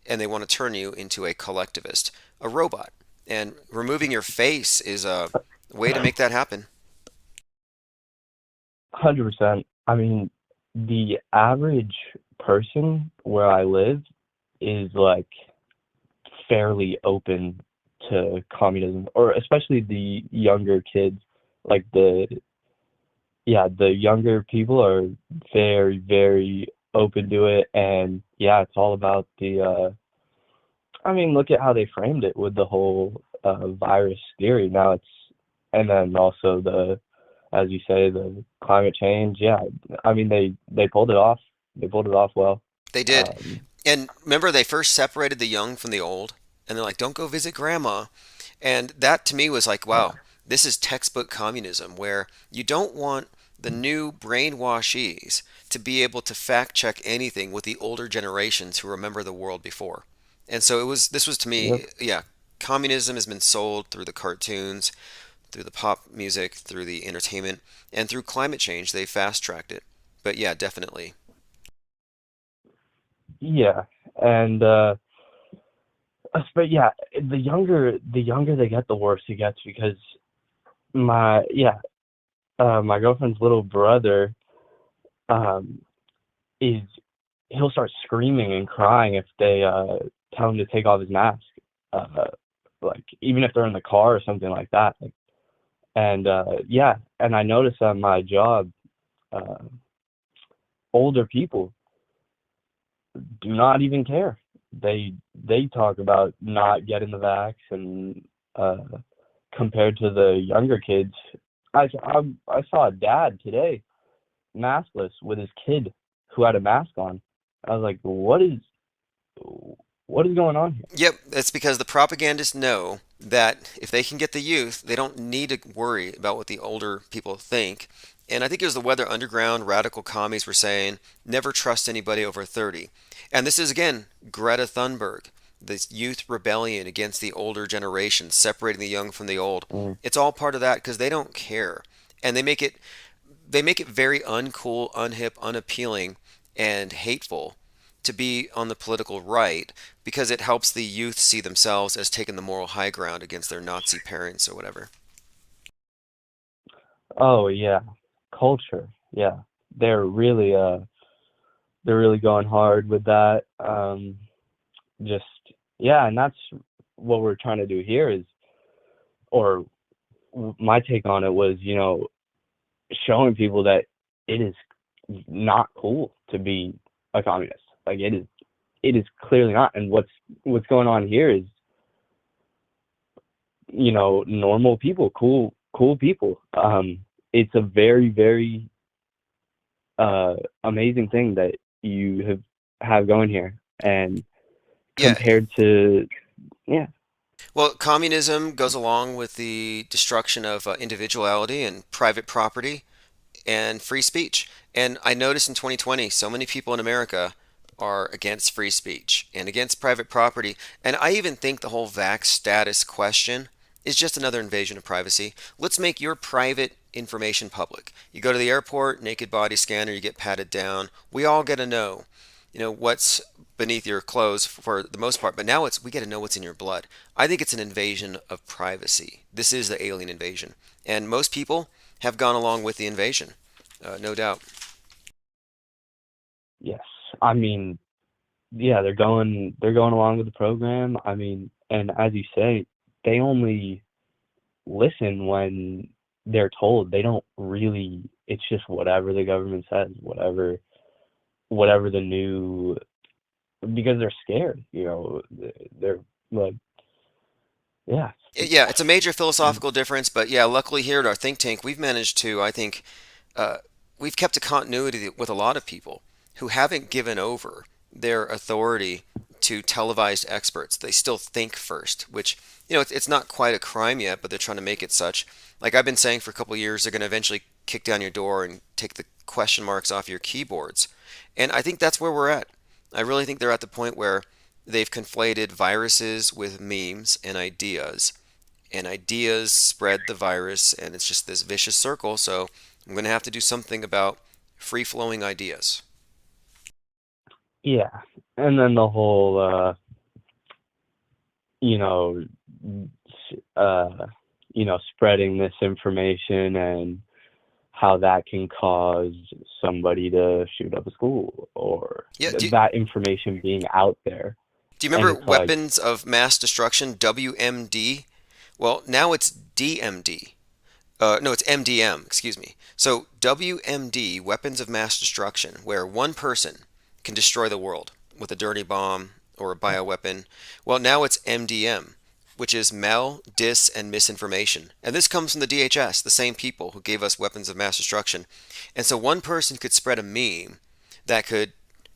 And they want to turn you into a collectivist, a robot. And removing your face is a way to make that happen. 100%. I mean, the average person where I live is like fairly open to communism, or especially the younger kids, like yeah, the younger people are very, very open to it, and yeah, it's all about I mean, look at how they framed it with the whole virus theory. Now it's, and then also as you say, the climate change. Yeah, I mean, they pulled it off. They pulled it off well. They did. Um, And remember, they first separated the young from the old, and they're like, don't go visit grandma. And that to me was like, wow, yeah, this is textbook communism, where you don't want the new brainwashees to be able to fact check anything with the older generations who remember the world before. And so this was to yep, me, yeah, communism has been sold through the cartoons, through the pop music, through the entertainment, and through climate change. They fast tracked it. But yeah, definitely. yeah, and but yeah, the younger they get, the worse it gets because yeah, my girlfriend's little brother um is he'll start screaming and crying if they tell him to take off his mask, uh like even if they're in the car or something like that. Like, and yeah, and I noticed at my job, uh older people do not even care. They talk about not getting the vax, and uh compared to the younger kids, I saw a dad today maskless with his kid who had a mask on. I was like, what is going on here? Yep, that's because the propagandists know that if they can get the youth, they don't need to worry about what the older people think. And I think it was the Weather Underground radical commies were saying, never trust anybody over 30. And this is again Greta Thunberg, this youth rebellion against the older generation, separating the young from the old. Mm. It's all part of that because they don't care. And they make it very uncool, unhip, unappealing, and hateful to be on the political right because it helps the youth see themselves as taking the moral high ground against their Nazi parents or whatever. Oh yeah, culture. Yeah, they're really uh they're really going hard with that. Just yeah, and that's what we're trying to do here is, or my take on it was, showing people that it is not cool to be a communist. Like it is clearly not. And what's going on here is, normal people, cool people. It's a very, very amazing thing that you have going here. And Yeah, compared to, yeah, well, communism goes along with the destruction of individuality and private property and free speech. And I noticed in 2020, so many people in America are against free speech and against private property. And I even think the whole vax status question is just another invasion of privacy. Let's make your private information public. You go to the airport, naked body scanner, you get patted down. We all get to know, what's beneath your clothes for the most part, but now we get to know what's in your blood. I think it's an invasion of privacy. This is the alien invasion. And most people have gone along with the invasion, no doubt. yes. I mean, yeah, they're going along with the program. I mean, and as you say, they only listen when they're told. They don't really. It's just whatever the government says, whatever the new, because they're scared. They're like, yeah, Yeah, it's a major philosophical difference, but yeah, luckily here at our think tank, we've managed to, I think, uh, we've kept a continuity with a lot of people who haven't given over their authority to televised experts. They still think first, which, it's not quite a crime yet, but they're trying to make it such. Like I've been saying for a couple of years, they're going to eventually kick down your door and take the question marks off your keyboards. And I think that's where we're at. I really think they're at the point where they've conflated viruses with memes and ideas spread the virus, and it's just this vicious circle. So I'm going to have to do something about free flowing ideas. yeah. And then the whole, you know, uh, spreading misinformation and how that can cause somebody to shoot up a school, or Yeah, that information being out there. do you And remember it's like, weapons of mass destruction, WMD? Well, now it's DMD. No, it's MDM, excuse me. So WMD, weapons of mass destruction, where one person can destroy the world with a dirty bomb or a bioweapon. Well, now it's MDM, which is mal, dis, and misinformation. And this comes from the DHS, the same people who gave us weapons of mass destruction. And so one person could spread a meme that could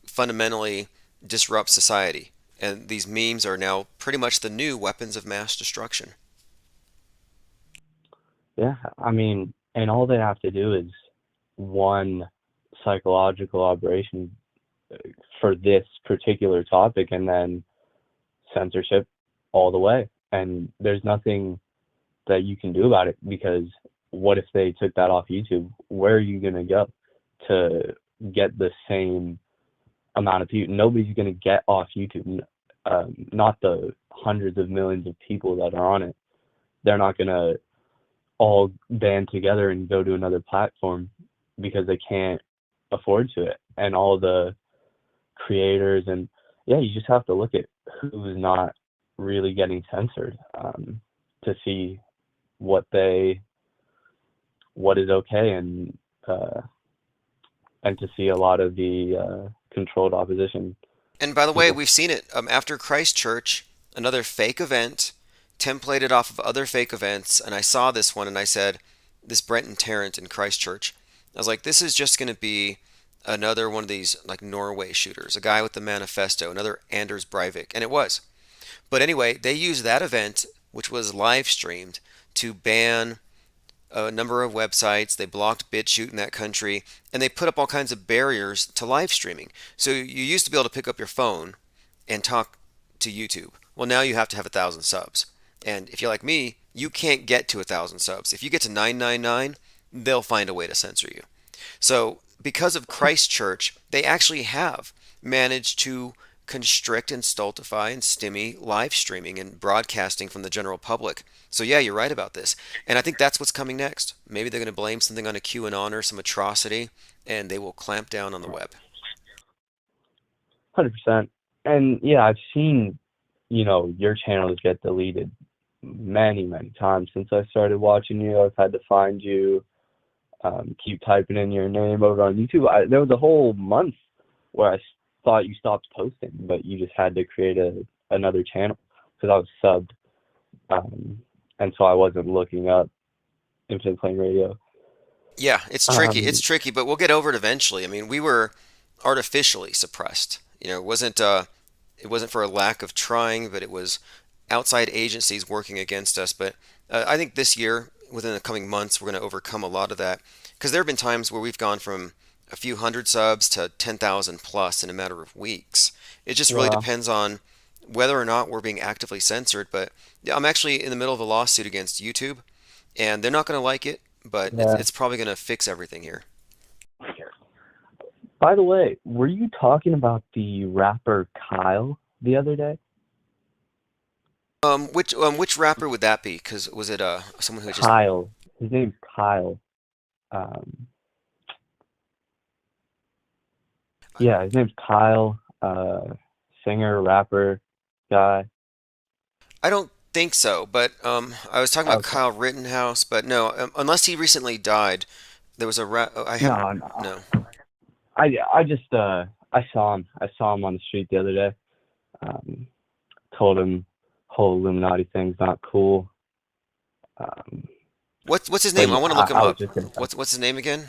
fundamentally disrupt society. And these memes are now pretty much the new weapons of mass destruction. Yeah, I mean, and all they have to do is one psychological operation for this particular topic, and then censorship all the way. And there's nothing that you can do about it, because what if they took that off YouTube? Where are you going to go to get the same amount of people? Nobody's going to get off YouTube. Not the hundreds of millions of people that are on it. They're not going to all band together and go to another platform because they can't afford to it. And all the creators, and yeah, you just have to look at who's not really getting censored, to see what is okay, and to see a lot of the controlled opposition And by the way, people. we've seen it after Christchurch, another fake event, templated off of other fake events. And I saw this one and I said, this Brenton Tarrant in Christchurch. I was like, this is just going to be another one of these like Norway shooters, a guy with the manifesto, another Anders Breivik. And it was. But anyway, they used that event, which was live streamed, to ban a number of websites. They blocked BitChute in that country, and they put up all kinds of barriers to live streaming. So you used to be able to pick up your phone and talk to YouTube. Well, now you have to have 1,000 subs. And if you're like me, you can't get to 1,000 subs. If you get to 999, they'll find a way to censor you. So because of Christchurch, they actually have managed to constrict and stultify and stymie live streaming and broadcasting from the general public. So yeah, you're right about this. And I think that's what's coming next. Maybe they're going to blame something on a QAnon or some atrocity, and they will clamp down on the web. 100%. And yeah, I've seen, your channels get deleted many, many times since I started watching you. I've had to find you, keep typing in your name over on YouTube. There was a whole month where I thought you stopped posting, but you just had to create another channel because I was subbed, and so I wasn't looking up Infinite Plane Radio. Yeah, it's tricky. It's Um, tricky, but we'll get over it eventually. I mean, we were artificially suppressed. It wasn't for a lack of trying, but it was outside agencies working against us. But I think this year, within the coming months, we're going to overcome a lot of that. Because there have been times where we've gone from a few hundred subs to 10,000 plus in a matter of weeks. It just really yeah, depends on whether or not we're being actively censored. But yeah, I'm actually in the middle of a lawsuit against YouTube, and they're not going to like it, but yeah. it's probably going to fix everything here. By the way, were you talking about the rapper Kyle the other day? Which rapper would that be? Because was it someone who just Kyle. His name's Kyle. Um, yeah, his name's Kyle. Singer, rapper, guy. I don't think so, but I was talking about Okay. Kyle Rittenhouse, but no, unless he recently died, there was a I have No, no. no. I just I saw him. I saw him on the street the other day. Um, Told him whole Illuminati thing's not cool. Um, What's his but name? I yeah, want to look him I was up. just gonna say. What's his name again?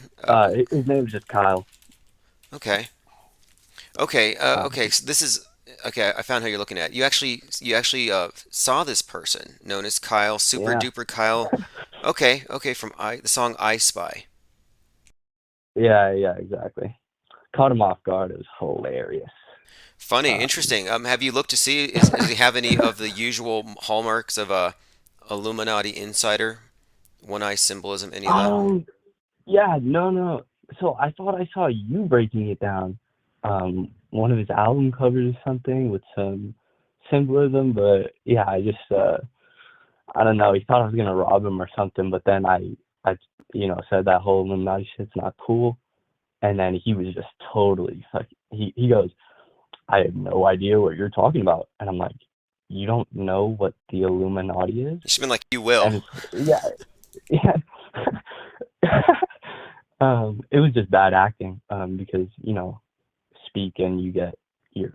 His name's just Kyle. Okay, okay, Um, okay. So this is okay. I found how you're looking at. You actually saw this person known as Kyle, Super yeah, Duper Kyle. Okay, okay, from the song I Spy. yeah, exactly. Caught him off guard. It was hilarious. Funny, Um, interesting. Have you looked to see does he have any of the usual hallmarks of a Illuminati insider? One eye symbolism, any of that? oh, yeah, no. So I thought I saw you breaking it down. One of his album covers or something with some symbolism, but yeah, I don't know. He thought I was gonna rob him or something, but then I said that whole Illuminati shit's not cool, and then he was just totally like he goes, I have no idea what you're talking about, and I'm like, you don't know what the Illuminati is? It's been like you will. And it's, yeah, yeah. It was just bad acting, because, speak and you get your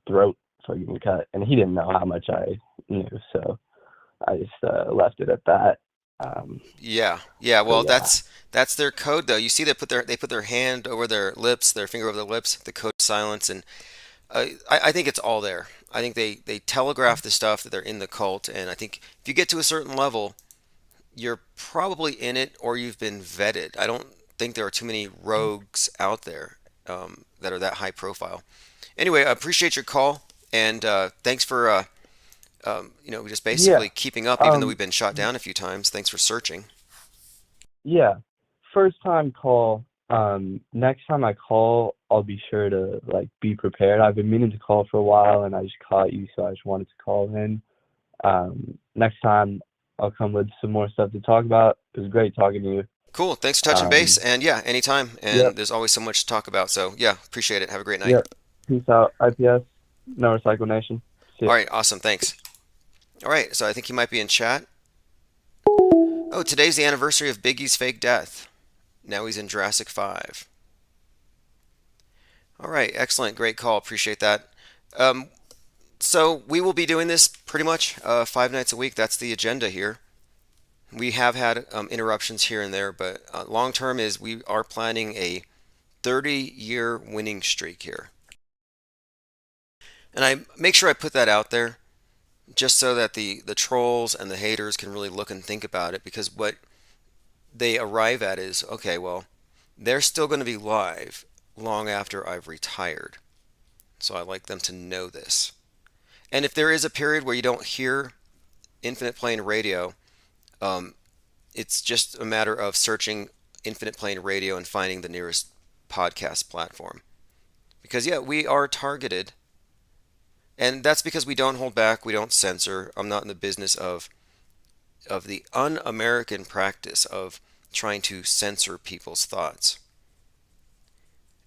throat fucking cut, and he didn't know how much I knew, so I just left it at that. Yeah, yeah. But Well, yeah, that's their code, though. You see, they put their hand over their lips, their finger over their lips, the code of silence, and I think it's all there. I think they telegraph the stuff that they're in the cult, and I think if you get to a certain level, you're probably in it or you've been vetted. I don't think there are too many rogues out there that are that high profile. Anyway, I appreciate your call, and thanks for just yeah, basically keeping up, even though we've um, been shot down a few times. Thanks for searching. yeah. First time call. Next time I call, I'll be sure to like be prepared. I've been meaning to call for a while, and I just caught you, so I just wanted to call in. Next time I'll come with some more stuff to talk about. It was great talking to you. Cool. Thanks for touching base, Um, and yeah, anytime. And yep, there's always so much to talk about. So yeah, appreciate it. Have a great night. yep. Peace out, IPS. No Recycle Nation. See ya. All right, awesome. Thanks. All right, so I think he might be in chat. Oh, today's the anniversary of Biggie's fake death. Now he's in Jurassic 5. All right, excellent. Great call. Appreciate that. Um, so we will be doing this pretty much 5 nights a week. That's the agenda here. We have had interruptions here and there, but long term is we are planning a 30-year winning streak here. And I make sure I put that out there just so that the trolls and the haters can really look and think about it, because what they arrive at is, okay, well, they're still going to be live long after I've retired. So I like them to know this. And if there is a period where you don't hear Infinite Plane Radio, um, it's just a matter of searching Infinite Plane Radio and finding the nearest podcast platform. Because, yeah, we are targeted. And that's because we don't hold back, we don't censor. I'm not in the business of the un-American practice of trying to censor people's thoughts.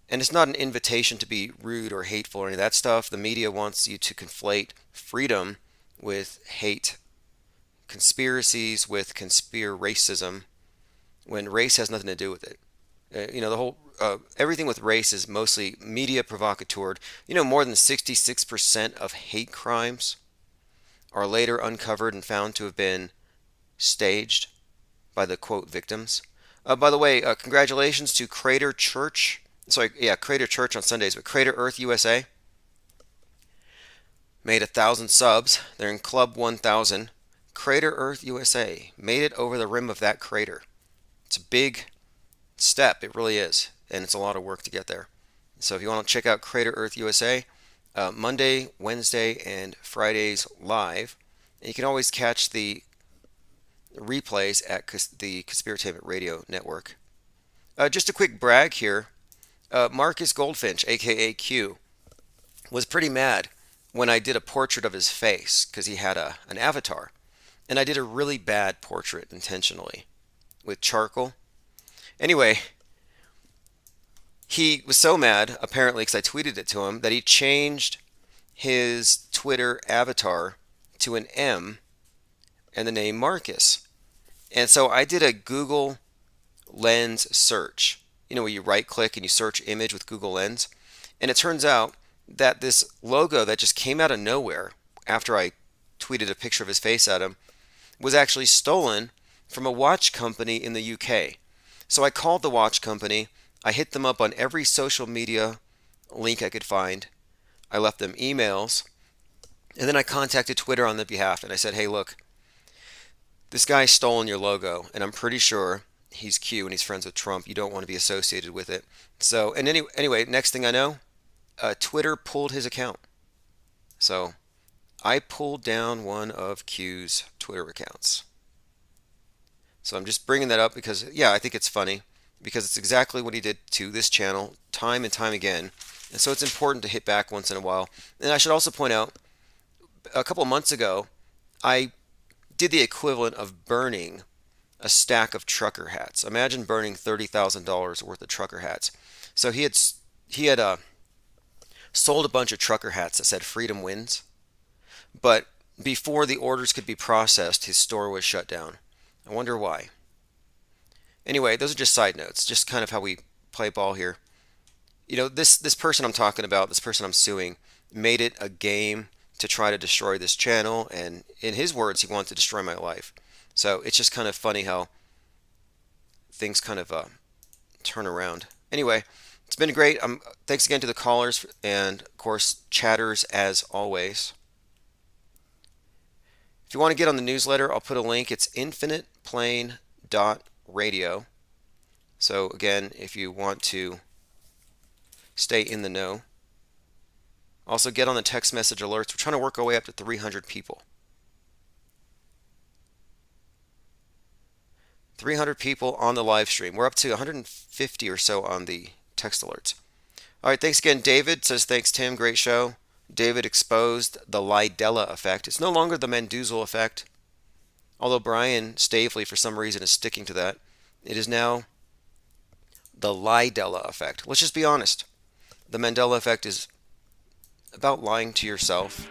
And it's not an invitation to be rude or hateful or any of that stuff. The media wants you to conflate freedom with hate, conspiracies with racism, when race has nothing to do with it. The whole everything with race is mostly media provocateur. More than 66% of hate crimes are later uncovered and found to have been staged by the quote victims. By the way, congratulations to Crater Church. Sorry, yeah, Crater Church on Sundays, but Crater Earth USA made 1,000 subs. They're in Club 1,000. Crater Earth USA made it over the rim of that crater. It's a big step, it really is, and it's a lot of work to get there. So if you want to check out Crater Earth USA, Monday, Wednesday, and Fridays live. And you can always catch the replays at the Conspiratainment Radio Network. Just a quick brag here. Marcus Goldfinch, aka Q, was pretty mad when I did a portrait of his face because he had an avatar. And I did a really bad portrait intentionally with charcoal. Anyway, he was so mad, apparently, because I tweeted it to him, that he changed his Twitter avatar to an M and the name Marcus. And so I did a Google Lens search, where you right click and you search image with Google Lens. And it turns out that this logo that just came out of nowhere after I tweeted a picture of his face at him was actually stolen from a watch company in the UK. So I called the watch company. I hit them up on every social media link I could find. I left them emails. And then I contacted Twitter on their behalf. And I said, hey, look, this guy's stolen your logo. And I'm pretty sure he's Q and he's friends with Trump. You don't want to be associated with it. So, and anyway, next thing I know, Twitter pulled his account. So I pulled down one of Q's Twitter accounts. So I'm just bringing that up because, yeah, I think it's funny because it's exactly what he did to this channel time and time again. And so it's important to hit back once in a while. And I should also point out, a couple of months ago, I did the equivalent of burning a stack of trucker hats. Imagine burning $30,000 worth of trucker hats. So he had sold a bunch of trucker hats that said "Freedom Wins," but before the orders could be processed, his store was shut down. I wonder why. Anyway, those are just side notes, just kind of how we play ball here. You know, this person I'm talking about, this person I'm suing, made it a game to try to destroy this channel, and in his words, he wanted to destroy my life. So it's just kind of funny how things kind of turn around. Anyway, it's been great. Thanks again to the callers and, of course, chatters as always. If you want to get on the newsletter, I'll put a link. It's infiniteplane.radio. So again, if you want to stay in the know. Also get on the text message alerts. We're trying to work our way up to 300 people. 300 people on the live stream. We're up to 150 or so on the text alerts. All right, thanks again. David says, thanks, Tim. Great show. David exposed the Lidella effect. It's no longer the Menduzel effect, although Brian Stavely, for some reason, is sticking to that. It is now the Lidella effect. Let's just be honest. The Mandela effect is about lying to yourself,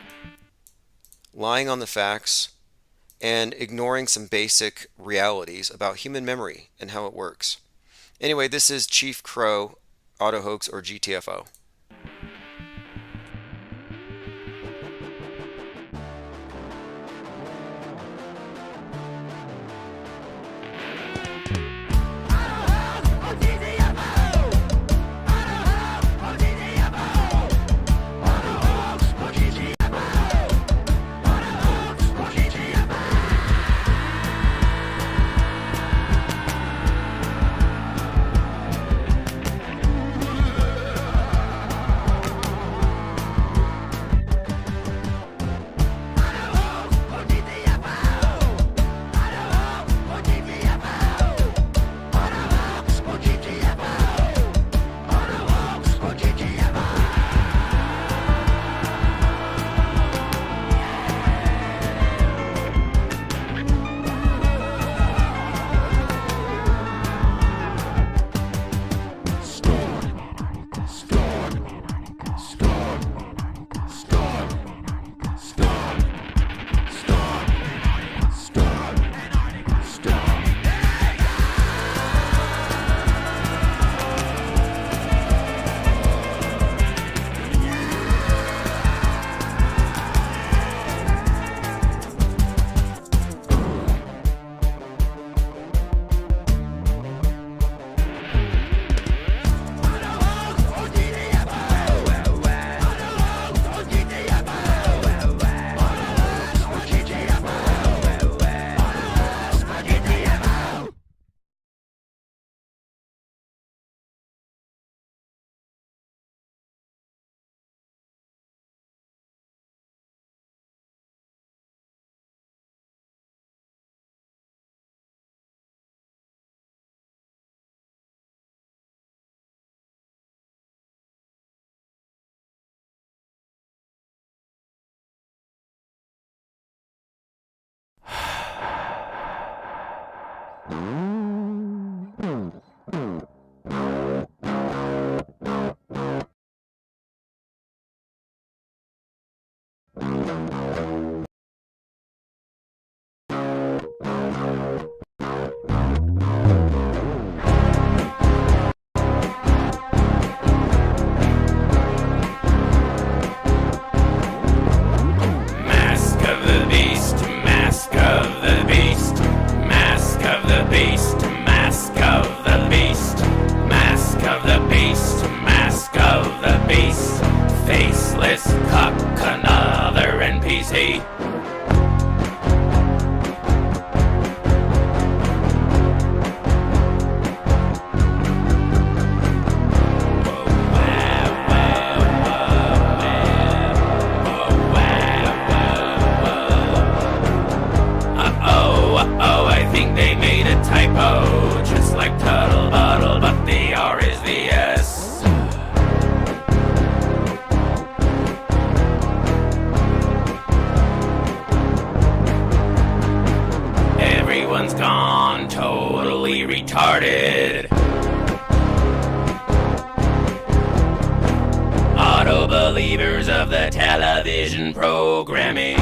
lying on the facts, and ignoring some basic realities about human memory and how it works. Anyway, this is Chief Crow, Auto Hoax, or GTFO. Auto believers of the television programming.